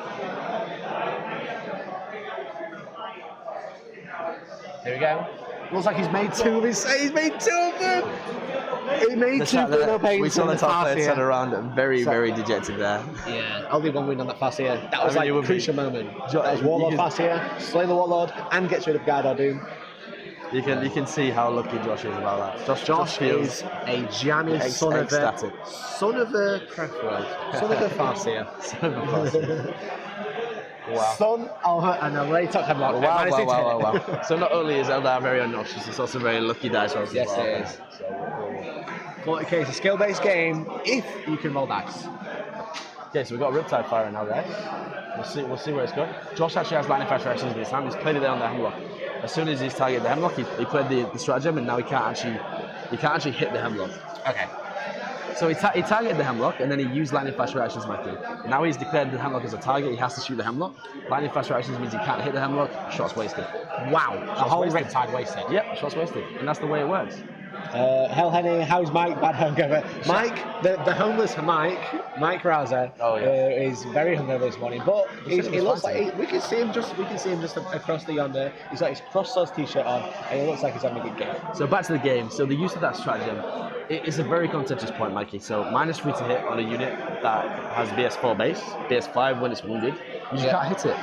Here we go. Looks like he's made 2 of his. He's made 2 of them. He made 2 no pains. We saw the top player turn Farseer. around very dejected there. Yeah, only 1 win on that Farseer. That was I mean, like you a would be- crucial moment. Jo- That was Warlord you can- Farseer, slay the Warlord, and gets rid of Guard or Doom. You can see how lucky Josh is about that. Josh feels is a jammy son of ecstatic. a Craftworld, son of a Farseer. Wow. Son of an Alaitoc Hemlock. Wow. So not only is Eldar very obnoxious, it's also very lucky dice rolls. Yes, as well. it is. 40k is a skill-based game if you can roll dice. Okay, so we've got Riptide firing now, guys. We'll see where it's going. Josh actually has lightning fast reactions in his hand. He's played it there on the Hemlock. As soon as he's targeted the Hemlock, he played the stratagem, and now he can't actually hit the Hemlock. Okay. So he targeted the Hemlock, and then he used lightning flash reactions, Mikey. Now he's declared the Hemlock as a target. He has to shoot the Hemlock. Lightning flash reactions means he can't hit the Hemlock. Shots wasted. Wow, the whole Riptide wasted. Yep, shots wasted, and that's the way it works. Hell Henny, how's Mike? Bad hungover. Mike, the homeless Mike Rouser, is very hungover this morning. But he looks like we can see him just across the yonder. He's got his cross-swords t-shirt on, and he looks like he's having a good game. So back to the game. So the use of that stratagem, it's a very contentious point, Mikey. So -3 to hit on a unit that has BS4 base, BS5 when it's wounded. You just can't hit it.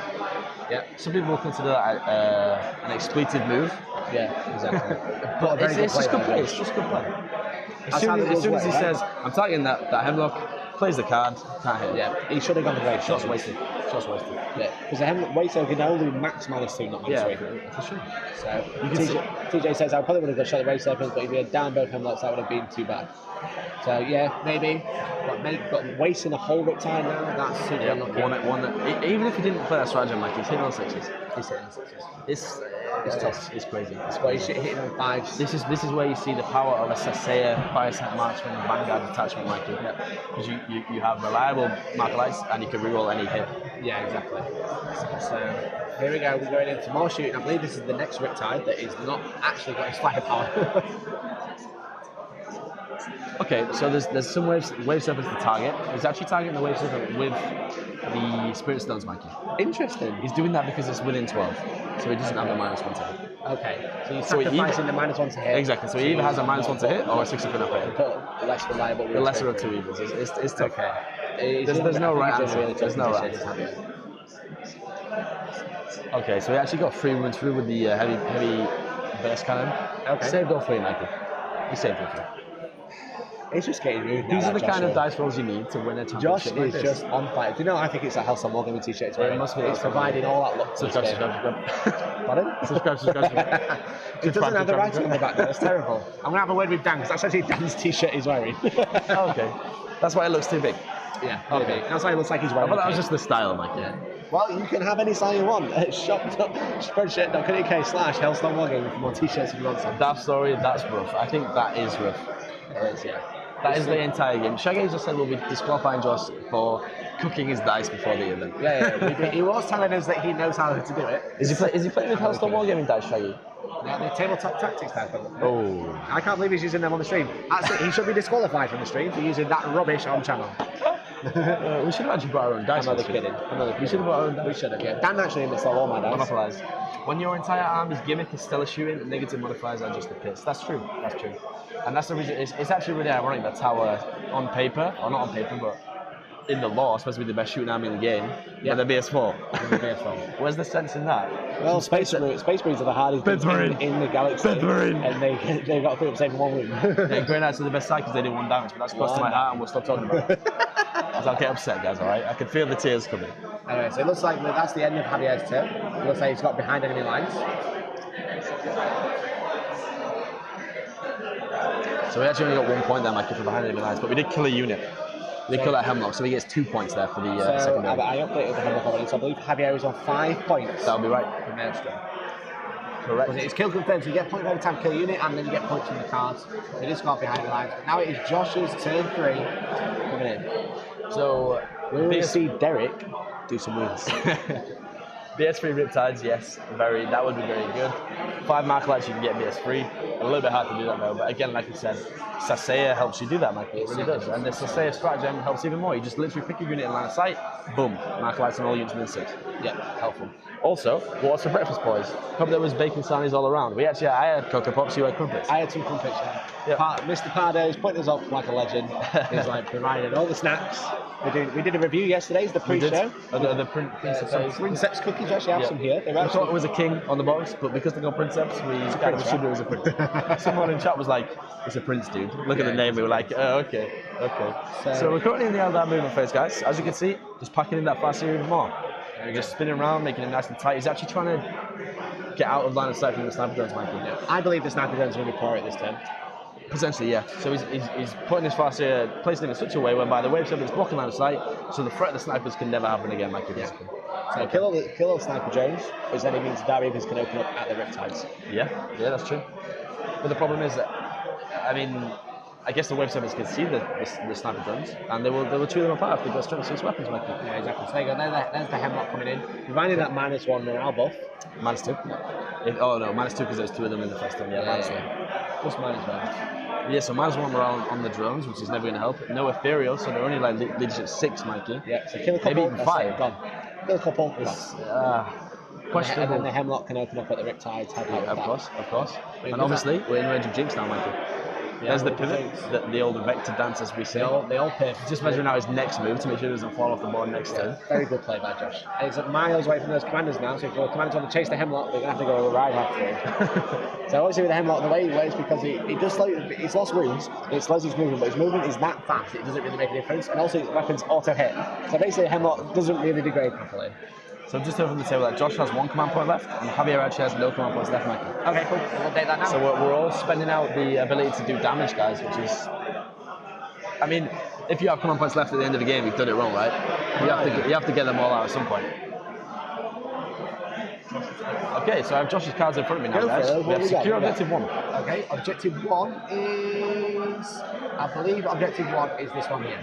Yeah. Some people will consider that an expletive move. Yeah, exactly. But it's just good play. It's just good play. As soon as he says, I'm targeting that Hemlock, plays the card, can't hit it. Yeah, he should have gone the race. Shots wasted. Shots wasted. Yeah, because the Hemlock Waiter can only max -2, not -3. For sure. So TJ says I probably would have got shot the race weapons, but if he had down both Hemlocks, that would have been too bad. So yeah, maybe. But wasting a whole Riptide now, that's super unlucky. Even if he didn't play that stratagem, like he's hitting on 6s. He's hitting on 6s. It's tough. It's crazy. But he's hitting on 5s. This is where you see the power of a Sasea, Biosite Marksman, Vanguard detachment, Mikey. Because you have reliable Markalites and you can reroll any hit. Yeah, exactly. So here we go. We're going into more shooting. I believe this is the next Riptide that is not actually got his firepower. Okay, so there's some wave surface to target. He's actually targeting the wave surface with the Spirit Stones, Mikey. Interesting. He's doing that because it's within 12, so he doesn't have the -1 to hit. Okay, so you're sacrificing the -1 to hit. Exactly, so he either has a -1 to hit or a 6 up and up hit. But less reliable. The lesser of two evils. It's tough. Okay. There's no right answer. There's no right answer. Okay, so he actually got 3 wounds through with the heavy burst cannon. Okay. Saved all 3, Mikey. He saved all 3. It's just getting rude. These are the kind of dice rolls you need to win a Josh championship. is just on fire. Do you know? I think it's a Hellstorm Wargaming t-shirt. It must be. It's providing all that luck. Subscribe. Pardon? Subscribe. It doesn't have the writing on the back. That's terrible. I'm gonna have a word with Dan because that's actually Dan's t-shirt he's wearing. Okay, that's why it looks too big. Yeah. Okay. That's why it looks like he's I wearing. thought that was just the style, Mike. Yeah. Well, you can have any style you want. Spreadshirt.co.uk/Hellstorm Wargaming for more t-shirts if you want some. That's rough. I think that is rough. It is, yeah. That is the entire game. Shaggy just said we'll be disqualifying Josh for cooking his dice before the event. Yeah. He was telling us that he knows how to do it. Is he playing with Hellstorm Wargaming dice, Shaggy? Yeah, the tabletop tactics type of it. Oh. I can't believe he's using them on the stream. Actually, he should be disqualified from the stream for using that rubbish on channel. We should have actually brought our own dice. I'm not kidding. We should have brought our own dice. We should have, yeah. Dan actually installed all my dice. Monopolize. When your entire army's gimmick is stellar shooting, the negative modifiers are just the piss. That's true. And that's the reason. It's actually really ironic that Tower, on paper, or not on paper, but in the law, supposed to be the best shooting army in the game. Yeah, they're BS4. Where's the sense in that? Well, Space Marines are the hardest in the galaxy. And they've got to put up 7 1 wound. Grey Knights are the best side because they did 1 damage, but that's close to my heart and we'll stop talking about it. Because I'll get upset, guys, alright? I can feel the tears coming. Anyway, so it looks like that's the end of Javier's turn. It looks like he's got behind enemy lines. So we actually only got 1 point there, Mikey, from behind enemy lines, but we did kill a unit. We kill that Hemlock, so he gets 2 points there for the second round. I updated the Hemlock already, so I believe Javier is on 5 points. That'll be right. For Maelstrom. Correct. It's kill confirmed, so you get a point every time you kill a unit, and then you get points from the cards. So it is got behind the lines. But now it is Josh's turn 3 coming in. So we will see Derek do some wins. BS3 Riptides, yes, that would be very good. 5 Markalites, you can get BS3. A little bit hard to do that though, but again, like I said, Sasea helps you do that, Michael. It really does. And the Sasea stratagem helps even more. You just literally pick a unit in line of sight, boom, Markalites on all units within 6. Yeah, helpful. Also, what's for breakfast, boys? Hope there was bacon sarnies all around. I had Cocoa Pops, you had crumpets. I had some crumpets, yeah. Mr. Pardo's putting us up like a legend. He's like providing all the snacks. We did a review yesterday, it's the pre-show. The Princeps cookies, actually have some here. We thought it was a king on the box, but because they got Princeps, we assumed it was a prince. Someone in chat was like, it's a prince, dude. Look at the name, we were like, oh, okay. So we're currently in the Eldar movement phase, guys. As you can see, just packing in that fast even more. We're just spinning around, making it nice and tight. He's actually trying to get out of line of sight from the sniper drones, Michael. Yeah. I believe the sniper drones are going to pour it this time. Potentially, yeah. So he's putting his fast here, placing him in such a way whereby the wave surface is blocking line of sight, so the threat of the snipers can never happen again, Michael. Yeah. So kill all the sniper drones, which then it means Dark Reapers can open up at the Riptides. Yeah, that's true. But the problem is that, I mean, I guess the wave servers can see the sniper drones, and they will chew them apart if they've got strength 6 weapons, Mikey. Yeah, exactly. So there you go. There's the Hemlock coming in. Providing that -1 morale buff. -2. Oh no, -2 because there's 2 of them in the first one. Yeah, -1. Just -1. Yeah, so -1 morale on the drones, which is never going to help. No ethereal, so they're only like leadership 6, Mikey. Yeah, so kill a couple. Maybe even 5. Gone. Kill a couple. Questionable. And then the Hemlock can open up at the Riptides. Of course. And obviously, we're in range of Jinx now, Mikey. There's the pivot, the old vector dance, as we say. They all pivot. Just measuring out his next move to make sure he doesn't fall off the board next turn. Very good play by Josh. And he's miles away from those commanders now, so if your commanders want to chase the Hemlock, they're going to have to go right after him. So obviously with the Hemlock, the way he works, because he does slow, he's lost wounds, it slows his movement, but his movement is that fast, it doesn't really make a difference, and also his weapons auto-hit. So basically Hemlock doesn't really degrade properly. So just over the table, Josh has 1 command point left, and Javier actually has no command points left, Mikey. Okay, cool. We'll update that now. So we're all spending out the ability to do damage, guys, which is... I mean, if you have command points left at the end of the game, you've done it wrong, right? You have to get them all out at some point. Okay, so I have Josh's cards in front of me now, guys. We have secure objective 1. Okay, objective 1 is... I believe objective 1 is this one here.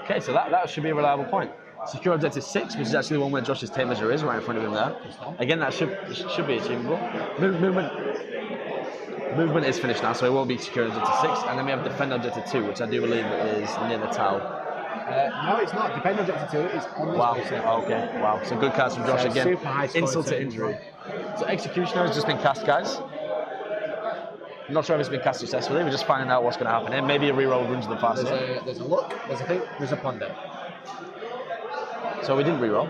Okay, so that should be a reliable point. Secure objective 6, which is actually the one where Josh's tape measure is, right in front of him there. Again, that should be achievable. Movement is finished now, so it won't be secure objective 6. And then we have defend objective 2, which I do believe is near the tower. No, it's not. Defend objective 2 is on this way. Okay, wow. So good cards from Josh again. Super high score. Insult to injury. So Executioner has just been cast, guys. I'm not sure if it's been cast successfully. We're just finding out what's going to happen here. Maybe a reroll runs the fastest. There's a look, there's a think, there's a ponder. So we didn't reroll.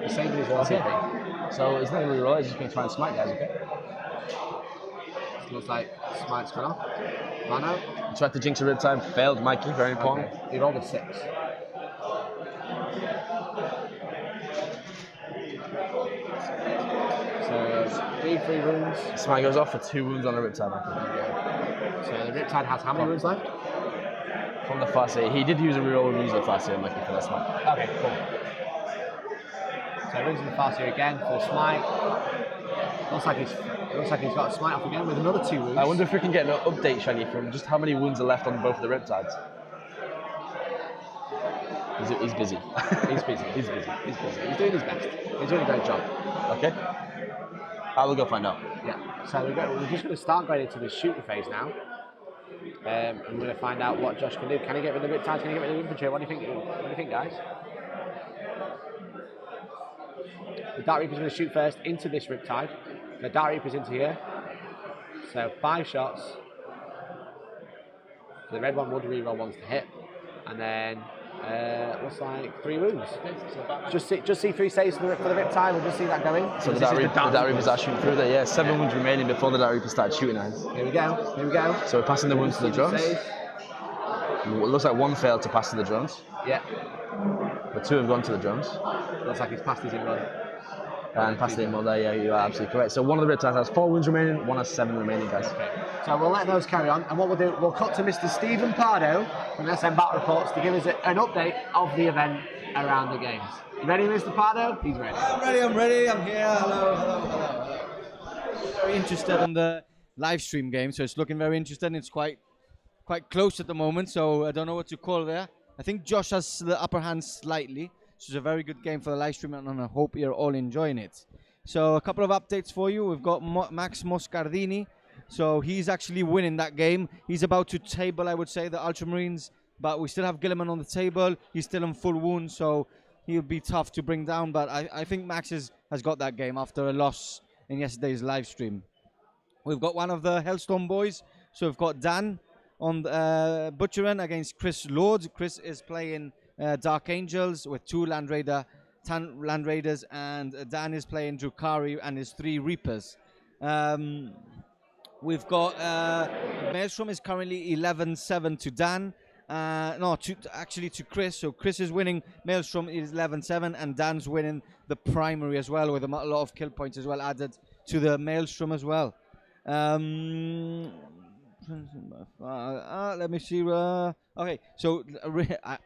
The same as well. Okay. So it's not going to reroll, it's just going to try and smite, guys, okay? Looks like smite's gone off. Mana. Tried to jinx a Riptide, failed, Mikey, very important. Okay. He rolled a 6. So 3 wounds. Smite goes off for 2 wounds on the Riptide, Mikey. So the Riptide has how many wounds left? From the Farseer. He did use a reroll and use the Farseer, Mikey, for that smite. Okay, cool. So he runs in the Farseer again for the smite. Looks like he's got a smite off again with another 2 wounds. I wonder if we can get an update, Shaggy, from just how many wounds are left on both of the Riptides. He's busy. He's busy. He's doing his best. He's doing a great job. Okay. I will go find out. Yeah. So we're just going to start going into the shooting phase now. And we're going to find out what Josh can do. Can he get rid of the Riptides? Can he get rid of the infantry? What do you think, guys? The Dark Reaper's going to shoot first into this Riptide. The Dark Reaper's into here. So 5 shots. So the red one would reroll once to hit. And then looks like 3 wounds. Just see 3 saves for the Riptide. We'll just see that going. So the Dark Reaper's are shooting through there. Yeah, 7 wounds remaining before the Dark Reaper starts shooting at him. Here we go. So we're passing the wounds to the drones. It looks like 1 failed to pass to the drones. Yeah. But 2 have gone to the drones. Looks like he's passed his in-run. And passed the in-run there, yeah, you are absolutely correct. So one of the Riptides has 4 wounds remaining, 1 has 7 remaining, guys. Okay. So we'll let those carry on, and what we'll do, we'll cut to Mr. Stephen Pardo from SM Battle Reports to give us an update of the event around the games. You ready, Mr. Pardo? He's ready. I'm ready, I'm here. Hello. Very interested in the live stream game, so it's looking very interesting. It's quite close at the moment, so I don't know what to call there. I think Josh has the upper hand slightly. This is a very good game for the live stream, and I hope you're all enjoying it. So a couple of updates for you. We've got Max Moscardini. So he's actually winning that game. He's about to table, I would say, the Ultramarines, but we still have Gilliman on the table. He's still in full wound, so he'll be tough to bring down. But I think Max has got that game after a loss in yesterday's live stream. We've got one of the Hellstorm boys. So we've got Dan on Butcherin against Chris Lord. Chris is playing Dark Angels with 2 Land Raiders, and Dan is playing Drukhari and his 3 Reapers. We've got Maelstrom is currently 11-7 to Dan. To Chris. So Chris is winning. Maelstrom is 11-7, and Dan's winning the primary as well, with a lot of kill points as well added to the Maelstrom as well. let me see. Okay, so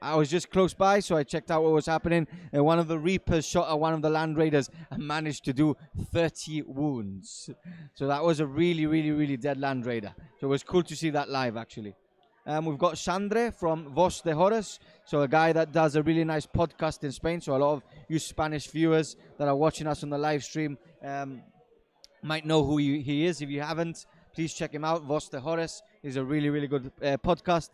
I was just close by, so I checked out what was happening. And one of the Reapers shot at one of the Land Raiders and managed to do 30 wounds. So that was a really, really, really dead Land Raider. So it was cool to see that live, actually. We've got Sandre from Voz de Horus, so a guy that does a really nice podcast in Spain. So a lot of you Spanish viewers that are watching us on the live stream might know who he is. If you haven't, please check him out. Voz de Horus is a really, really good podcast.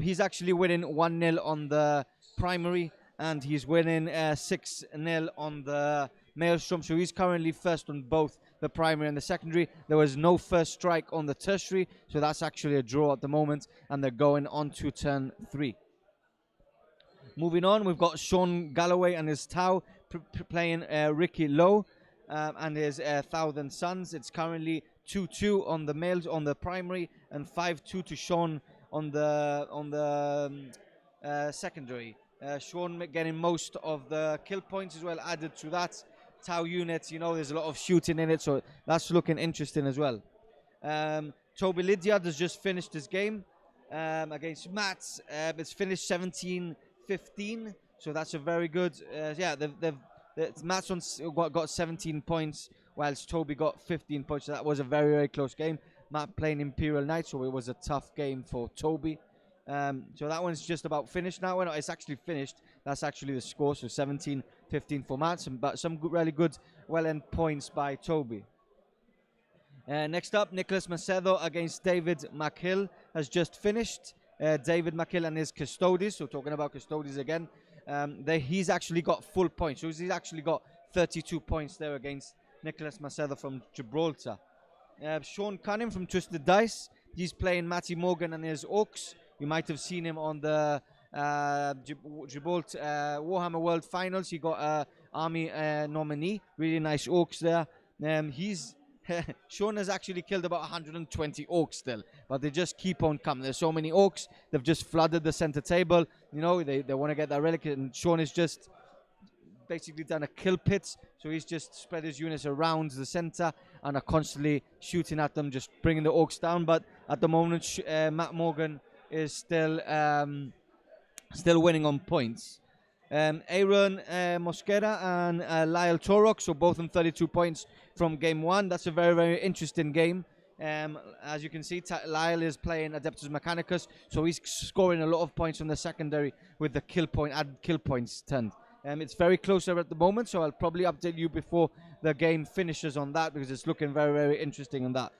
He's actually winning 1-0 on the primary, and he's winning 6-0 on the Maelstrom. So he's currently first on both the primary and the secondary. There was no first strike on the tertiary, so that's actually a draw at the moment, and they're going on to turn 3. Moving on, we've got Sean Galloway and his Tau playing Ricky Lowe and his Thousand Sons. It's currently 2-2 on the males on the primary and 5-2 to Sean on the secondary. Sean getting most of the kill points as well. Added to that, Tau units, you know, there's a lot of shooting in it, so that's looking interesting as well. Toby Lydiard has just finished his game against Matt. It's finished 17-15, so that's a very good. Yeah, Matt's got 17 points, whilst Toby got 15 points. So that was a very, very close game. Matt playing Imperial Knight, so it was a tough game for Toby. So that one's just about finished now. Well, it's actually finished. That's actually the score. So 17-15 for Matt, but some really good, well-end points by Toby. Next up, Nicholas Macedo against David McHill has just finished. David McHill and his Custodes. So talking about Custodes again, he's actually got full points. So he's actually got 32 points there against Nicholas Macedo from Gibraltar. Sean Cunningham from Twisted Dice. He's playing Matty Morgan and his Orcs. You might have seen him on the Gibraltar Warhammer World Finals. He got Army nominee. Really nice Orcs there. Sean has actually killed about 120 Orcs still, but they just keep on coming. There's so many Orcs. They've just flooded the center table. You know, they want to get that relic, and Sean has just basically done a kill pit. So he's just spread his units around the center and are constantly shooting at them, just bringing the Orcs down. But at the moment, Matt Morgan is still winning on points. Aaron Mosquera and Lyle Torok, so both on 32 points from game 1. That's a very, very interesting game. As you can see, Lyle is playing Adeptus Mechanicus, so he's scoring a lot of points on the secondary with the added kill points turned. It's very close there at the moment, so I'll probably update you before the game finishes on that, because it's looking very, very interesting on that.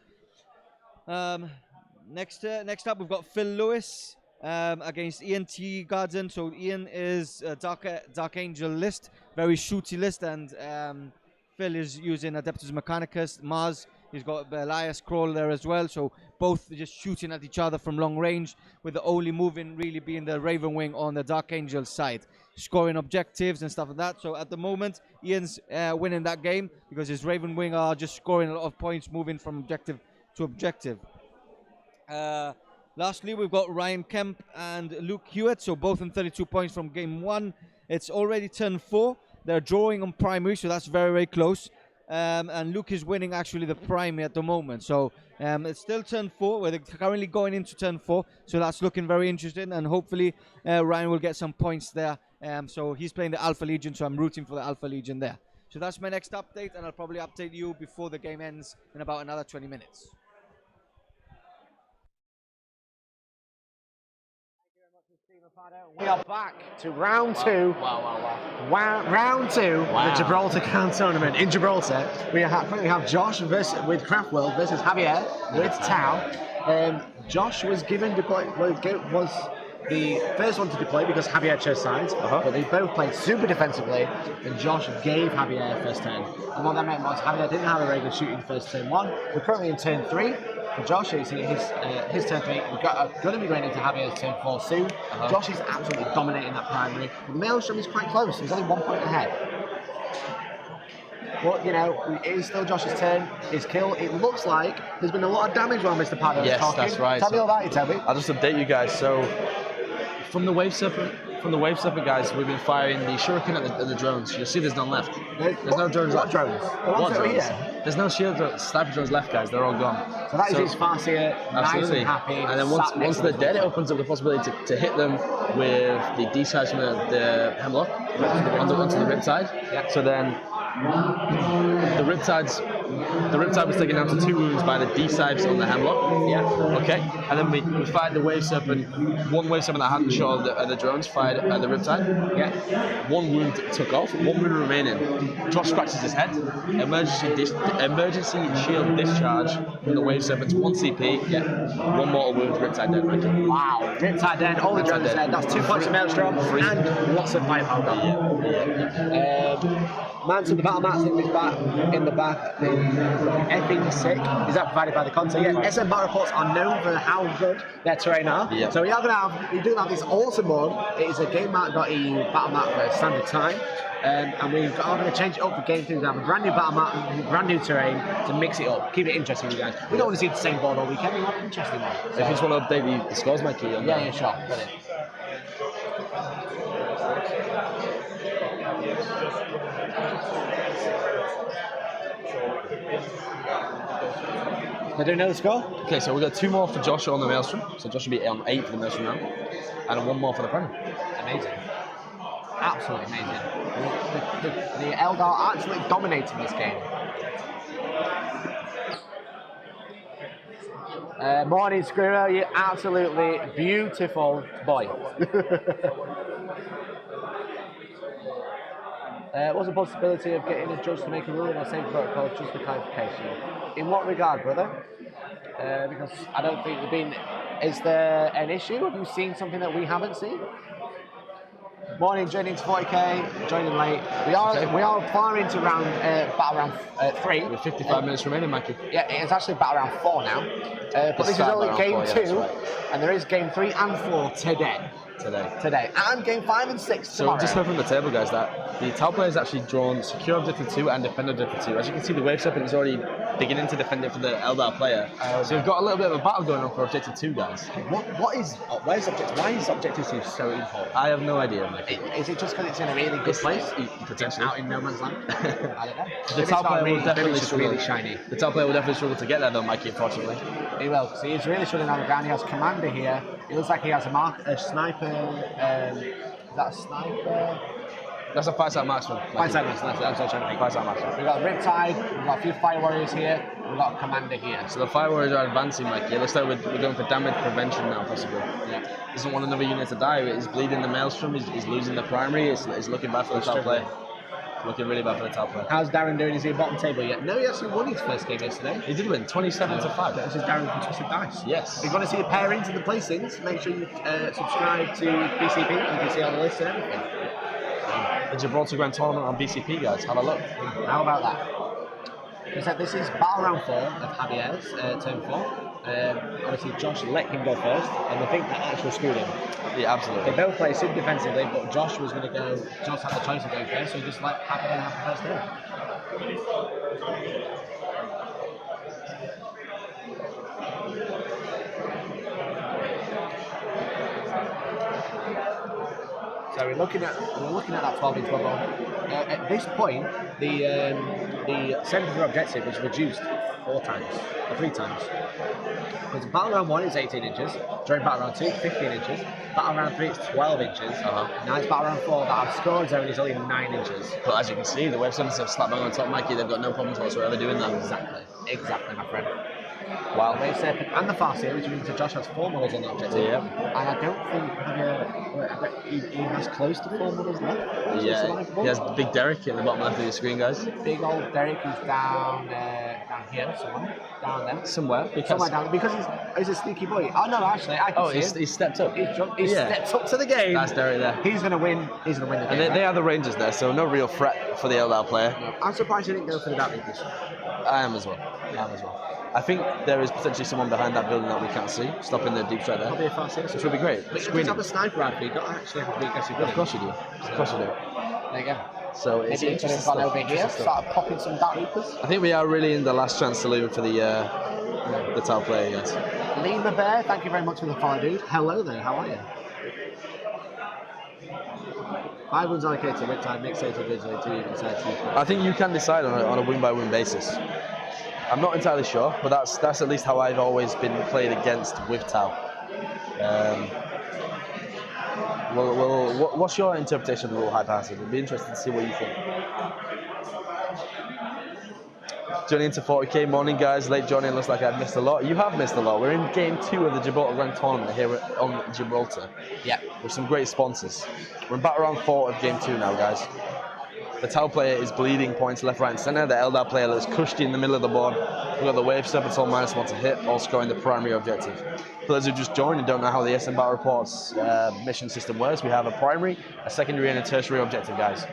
Next up, we've got Phil Lewis against Ian T. Garden. So Ian is a Dark Angel list, very shooty list, and Phil is using Adeptus Mechanicus. Mars, he's got Elias Crawl there as well. So both just shooting at each other from long range, with the only moving really being the Raven Wing on the Dark Angel side, scoring objectives and stuff like that. So at the moment, Ian's winning that game because his Raven Wing are just scoring a lot of points, moving from objective to objective. Lastly, we've got Ryan Kemp and Luke Hewitt, so both on 32 points from game 1. It's already turn 4. They're drawing on primary, so that's very, very close. And Luke is winning actually the primary at the moment. So it's still turn 4. We're currently going into turn 4, so that's looking very interesting. And hopefully Ryan will get some points there. So he's playing the Alpha Legion, so I'm rooting for the Alpha Legion there. So that's my next update, and I'll probably update you before the game ends in about another 20 minutes. We are back to round 2. Round 2 of the Gibraltar Can Tournament in Gibraltar. We currently have Josh with Craftworld versus Javier with Tau. Josh was was the first one to deploy because Javier chose sides, but they both played super defensively, and Josh gave Javier first turn. And what that meant was Javier didn't have a regular shooting first turn 1. We're currently in turn 3. For Josh, you see his turn 3. We're going to be going into Javier's turn 4 soon. Josh is absolutely dominating that primary. The Maelstrom is quite close. He's only 1 point ahead. But, you know, it is still Josh's turn. His kill, it looks like there's been a lot of damage while Mr. Paddock is talking. That's right. Tell me all about it, Toby. I'll just update you guys. So, from the Wave Serpent guys, we've been firing the Shuriken at the drones. You'll see there's none left. There's no drones left. What drones? What drones? There's no shield sniper drones left, guys. They're all gone. So that is his Farseer, nice and happy. And then once they're dead, it opens up the possibility to hit them with the D-sides from the Hemlock onto the Riptide. Yeah. So then the Riptide was taken down to 2 wounds by the D-sides on the Hemlock. Yeah. Okay. And then we fired the Wave Serpent. One Wave Serpent that hadn't shot the drones fired at the Riptide. Yeah. 1 wound took off. 1 wound remaining. Josh scratches his head. Emergency shield discharge from the Wave Serpent's 1 CP. Yeah. 1 mortal wound. Riptide dead. Mikey. Wow. Riptide dead. All the drones dead. That's 2 points of Maelstrom and lots of firepower. Man to the battle mats in the back. The effing sick. Is that provided by the console? Yeah. SM battle reports are known for how good their terrain are. Yeah. So we do have this awesome mod. It is a GameMat.eu battle map for standard time. And we're going to change it up for Game 2. We have a brand new battle map, brand new terrain to mix it up, keep it interesting, you guys. We don't want to see the same board all weekend. We want an interesting one. So, If you just want to update the scores, Mikey. yeah, sure. Brilliant. They don't know the score? Okay, so we've got 2 more for Josh on the Maelstrom. So Josh will be on 8 for the Maelstrom now. And 1 more for the Premier. Amazing. Absolutely amazing. The Eldar are actually dominating this game. Morning, Squirrel, you absolutely beautiful boy. What's the possibility of getting a judge to make a ruling on same protocol just for clarification? In what regard, brother? Because I don't think there's been. Is there an issue? Have you seen something that we haven't seen? Morning, joining to 40K, joining late. We are far into battle round 3. With 55 minutes remaining, Mikey. Yeah, it's actually battle round 4 now. But this is only game 2, and there is game 3 and 4 today. And game 5 and 6 So tomorrow. just heard from the table, guys, that the Tau player has actually drawn Secure Objective 2 and Defend Objective 2. As you can see, the Wave Serpent is already beginning to defend it for the Eldar player. So we've got a little bit of a battle going on for Objective 2, guys. Why is Objective 2 so important? I have no idea, Mikey. Is it just because it's in a really good place? Potentially. Out in no man's land? I don't know. The Tau player will definitely struggle. Really shiny. The Tau player will definitely struggle to get there, though, Mikey, unfortunately. He will. So he's really struggling on the ground. He has Commander here. It looks like he has a sniper. Is that a sniper? That's a 5-star marksman. 5-star marksman. That's what I'm trying to think. 5-star marksman. We've got a Riptide. We've got a few Fire Warriors here. We've got a Commander here. So the Fire Warriors are advancing, Mikey. It looks like we're going for damage prevention now, possibly. Yeah. Doesn't want another unit to die. He's bleeding the Maelstrom. He's losing the primary. It's looking bad for the Tau player. Looking really bad for the Tau player. How's Darren doing? Is he at bottom table yet? No, he actually won his first game yesterday. He did win 27-5. This is Darren from Twisted Dice. Yes. If you want to see the pairings and the placings, make sure you subscribe to BCP. You can see all the lists and everything. The Gibraltar Grand Tournament on BCP, guys. Have a look. How about that? This is battle round 4 of Javier's turn 4. Obviously, Josh let him go first, and I think that actually screwed him. Yeah, absolutely. They both played super defensively, but Josh was going to go. Josh had the choice of going first, so he just let Javier have the first turn. So we're looking at that 12-inch bubble. At this point, the center objective was reduced 3 times. Because battle round 1 is 18 inches, during battle round 2 it's 15 inches, battle round 3 it's 12 inches, now it's battle round 4 that our score zone is only 9 inches. But as you can see, the Wave Serpents have slapped bang on top, Mikey. They've got no problems whatsoever doing that. Exactly, my friend. Wow. The Wave Serpent and the Farseer, which means that Josh has 4 models on the objective. Yeah. And I don't think he has close to 4 models left. Yeah, he has Big Derek at the bottom left of your screen, guys. Big old Derek is down here somewhere. Down there. Somewhere. Somewhere down there. Because he's a sneaky boy. Oh no, actually, I can see him. He's stepped up. He's stepped up to the game. That's Derek there. He's going to win. He's going to win the game. And they are the Rangers there, so no real threat for the Eldar player. No. I'm surprised he didn't go for the Dark Rangers. I am as well. I think there is potentially someone behind that building that we can't see, stopping the deep strike there. Probably a Farseer. Which would be great. But you have a sniper rifle, you don't actually have to be aggressive. Of course you do. Of course you do. There you go. So it's Maybe he could have gone over here, started popping some Dark Reapers. I think we are really in the last chance saloon for the Tau player, yes. Lima Bear, thank you very much for the follow, dude. Hello there, how are you? 5 wounds allocated to Riptide, mixed 8 originally, 2 even side, 2. I think you can decide on a win-by-win basis. I'm not entirely sure, but that's at least how I've always been played against with Tau. What's your interpretation of the rule high passes? It'd be interesting to see what you think. Joining into 40K morning, guys. Late joining, looks like I've missed a lot. You have missed a lot. We're in game 2 of the Gibraltar Grand Tournament here on Gibraltar. Yeah. With some great sponsors. We're in battle round 4 of game 2 now, guys. The Tau player is bleeding points left, right, and centre. The Eldar player is cushy in the middle of the board. We've got the Wave Serpent all -1 to hit, all scoring the primary objective. For those who just joined and don't know how the SM Battle Reports mission system works, we have a primary, a secondary, and a tertiary objective, guys.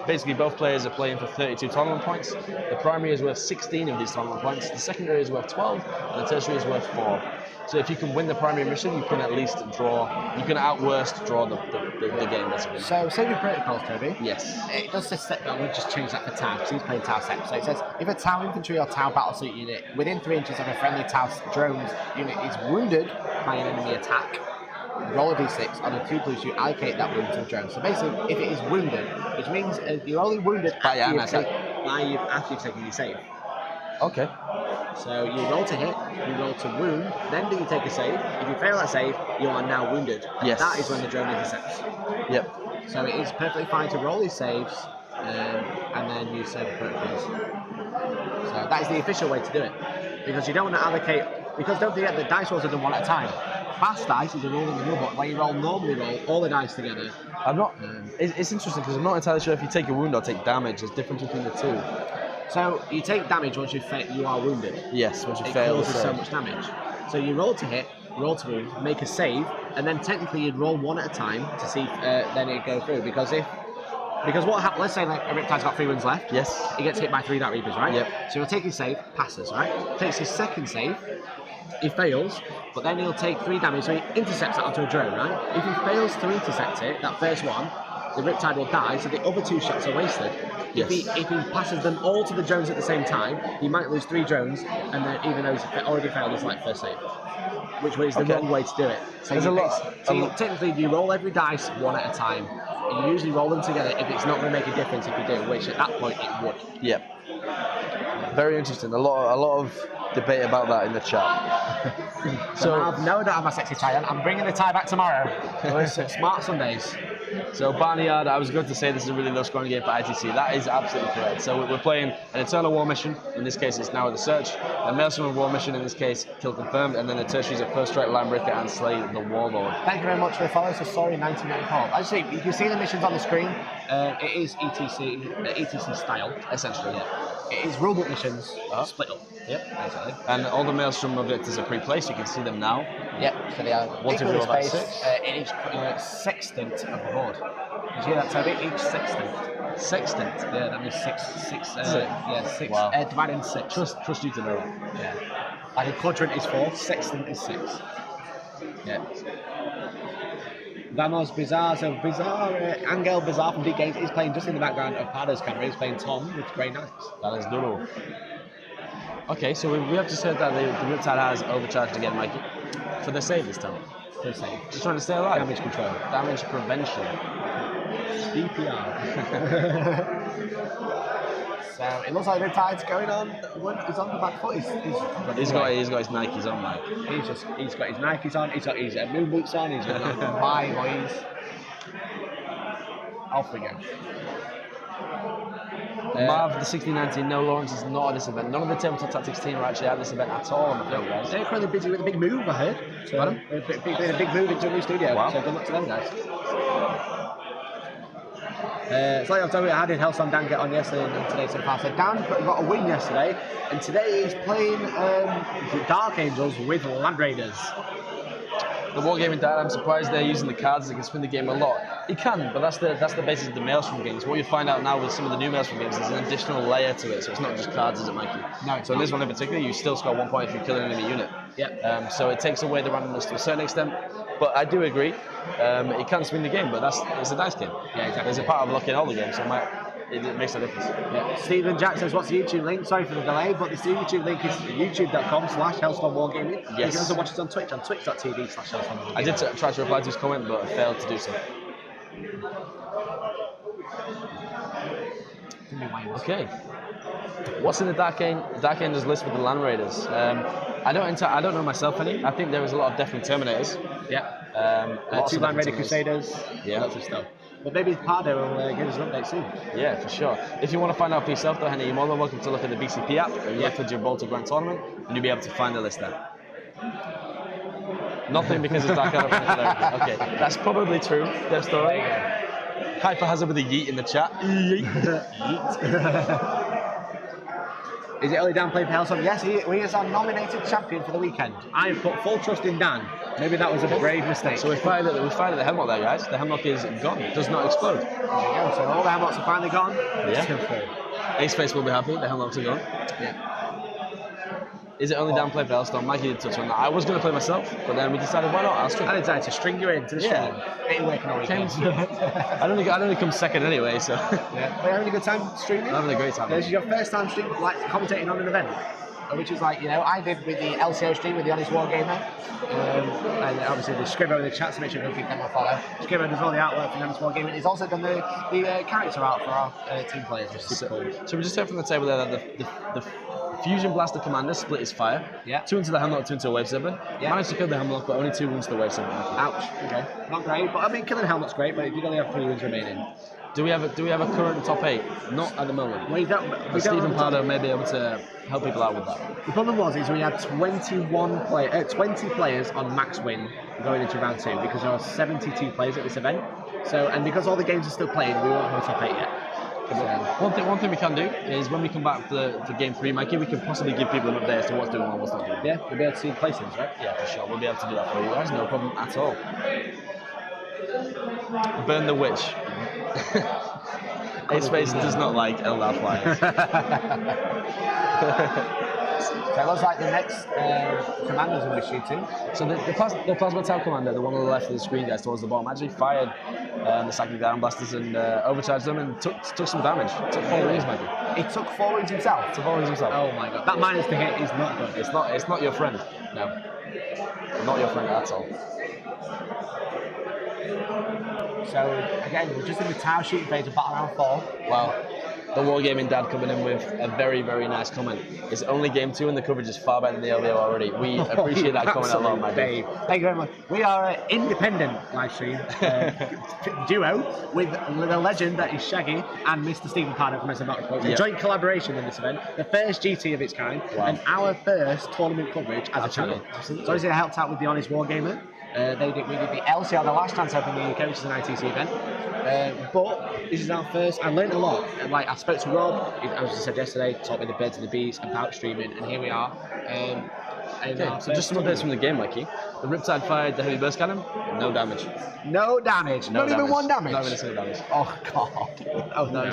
Basically, both players are playing for 32 tournament points. The primary is worth 16 of these tournament points. The secondary is worth 12, and the tertiary is worth 4. So if you can win the primary mission, you can at least draw. You can at-worst draw the game, basically. So, saving protocols, Toby. Yes. It does this set, but we'll just change that for Tau, because he's playing Tau set. So it says, if a Tau infantry or Tau battlesuit unit within 3 inches of a friendly Tau drones unit is wounded by an enemy attack, roll a d6 on a 2 plus you allocate that wound to the drone. So basically, if it is wounded, which means you're only wounded after you've taken your save. Okay. So you roll to hit, you roll to wound, then do you take a save. If you fail that save, you are now wounded. Yes. That is when the drone intercepts. Yep. So it is perfectly fine to roll these saves and then use save protocols. So that is the official way to do it. Because you don't want to allocate, because don't forget that dice rolls are done one at a time. Fast dice is a roll in the rule book. When you normally roll all the dice together. I'm not. It's interesting because I'm not entirely sure if you take a wound or take damage. There's difference between the two. So you take damage once you are wounded. Yes, once you it fail. It causes so much damage. So you roll to hit, roll to wound, make a save, and then technically you'd roll one at a time to see if then it'd go through. Because what happens? Let's say like a Riptide's got 3 wounds left. Yes. He gets hit by 3 Dark Reapers, right? Yep. So he'll take his save, passes, right? Takes his second save. He fails, but then he'll take 3 damage, so he intercepts that onto a drone, right? If he fails to intercept it, that first one, the Riptide will die, so the other 2 shots are wasted. Yes. If he passes them all to the drones at the same time, he might lose 3 drones, and then even though he's already failed his like first save, which is the wrong way to do it. So technically, you roll every dice one at a time. You usually roll them together if it's not going to make a difference if you do, which at that point it would. Yep. Very interesting. A lot of debate about that in the chat. So I don't have my sexy tie on. I'm bringing the tie back tomorrow. Smart Sundays. So Barnyard, I was going to say this is a really low scoring game for ITC. That is absolutely correct. So we're playing an Eternal War mission. In this case, it's now the Search. A Maelstrom War mission. In this case, Kill Confirmed. And then the tertiary is a First Strike Landbreaker and Slay the Warlord. Thank you very much for the follow. So sorry, 1994. As you see, you can see the missions on the screen. It is ETC style, essentially. Yeah. It is rulebook missions split up. Yep, exactly. And all the Maelstrom objectives are pre-placed. You can see them now. Yep, so they are. 1, 2, 3, 4, 5, 6. Each sextant of the board. Did you hear that, Toby? Each sextant. Sextant? Yeah, that means 6. 6. Yeah, 6. Wow. Divided in 6. Trust you to know. Yeah. Like a quadrant is 4, sextant is 6. Yeah. Vamos Bizarre, so Bizarre, Angel Bizarre from Big Games is playing just in the background of Pardo's camera. He's playing Tom with Grey Knights. That is duro. Okay, so we have just heard that the Riptide has overcharged again, Mikey. For the save this time. For the save. Just trying to stay alive. Damage control. Damage prevention. DPR. So it looks like Riptide's going on. He's on the back foot. He's got his Nikes on, Mike. He's got his Nikes on. He's got his moon boots on. He's going on bye, boys. Off we go. Marv, the 1619, no, Lawrence is not at this event. None of the Tabletop Tactics team are actually at this event at all, I'm afraid, guys. They're currently busy with a big move, I heard. So, a big move into a new studio. Wow. So good luck to them, guys. It's like I've told you, how did Hellstorm Dan get on yesterday and today so far? So Dan got a win yesterday, and today he's playing Dark Angels with Land Raiders. The Wargaming Dad, I'm surprised they're using the cards that can spin the game a lot. He can, but that's the basis of the Maelstrom games. What you find out now with some of the new Maelstrom games is an additional layer to it, so it's not just cards, is it, Mikey? No. So in this one in particular, you still score 1 point if you kill an enemy unit. Yep. So it takes away the randomness to a certain extent, but I do agree. It can spin the game, but it's a dice game. Yeah, exactly. There's a part of luck in all the games, so it makes a difference. Yeah. Stephen Jack says, what's the YouTube link? Sorry for the delay, but the YouTube link is youtube.com/HellstormWargaming. Yes. You can also watch us on Twitch, on twitch.tv/HellstormWargaming. I did try to reply to his comment, but I failed to do so. Okay. What's in the Dark Angels list with the Land Raiders? I don't know myself any. I think there was a lot of Deathwing Terminators. Yeah. Two Land Raider Crusaders. Yeah. Lots of stuff. But maybe Pardo will give us an update soon. Yeah, for sure. If you want to find out for yourself, though, Henry, you're more than welcome to look at the BCP app and look for Gibraltar Grand Tournament, and you'll be able to find the list there. Nothing because it's Dark Elf. Okay, that's probably true. Dev Story. Hyper has it with a yeet in the chat. Yeet. Is it only Dan playing for Hellstorm? Yes, he is our nominated champion for the weekend. I have put full trust in Dan. Maybe that was a brave mistake. So we fired at the hemlock there, guys. The hemlock is gone. Does not explode. There you go. So all the hemlocks are finally gone. Yeah. Ace Face will be happy. The hemlocks are gone. Yeah. Is it only Dan play for Hellstorm? Mikey did touch on that. I was going to play myself, but then we decided why not? I'll string. I decided to string you into the stream. Ain't working all weekend. I'd only come second anyway, so. Yeah. But you're having a good time streaming? I'm having a great time. This is your first time like commentating on an event, which is like, I did with the LCO stream with the Honest Wargamer, and obviously the Scribbo in the chat, so make sure you give them a follow. Scribbo does all the artwork for the Honest Wargamer. He's also done the character art for our team players, which is super cool. So we just heard from the table there that the Fusion Blaster Commander split his fire. Yeah. 2 into the Hemlock, 2 into a Wave 7. Yeah. Managed to kill the Hemlock, but only 2 wounds to the Wave 7. Ouch. Okay. Not great, but I mean, killing Helmet's great, but you only have 3 wounds remaining. Do we have a current top 8? Not at the moment. We don't. Stephen Pardo may be able to help people out with that. The problem is we had 20 players on max win going into round 2 because there are 72 players at this event. So, and because all the games are still playing, we won't have a top 8 yet. One thing we can do is when we come back for game 3, Mikey, we can possibly give people an update as to what's doing well and what's not doing. Yeah, we'll be able to see placings, right? Yeah, for sure. We'll be able to do that for you guys, no problem at all. Burn the Witch. Ace Face does not like Eldar flyers. So it looks like the next commanders will be shooting. So the Plasma Tau Commander, the one on the left of the screen, guys, towards the bottom, actually fired the Psychic Down Blasters and overcharged them and took some damage. Took 4 rings, Mikey. He took 4 rings himself? Took 4 rings himself. Oh my god. That minus to hit is not good. It's not your friend. No. Not your friend at all. So again, we're just in the Tau shooting phase of battle round 4. Wow. The Wargaming Dad coming in with a very, very nice comment. It's only game 2 and the coverage is far better than the LVO already. We appreciate that comment a lot, my dude. Thank you very much. We are an independent live stream duo with the legend that is Shaggy and Mr. Stephen Pardo from SMX. A joint collaboration in this event, the first GT of its kind, and our first tournament coverage as a channel. Absolutely. So obviously I helped out with the Honest Wargamer. We did the LCR, the last chance open in the UK, which is an ITC event. But this is our first. I learned a lot. Like I spoke to Rob, as I said yesterday, taught me the birds and the bees about streaming, and here we are. Okay, so just some updates from the game, Mikey. The Riptide fired the heavy burst cannon, no damage. No damage. Not even 1 damage. Not even a single damage. Oh god. Oh no.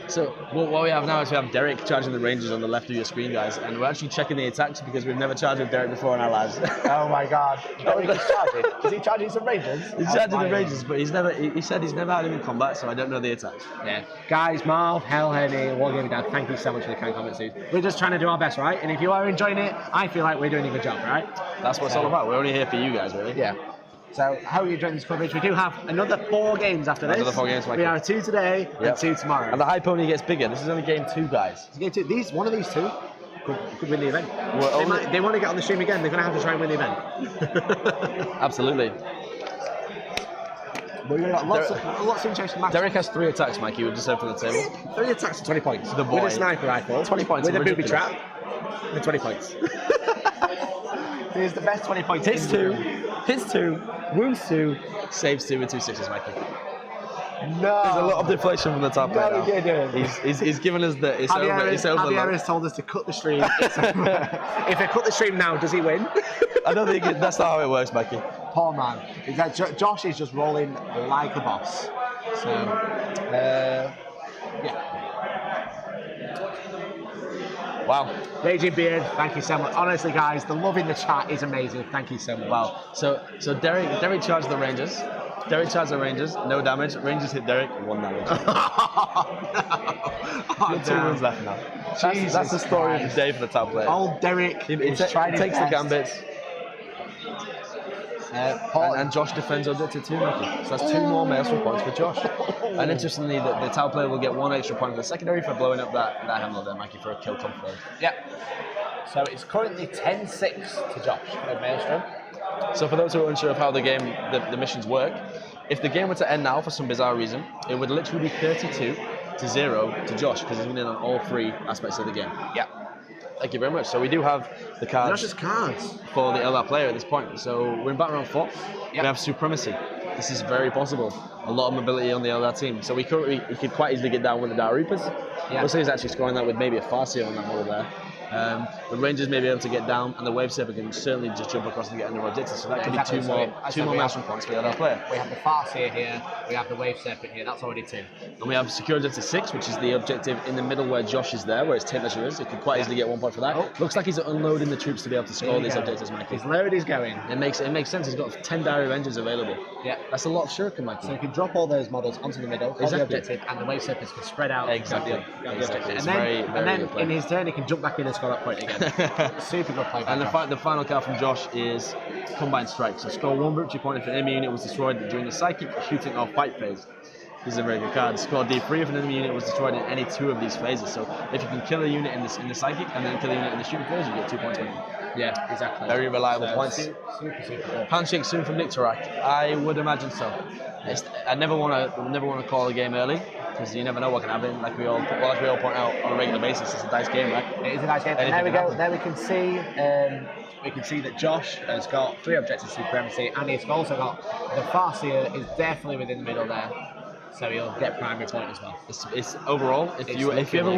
So what we have now is we have Derek charging the Rangers on the left of your screen, guys, and we're actually checking the attacks because we've never charged with Derek before in our lives. Oh my god. Derek is charging. Is he charging some Rangers? He's charging the Rangers, but he said he's never had him in combat, so I don't know the attacks. Yeah. Guys, Marv, Hell, Henny, Wargaming Dad, thank you so much for the kind comments, dude. We're just trying to do our best, right? And if you are enjoying it, I feel like we're doing a good job, right? That's what it's all about. We're only here for you guys, really. Yeah. So, how are you enjoying this coverage? We do have another 4 games after this. Another 4 games, Mikey. We are 2 today and 2 tomorrow. And the high pony gets bigger. This is only game 2, guys. One of these 2 could win the event. They want to get on the stream again. They're going to have to try and win the event. Absolutely. But we've got lots of interesting matches. Derek has 3 attacks, Mikey. We just open the table. 3 attacks for 20 points. The boy. With a sniper rifle. 20 points. With a booby trap. For 20 points. Here's the best 20 points. Hits 2, wounds 2, saves 2 with 2 6s, Mikey. No. There's a lot of deflation from the top right now. No, he didn't. He's given us the it's over. Javier has told us to cut the stream. If I cut the stream now, does he win? I don't think that's not how it works, Mikey. Poor man. Josh is just rolling like a boss. So, yeah. Wow. Raging Beard, thank you so much. Honestly, guys, the love in the chat is amazing. Thank you so much. Wow. So Derek charged the Rangers. No damage. Rangers hit Derek, 1 damage. Oh, 2 wounds left now. That's the story of the day for the top player. Old Derek He takes the gambits. And Josh defends objective 2, Mikey. So that's 2 more maelstrom points for Josh. And interestingly, the tower player will get 1 extra point for the secondary for blowing up that hammer there, Mikey, for a kill confirm. Yep. So it's currently 10-6 to Josh for Maelstrom. So for those who are unsure of how the missions work, if the game were to end now for some bizarre reason, it would literally be 32-0 to Josh because he's winning on all 3 aspects of the game. Yep. Thank you very much. So we do have the cards for the LR player at this point. So we're in battle round 4. Yep. We have supremacy. This is very possible. A lot of mobility on the LR team. So we could quite easily get down with the Dark Reapers. Yep. Looks like he's actually scoring that with maybe a Farseer on that model there. The Rangers may be able to get down, and the Wave Saber can certainly just jump across and get under objectives. So that could be 2 more maelstrom points for the other player. We have the Farseer here, we have the Wave Serpent here, that's already 2. And we have secure objective 6, which is the objective in the middle where Josh is there, where his tape measure is. It could quite easily get 1 point for that. Oh. Looks like he's unloading the troops to be able to score these objectives, Mikey. His load is going. It makes sense. He's got 10 Dire Engines available. Yeah. That's a lot of shuriken, Mikey. So he can drop all those models onto the middle, hold the objective, and the Wave Serpents can spread out. Exactly. And then in his turn, he can jump back in and score that point again. Super good play. And the final card from Josh is Combined Strike. So score 1 victory point if an enemy unit was destroyed during the psychic, shooting, or fight phase. This is a very good card. Score D3 if an enemy unit was destroyed in any 2 of these phases. So if you can kill a unit in the psychic and then kill a unit in the shooting phase, you get 2 points. Yeah, exactly. Very reliable points. Super good. Handshake soon from Nick Tarak. I would imagine so. I never want to call a game early because you never know what can happen. Like we all point out on a regular basis, it's a dice game, right? It is a dice game. And there we go. There we can see that Josh has got 3 objectives supremacy, and he's also got the Farseer is definitely within the middle there. So he'll get primary point as well. It's overall, if you ever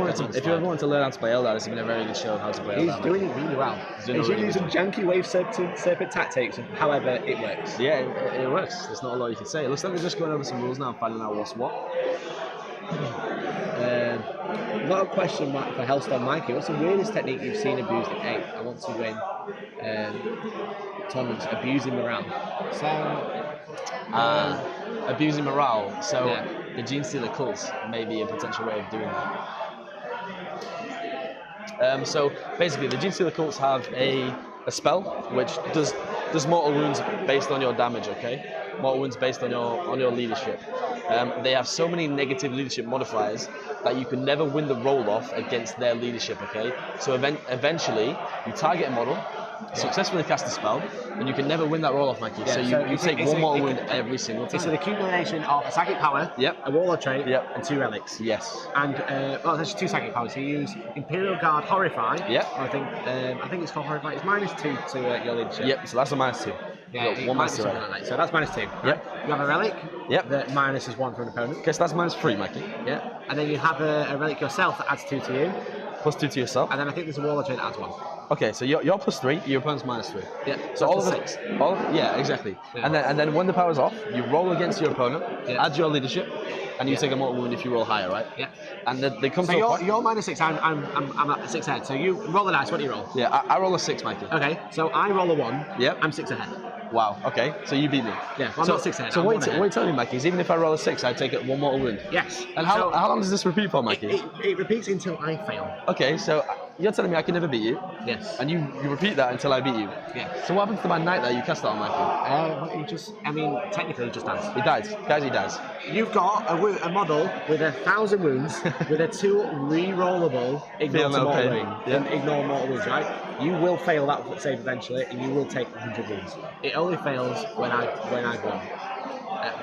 want to learn how to play Eldar, this has been a very good show on how to play Eldar. He's doing it really well. He's using janky Wave Serpent tactics, however it works. Yeah, it works. There's not a lot you can say. It looks like they're just going over some rules now and finding out what's what. Got a question mark for Hellstorm Mikey. What's the weirdest technique you've seen abused at 8? I want to win tournaments abusing morale. So abusing morale. So the Gene Stealer cults may be a potential way of doing that. So basically, the Gene Stealer cults have a spell which does mortal wounds based on your damage. Okay, mortal wounds based on your leadership. They have so many negative leadership modifiers that you can never win the roll off against their leadership. Okay, so eventually you target a model, successfully cast a spell, and you can never win that roll off, Mikey. So you take 1 mortal wound every single time. It's an accumulation of a psychic power, a warlord trait, and 2 relics. Yes. And well, there's 2 psychic powers. So you use Imperial Guard Horrify. Yep. I think it's called Horrify. It's -2 to your leadership. Yep. So that's a -2. Yeah, 1 -2. Like. So that's -2. Yep. You have a relic. Yep. That minus is 1 for an opponent. Okay, so that's -3, Mikey. Yeah. And then you have a relic yourself that adds 2 to you. +2 to yourself. And then I think there's a warlord trait that adds 1. Okay, so you're +3, your opponent's -3. Yeah. So all of 6. Yeah, exactly. Yeah. And then when the power's off, you roll against your opponent, add your leadership, and you take a mortal wound if you roll higher, right? Yeah. And they come so to a point. you're -6. I'm at 6 ahead. So you roll the dice. What do you roll? Yeah, I roll a 6, Mikey. Okay. So I roll a 1. Yep. I'm 6 ahead. Wow. Okay. So you beat me. Yeah. Well, I'm not 6 ahead. So what are you telling me, Mikey? Is even if I roll a 6, I take it 1 mortal wound? Yes. And how long does this repeat for, Mikey? It repeats until I fail. Okay. So you're telling me I can never beat you? Yes. And you repeat that until I beat you? Yeah. So what happens to my knight that you cast that on, Mikey? Technically he just dies. He dies. Guys, he dies. You've got a model with 1,000 wounds, with a 2 re-rollable ignore mortal wounds, right? You will fail that save eventually, and you will take 100 wounds. It only fails when I've won.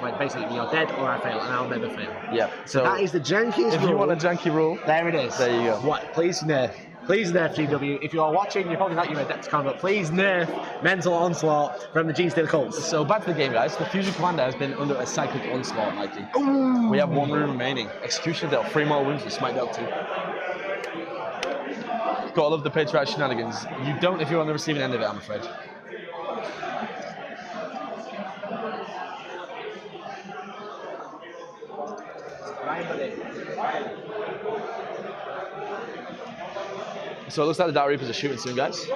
When basically you're dead or I fail, and I'll never fail. Yeah. So that is the jankiest rule. If you want a janky rule, there it is. There you go. What? Please nerf. Please nerf GW. If you are watching, you're probably not your Adepticon, but please nerf Mental Onslaught from the Gene Stealer cults. So back to the game, guys. The Fusion Commander has been under a Cyclic Onslaught, Mikey. Ooh. We have 1 room remaining. Execution dealt 3 more wounds with Smite dealt 2. Gotta love the Patriot shenanigans. You don't if you're on the receiving end of it, I'm afraid. So it looks like the Dark Reapers are shooting soon, guys.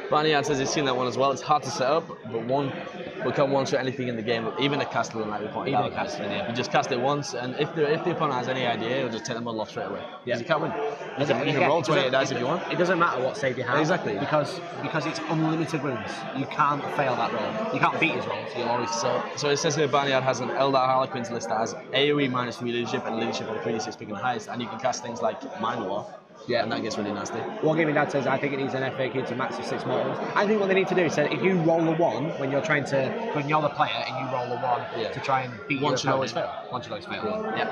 Barney says he's seen that one as well. It's hard to set up, but one we can one-shot anything in the game, even a Castellan like we pointed Even out. a Castellan, yeah. You just cast it once, and if the opponent has any idea, he'll just take the model off straight away. Yeah. Because you can't win. You can roll 28 dice if you want. It doesn't matter what save you have. Exactly. Because it's unlimited wounds. You can't fail that roll. You can't beat his roll. So you'll always. So it says here Barnyard has an Eldar Harlequins list that has AoE -3 leadership and leadership on 3d6 picking the highest, and you can cast things like Mind War. Yeah. And that gets really nasty. Wargaming Dad says, I think it needs an FAQ to max of 6 models. I think what they need to do is say, if you roll a 1 when you're trying to, when you're the player and you roll a 1 to try and beat One your should always opponent, fail. One should always fail. Yeah.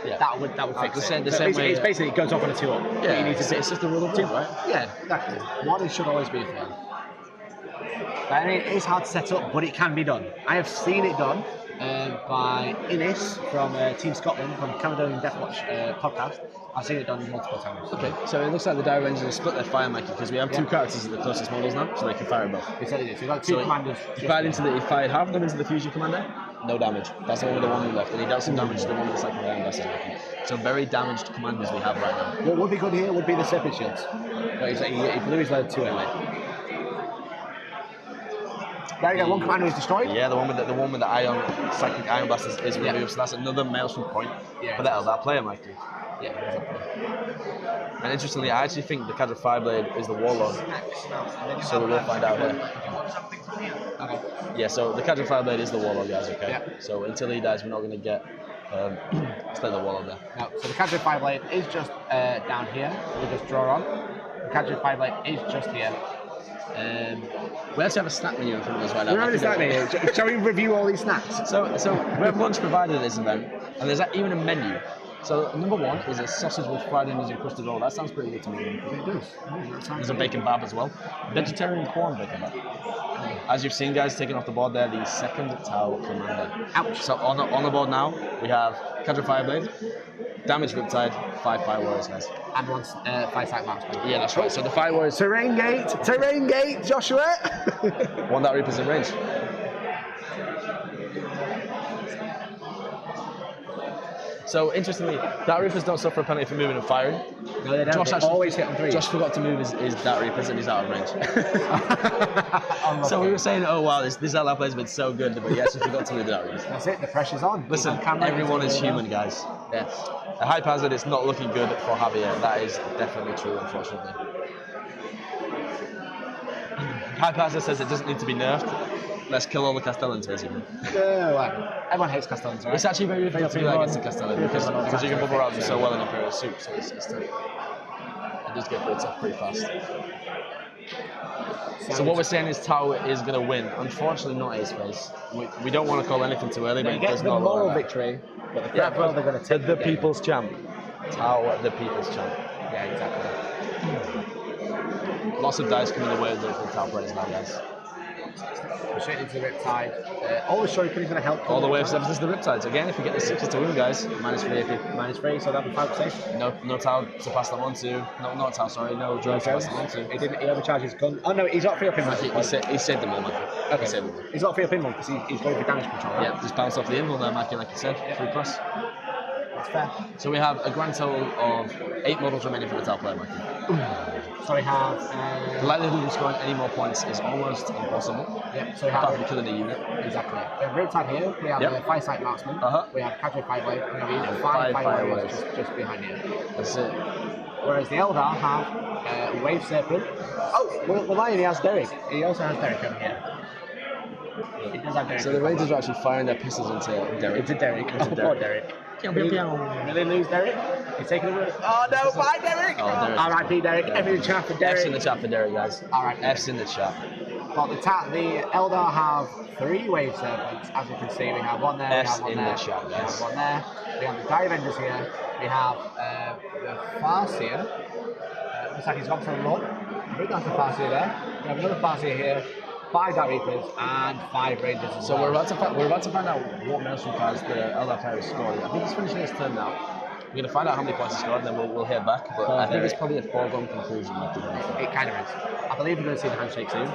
Yeah. That would fix it. The So same basically, way, basically it goes off on a 2-up. Yeah, You need to it's just the rule of two, war, right? Yeah, exactly. 1 should always be a fail. I mean, it is hard to set up, but it can be done. I have seen it done by Innes from Team Scotland, from Caledonian Deathwatch podcast. I've seen it done multiple times. Okay, so it looks like the Dire Rangers have split their fire making because we have 2 characters at the closest models now, so they can fire both. They said it is. We've got 2 commanders. He fired half of them into the fusion commander, no damage. That's only the one we left, and he dealt some damage to the one with the second iron blast making. So very damaged commanders we have right now. What would be good here would be the Serpent Shields. But he blew his load too early. There you go, 1 commander is destroyed. Yeah, the one with the iron psychic iron blast is removed, so that's another Maelstrom point for the Eldar player, Mikey. Yeah, exactly. And interestingly, I actually think the Cadre Fireblade is the Warlord. So we'll find out here. Okay. Yeah, so the Cadre Fireblade is the Warlord, guys, okay? Yeah. So until he dies, we're not going to get still the Warlord there. No, so the Cadre Fireblade is just down here. We'll just draw on. The Cadre Fireblade is just here. We actually have a snack menu in front of us right now. We're on the snack menu. Shall we review all these snacks? So we have lunch provided at this event, and there's even a menu. So number 1 is a sausage with fried onions and crusted roll. That sounds pretty good to me. It does. There's a bacon bab as well. Vegetarian corn bacon bab. As you've seen, guys, taking off the board there, the second Tau Commander. Ouch. So on the board now, we have Cadre Fireblade, Damaged Riptide, 5 Fire Warriors, guys. And 1 5-side marksman. Yeah, that's right. So the Fire Warriors, Terrain gate, Joshua! 1 that Reaper's in range. So interestingly, Dark Reapers don't suffer a penalty for moving and firing. No, they don't. They always hit on 3. Josh forgot to move his Dark Reapers and he's out of range. So we were saying, oh wow, this Eldar player's been so good, but he actually forgot to move the Dark Reapers. That's it, the pressure's on. Listen, everyone is human, guys. Yes. A hype hazard is not looking good for Javier. That is definitely true, unfortunately. Hype hazard says it doesn't need to be nerfed. Let's kill all the Castellans, basically. Everyone hates Castellans, right? It's actually very difficult to do that against the Castellan because you can bubble around them so well in Imperial Soup, so it's tough. It does get pretty tough pretty fast. So what we're saying is Tau is going to win. Unfortunately, not Ace Face. We don't want to call anything too early, but it does not moral look like victory, but the Crafworld are going to take the people's champ. Tau, the people's champ. Yeah, exactly. Lots of dice coming away with the Tau players now, guys. Straight into the Riptide. All the Shuriken is going to help. All the way up to the Riptides. Again, if you get the 6s to win, guys, -3 AP. -3, so that'll be 5%. No Tau to pass them on to. No, not Tau, sorry. No drones to pass them on to. He overcharged his gun. Oh no, he's not free up in one. He saved them all, Matthew. Okay. He's not free up in one because he's going for damage control. Right? Yeah, just bounce off the invul there, Matthew, like you said. 3+. That's fair. So we have a grand total of 8 models remaining for the Tau player, Matthew. So we have. The likelihood of scoring any more points is almost impossible. Yeah, so we have. Apart from killing a unit. Exactly. We have Riptide here, we have the 5-side marksman, we have Cadre Fireblade, and we have 5 Fire Warriors just behind here. That's it. Whereas the Eldar have Wave Serpent. Oh, the Lion, he has Derek. He also has Derek over here. He does have Derek. So the Rangers are actually firing their pistols into Derek. Into Derek. Poor Derek. Really lose Derek? He's taking a route. Oh no, bye Derek! Oh, Derek. R.I.P. Derek. F in the chat for Derek. F's in the chat for Derek, guys. R.I.P. F's in the chat. But the Eldar have 3 Wave Serpents, as you can see. We have 1 there, F's we have 1 in there, the chat, we have guys. 1 there. We have the Dire Avengers here. We have the Farseer. Looks like he's gone for a run. I think that's the Farseer there. We have another Farseer here. 5 Dark Reapers and 5 Rangers as So well. we're about to find out what Maelstrom cards the Eldar player has scored. I think he's finishing his turn now. We're going to find out how many points he scored, and then we'll head back. But I think it's probably a foregone conclusion. It kind of is. I believe we're going to see the handshake soon.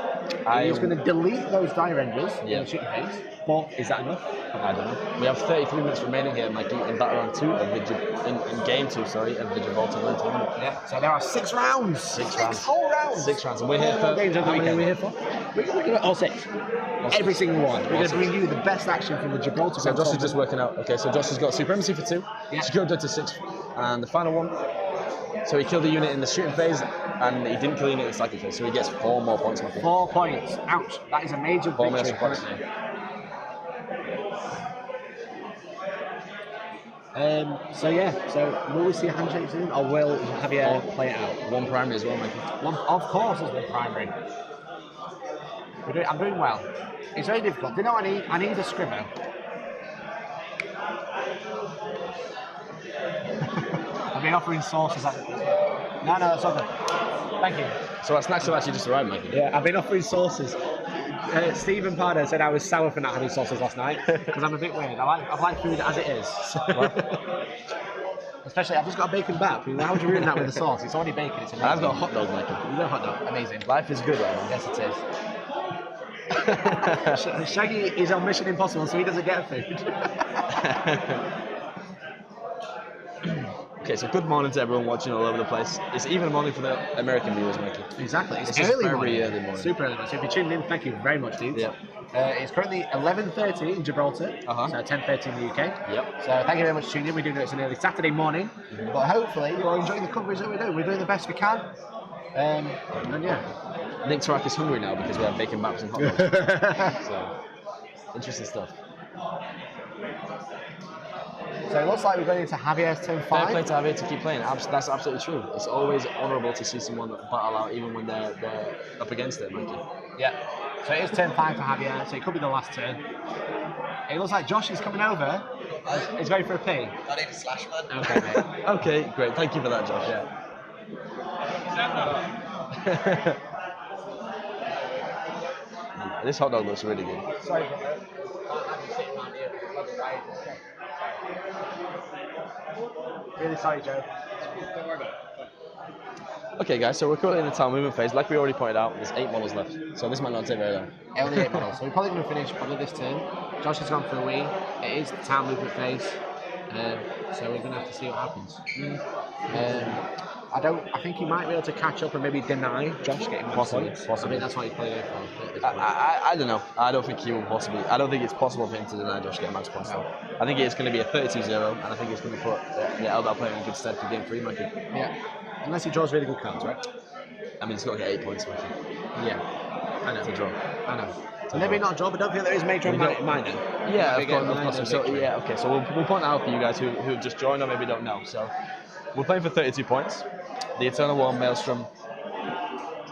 He's going to delete those Dire Rangers in the shooting phase. but is that enough? I don't know. We have 33 minutes remaining here, Mikey, in battle round 2 of in game 2, sorry, of the Gibraltar GT. Yeah, so there are 6 rounds. Six whole rounds. 6 rounds, and we're here for. games of the How many are weekend. we here for? We're going to all 6. Every single one. We're going to six. bring you the best action from the Gibraltar. So Josh is just working out. Okay, so Josh has got supremacy for 2, Yeah. secure to 6, and the final one. So he killed a unit in the shooting phase, and he didn't kill a unit in the stacking phase, so he gets 4 more points. Mikey. 4 points. Ouch. That is a major 4 victory. major points. So yeah, so will we see a handshake soon, or will Javier play it out? 1 primary as well, Mikey. Of course, there's 1 primary. I'm doing well. It's very difficult. Do you know what I need? I need a scribber. I've been offering sauces. No, that's okay. Thank you. So our snacks have actually just arrived, Mikey. Yeah, I've been offering sauces. Stephen Pardo said I was sour for not having sauces last night because I'm a bit weird. I like food as it is. Especially, I've just got a bacon bap. How would you ruin that with the sauce? It's already bacon. It's amazing. I've got a hot dog, Mikey. You got a hot dog. Amazing. Life is good right now. Yes, it is. Shaggy is on Mission Impossible, so he doesn't get food. Okay, so good morning to everyone watching all over the place. It's even morning for the American viewers, Mikey. Exactly. It's just early very morning. early morning. Super early morning. So if you're tuning in, thank you very much, dudes. Yep. It's currently 11:30 in Gibraltar, Uh-huh. so 10:30 in the UK. Yep. So thank you very much for tuning in. We're doing it an early Saturday morning, but hopefully you're enjoying the coverage that we're doing. We're doing the best we can. And yeah. Nick Tarak is hungry now because we have bacon baps and hot dogs. So, interesting stuff. So it looks like we're going into Javier's turn Fair 5. play to Javier to keep playing. That's absolutely true. It's always honourable to see someone battle out even when they're up against it, Mikey. Yeah. So it is turn 5 for Javier, so it could be the last turn. It looks like Josh is coming over. He's going for a pee. I need a slash, man. Okay, mate. Okay, great. Thank you for that, Josh. Yeah. This hot dog looks really good. Sorry, really sorry, Joe. Okay, guys, so we're currently in the town movement phase. Like we already pointed out, there's 8 models left, so this might not take very long. Only 8 models. So we're probably going to finish probably this turn. Josh has gone for a wee. It is the town movement phase, so we're going to have to see what happens. I think he might be able to catch up and maybe deny Josh getting Possibly. I think that's what he's playing for. I don't know. I don't think he will possibly. I don't think it's possible for him to deny Josh getting max points. I think it's going to be a 32-0, and I think it's going to put the Eldar player in good stead for game 3, Mikey. Yeah. Unless he draws really good cards, right? I mean, he's got to get 8 points, Mikey. Yeah. I know. To draw. I know. So maybe not draw, but don't feel there is major and minor. Yeah, Maybe of get course. minor So victory. yeah, okay. So we'll point out for you guys who have just joined or maybe don't know. So we're playing for 32 points. The Eternal War, Maelstrom,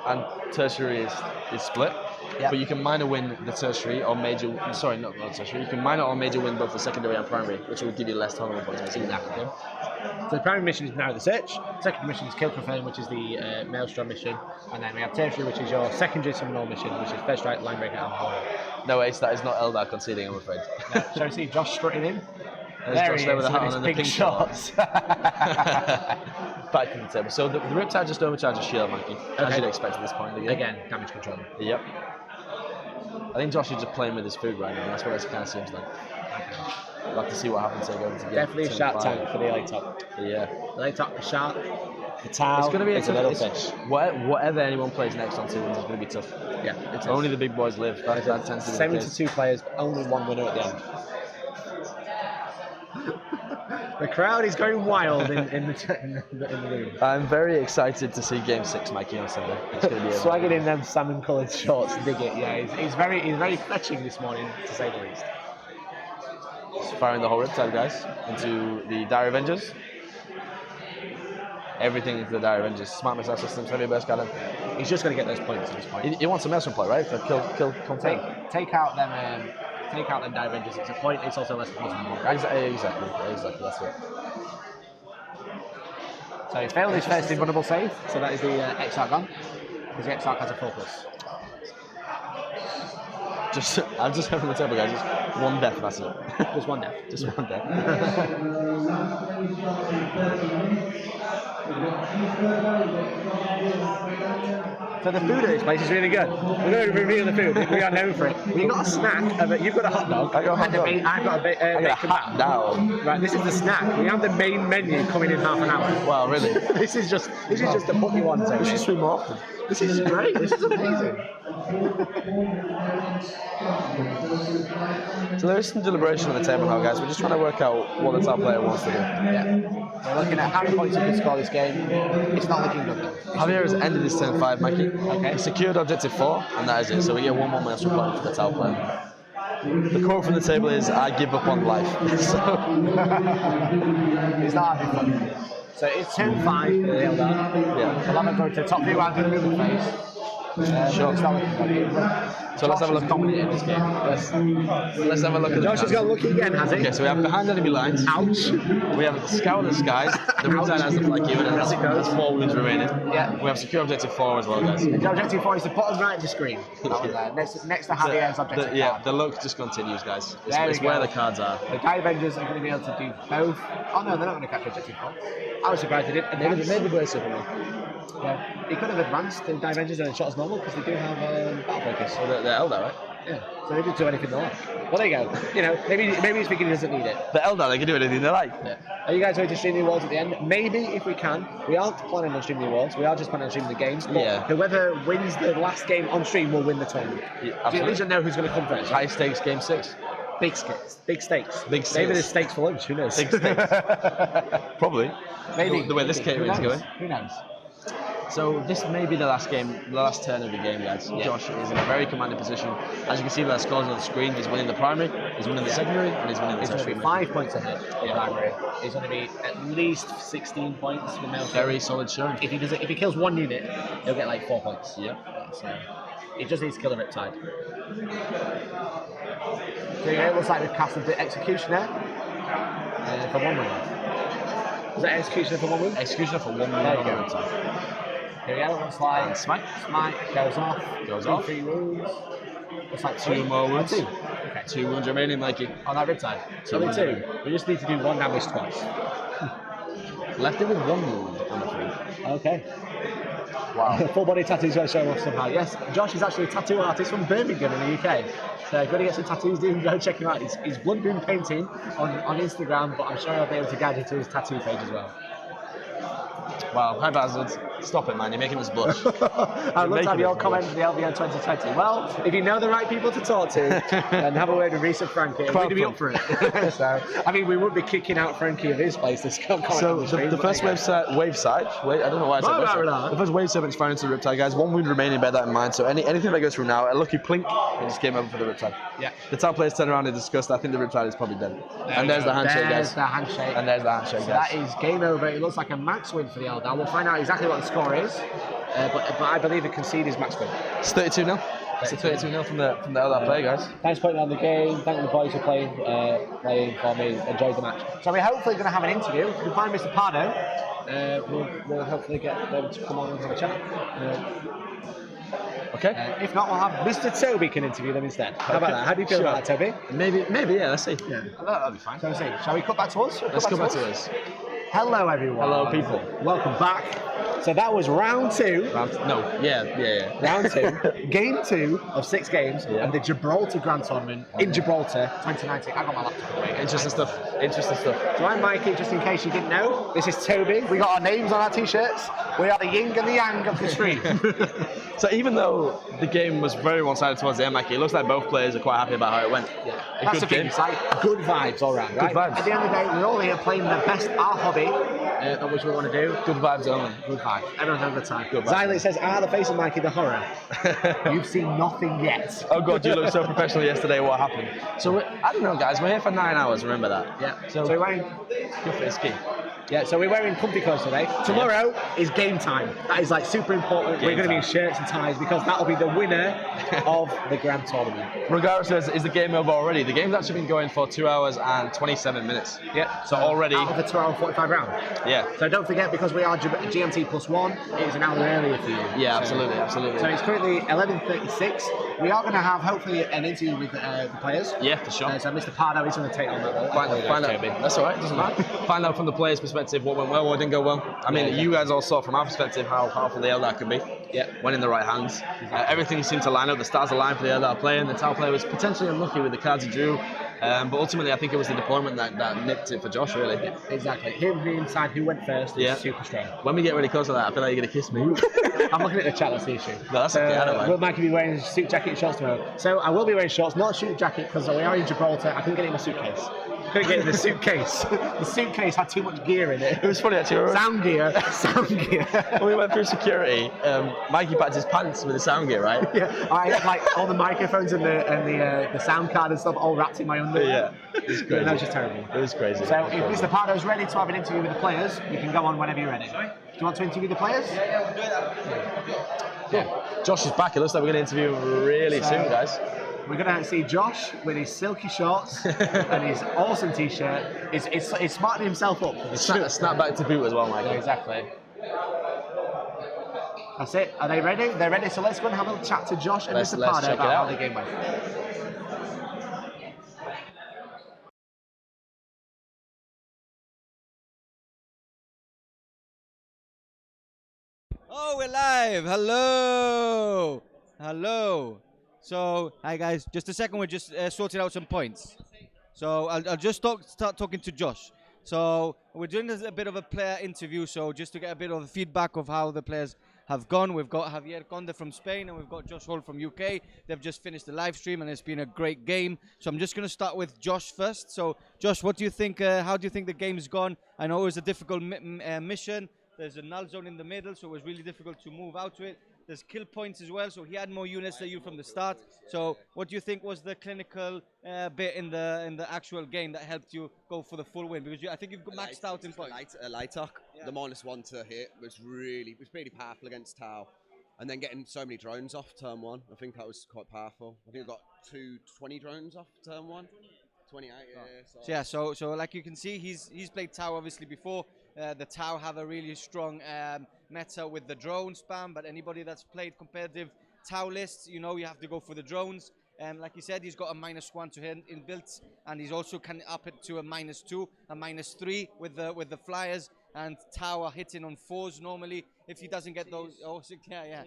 and Tertiary is split. Yep. But you can minor win the tertiary or major. Sorry, not tertiary. You can minor or major win both the secondary and primary, which will give you less tournament points. Basically. Exactly. So the primary mission is Narrow the Search. Secondary mission is Kill Confirm, which is the Maelstrom mission, and then we have Tertiary, which is your secondary summon all mission, which is First Strike, Linebreaker, and Horror. No, Ace, that is not Eldar conceding, I'm afraid. No, shall we see Josh strutting in? There's There Josh he there is with a hat with on his and the big pink shorts. Back to the table. So the Riptide just overcharges shield, Mikey, as Okay. you'd expect at this point in the game. Again, damage control. Yep. I think Josh is just playing with his food right now. That's what it kind of seems like. We'll have to see what happens here going to game. Definitely a turn shark 5. tank for the Alaitoc. Yeah. The Alaitoc, the shark, the towel. It's going to be a it's a little tough fish. Whatever anyone plays next on 2 wins is going to be tough. Yeah, it's Only the big boys live. That tends to be the 72 case. players, but only one winner at the end. The crowd is going wild in the room. I'm very excited to see Game 6, Mikey, on Sunday. It's going to be a Swagging in them salmon-coloured shorts, dig it. Yeah, he's very fetching this morning, to say the least. Just firing the whole Riptide, guys, into the Dire Avengers. Everything into the Dire Avengers. Smart missile systems, heavy burst cannon. He's just going to get those points at this point. He wants a Maelstrom play, right? For kill, confirm. Take out them Divengers. It's a point. It's also less than possible. Right? Exactly. That's it. So he failed his first invulnerable save. So that is the Exarch gone, because the Exarch has a 4+. I'm just having the table, guys. Just one death. That's it. Just one death. Just one death. So the food at this place is really good. We're going to reveal the food. We are known for it. We got a snack. You've got a hot dog. I got a hot dog. I've got a bacon hot dog. Right, this is the snack. We have the main menu coming in half an hour. Wow, really? This is just to put you on. We should swim more often. This is great. This is amazing. So there is some deliberation on the table now, guys. We're just trying to work out what the top player wants to do. Yeah. We're looking at how many points you can score this game. It's not looking good though. Javier has ended his turn 5, Mikey. Okay. He secured objective 4, and that is it. So we get 1 more extra point for the top player. The quote from the table is, "I give up on life." So it's not having fun. So it's 10-5 for the Eldar. yeah. We'll have a go to the top view. I'm going to move the face. Sure. It's not looking good. So let's have a look. Dominated this game. Let's have a look at Josh has got lucky again, has he? Okay, so we have behind enemy lines. Ouch. We have the scout of the skies. The Riptide has the flag given, and there's 4 wounds remaining. Yeah. We have secure objective 4 as well, guys. The objective 4 is the bottom right of the screen. That one there. Next to Javier's objective Yeah, card. the look just continues, guys. There It's we where go. the cards are. The Guy Avengers are going to be able to do both. Oh no, they're not going to catch objective 4. I was surprised they did. And Maybe we're Superman. yeah. He could have advanced the Guy Avengers and shot as normal because they do have battle focus. So they're Eldar, right? Yeah. So they did do anything they like. Well, there you go. You know, maybe he's thinking he doesn't need it. The Eldar, they can do anything they like. Yeah. Are you guys ready to stream the awards at the end? Maybe if we can. We aren't planning on streaming the awards. We are just planning on streaming the games. But Yeah. whoever wins the last game on stream will win the tournament. Yeah, So at least you know who's going to come first. High stakes game 6. Big stakes. Big stakes. Big Maybe stakes. there's stakes for lunch. Who knows? Big stakes. Probably. Maybe. The way this game is going. Who knows? So this may be the last game, the last turn of the game, guys. Yeah. Josh is in a very commanding position. As you can see by the scores on the screen, he's winning the primary, he's winning the secondary, and he's winning the He's going to tertiary. be 5 points ahead in primary. He's going to be at least 16 points with no Very solid showing. If he kills 1 unit, he'll get like 4 points. Yeah. So he just needs to kill the Riptide. So yeah, it looks like we've casted the Executioner for 1 win. Is that Executioner for 1 win? Executioner for 1 There minute you on go. the Riptide. Here we go, looks like And smite. Smite goes off. Goes off. 3 wounds. Looks like 2 more wounds. 2. Okay. 2 wounds remaining, Mikey. On that Riptide. Two Only wounds 2. remaining. We just need to do 1 damage twice. Left it with 1 wound on the field. Okay. Wow. Full body tattoos going to show off somehow. Yes, Josh is actually a tattoo artist from Birmingham in the UK. So if you want to get some tattoos, do go check him out. He's Blood Moon Painting on Instagram, but I'm sure I'll be able to guide you to his tattoo page as well. Wow, high hazard. Stop it, man. You're making us blush. I'd love to have your comment for the LVN 2020. Well, if you know the right people to talk to, then have a word with Reese and Frankie. We'd be up for it. So, I mean, we would be kicking out Frankie of his place. Comment So on the stream, the but first there you go. wave side, I don't know why I said wave side. The first wave serpent's firing into the Riptide, guys. 1 wound remaining, bear that in mind. So anything that goes through now, a lucky plink, and just game over for the Riptide. Yeah. The top players turn around and discuss. I think the Riptide is probably dead. And there's the handshake, There's guys. the handshake. And there's the handshake, So guys. that is game over. It looks like a max win for the Eldar. We'll find out exactly what the score is, but I believe the concede is max win. It's 32-0. It's a 32-0 from the Eldar player, guys. Thanks for putting on the game. Thank the boys for playing for me. Enjoyed the match. So we're hopefully going to have an interview. If we can find Mr. Pardo, we'll hopefully get them to come on and have a chat. Okay. If not, we'll have Mr. Toby can interview them instead. How about that? How do you feel Sure. about that, Toby? Maybe, yeah. Let's see. Yeah. That'll be fine. So shall we cut back to us? Let's go back to this. Hello, everyone. Hello, people. Welcome back. So that was round 2. Round 2, game 2 of 6 games of the Gibraltar Grand Tournament in Gibraltar 2019. I got my laptop away. Interesting stuff. So I'm Mikey, just in case you didn't know. This is Toby. We got our names on our t-shirts. We are the yin and the yang of the stream. So even though the game was very one-sided towards the end, Mikey, it looks like both players are quite happy about how it went. Yeah. A That's good the thing. game. It's like good vibes all round, right? Good vibes. At the end of the day, we're all here playing the best our hobby, which we want to do. Good vibes only. Good vibes. Everyone's having a good time. Good vibes. Xylit says, the face of Mikey, the horror. You've seen nothing yet. Oh God, you looked so professional yesterday. What happened? So I don't know, guys. We're here for 9 hours. Remember that. Yeah. So we're wearing. Good fit is key. Yeah. So we're wearing comfy clothes today. Tomorrow is game time. That is like super important. We're going to be in shirts and ties because that'll be the winner of the grand tournament. Regardless, is the game over already? The game's actually been going for 2 hours and 27 minutes. Yeah. So already. Out of the 2 hour and 45 round. Yeah. So don't forget, because we are GMT +1, it is an hour earlier for you. Yeah, So- absolutely. So it's currently 11:36. We are going to have hopefully an interview with the players. Yeah, for sure. So Mr. Pardo is going to take on that role. Find out. That's all right. Doesn't matter. Find out from the players' perspective what went well, what didn't go well. I mean, you guys all saw from our perspective how powerful the Eldar could be. Yeah. When in the right hands. Everything seemed to line up. The stars aligned for the Eldar player, and the Tau player was potentially unlucky with the cards he drew. But ultimately, I think it was the deployment that nipped it for Josh, really. Yeah, exactly. Him being inside who went first is super strong. When we get really close to that, I feel like you're going to kiss me. I'm looking at the chat, that's the issue. No, that's okay, I don't mind. Will Mikey be wearing a suit jacket and shorts tomorrow? So I will be wearing shorts, not a suit jacket, because we are in Gibraltar. I couldn't get it in my suitcase. Couldn't get it in the suitcase. The suitcase had too much gear in it. It was funny actually. Sound gear. When we went through security, Mikey packed his pants with the sound gear, right? Yeah, I had like all the microphones and the sound card and stuff all wrapped in my underwear. Yeah, it was crazy. That was just terrible. It was crazy. So if Mr. Pardo's ready to have an interview with the players, you can go on whenever you're ready. Do you want to interview the players? Yeah. Josh is back. It looks like we're going to interview him really soon, guys. We're going to see Josh with his silky shorts and his awesome t-shirt. He's smartening himself up. For the Snap back to boot as well, Mike. Yeah, exactly. That's it. Are they ready? They're ready. So let's go and have a little chat to Josh and Let's Mr. Pardo check it about out. how the game went. Oh, we're live. Hello. Hello. So, hi guys. Just a second. We're just sorting out some points. So I'll just start talking to Josh. So we're doing a bit of a player interview. So just to get a bit of feedback of how the players have gone. We've got Javier Conde from Spain and we've got Josh Hall from UK. They've just finished the live stream and it's been a great game. So I'm just going to start with Josh first. So Josh, what do you think? How do you think the game's gone? I know it was a difficult mission. There's a null zone in the middle, so it was really difficult to move out to it. There's kill points as well, so he had more units than you from the start. So what do you think was the clinical bit in the actual game that helped you go for the full win? Because I think you've maxed out in points. Alaitoc, the -1 to hit was really powerful against Tau. And then getting so many drones off turn 1, I think that was quite powerful. I think we got 20 drones off turn 1. 28, yeah. So like you can see, he's played Tau obviously before. The Tau have a really strong meta with the drone spam, but anybody that's played competitive Tau lists, you know you have to go for the drones. Like he said, he's got a -1 to hit inbuilt, and he's also can up it to a -2, a -3 with the flyers. And Tau are hitting on 4s normally. If he doesn't get those, yeah.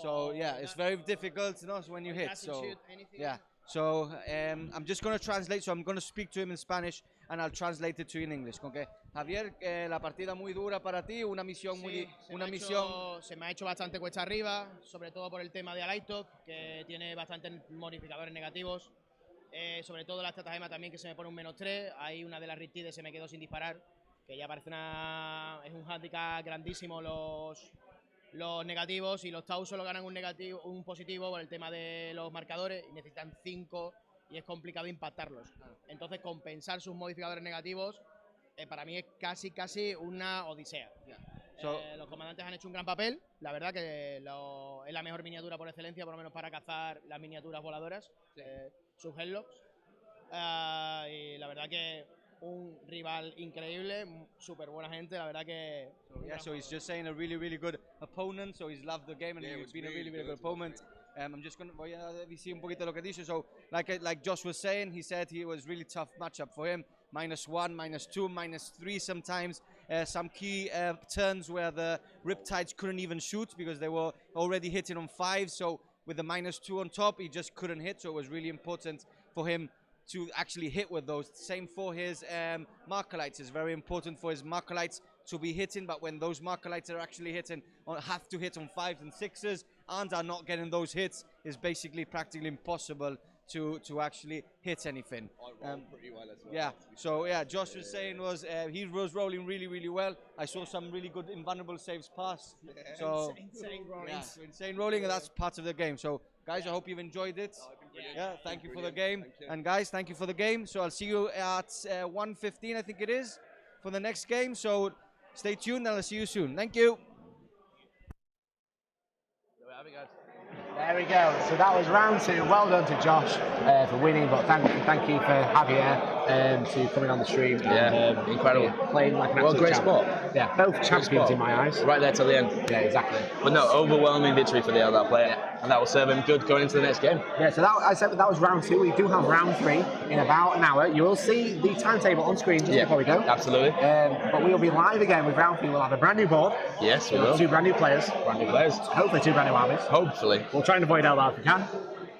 So yeah, it's very difficult, you know, when you hit. So yeah. So I'm just going to translate. So I'm going to speak to him in Spanish and I'll translate it to you in English. Okay. Javier, la partida muy dura para ti, una misión Se me ha hecho bastante cuesta arriba, sobre todo por el tema de Alaitoc, que tiene bastantes modificadores negativos. Sobre todo la estratagema también, que se me pone un -3. Ahí una de las riptides se me quedó sin disparar, que ya parece es un handicap grandísimo los negativos, y los Tau solo ganan un positivo por el tema de los marcadores y necesitan 5 y es complicado impactarlos. Entonces compensar sus modificadores negativos para mí es casi una odisea. Los comandantes han hecho un gran papel, la verdad que es la mejor miniatura por excelencia, por lo menos para cazar las miniaturas voladoras, sus Headlocks. Y la verdad que un rival increíble, súper buena gente, la verdad que... So he's just saying a really good opponent, so he's loved the game and he's been a really good opponent. I'm just going to voy a decir un poquito lo que dice. So like Josh was saying, he said it was really tough matchup for him. -1, -2, -3 sometimes. Some key turns where the Riptides couldn't even shoot because they were already hitting on 5. So with the -2 on top, he just couldn't hit. So it was really important for him to actually hit with those. Same for his Markalites. It's very important for his Markalites to be hitting, but when those Markalites are actually hitting, have to hit on 5s and 6s, and are not getting those hits, is basically practically impossible to actually hit anything. Pretty well as well. Yeah, so yeah, Josh was saying he was rolling really well. I saw some really good invulnerable saves pass. So Insane rolling. yeah, insane rolling, and that's part of the game. So guys, I hope you've enjoyed it. Yeah, thank you for the game. And guys, thank you for the game. So I'll see you at 1:15, I think it is, for the next game. So stay tuned and I'll see you soon. Thank you. There we have it, guys. There we go. So that was round 2. Well done to Josh for winning, but thank you for Javier to coming on the stream. Yeah, incredible. Playing like an Well, absolute great champ. sport. Yeah, both champions in my eyes. Right there till the end. Yeah, exactly. But no, overwhelming victory for the Eldar player, and that will serve him good going into the next game. Yeah, so I said that was round 2. We do have round 3 in about an hour. You will see the timetable on screen just before we go. Absolutely. But we will be live again with round 3. We'll have a brand new board. Yes, we will. 2 brand new players. Brand new players. Hopefully 2 brand new armies. Hopefully. We'll try and avoid Eldar if we can.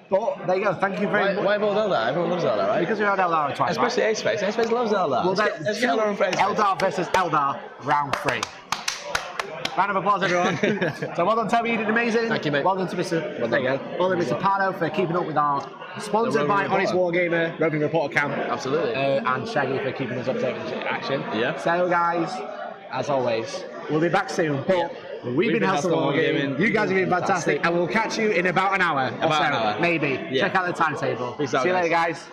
But there you go. Thank you very much. Why avoid Eldar? Everyone loves Eldar, right? Because we had Eldar twice. Especially Ace-Face. Ace-Face loves Eldar. Well, let's get Eldar on face. Eldar versus Eldar, round 3. Round of applause, everyone. So well done, Toby. You did amazing. Thank you, mate. Well done to Mr. Well done, Mr. Pardo for keeping up with our sponsored by Roving Honest Wargamer, Roving Reporter Camp. Absolutely. And Shaggy for keeping us updated with action. Yeah. So, guys, as always, we'll be back soon. But we've been Hustle Wargaming. You guys have been fantastic. And we'll catch you in about an hour. About an hour. Maybe. Yeah. Check out the timetable. Peace out, See you guys. later, guys.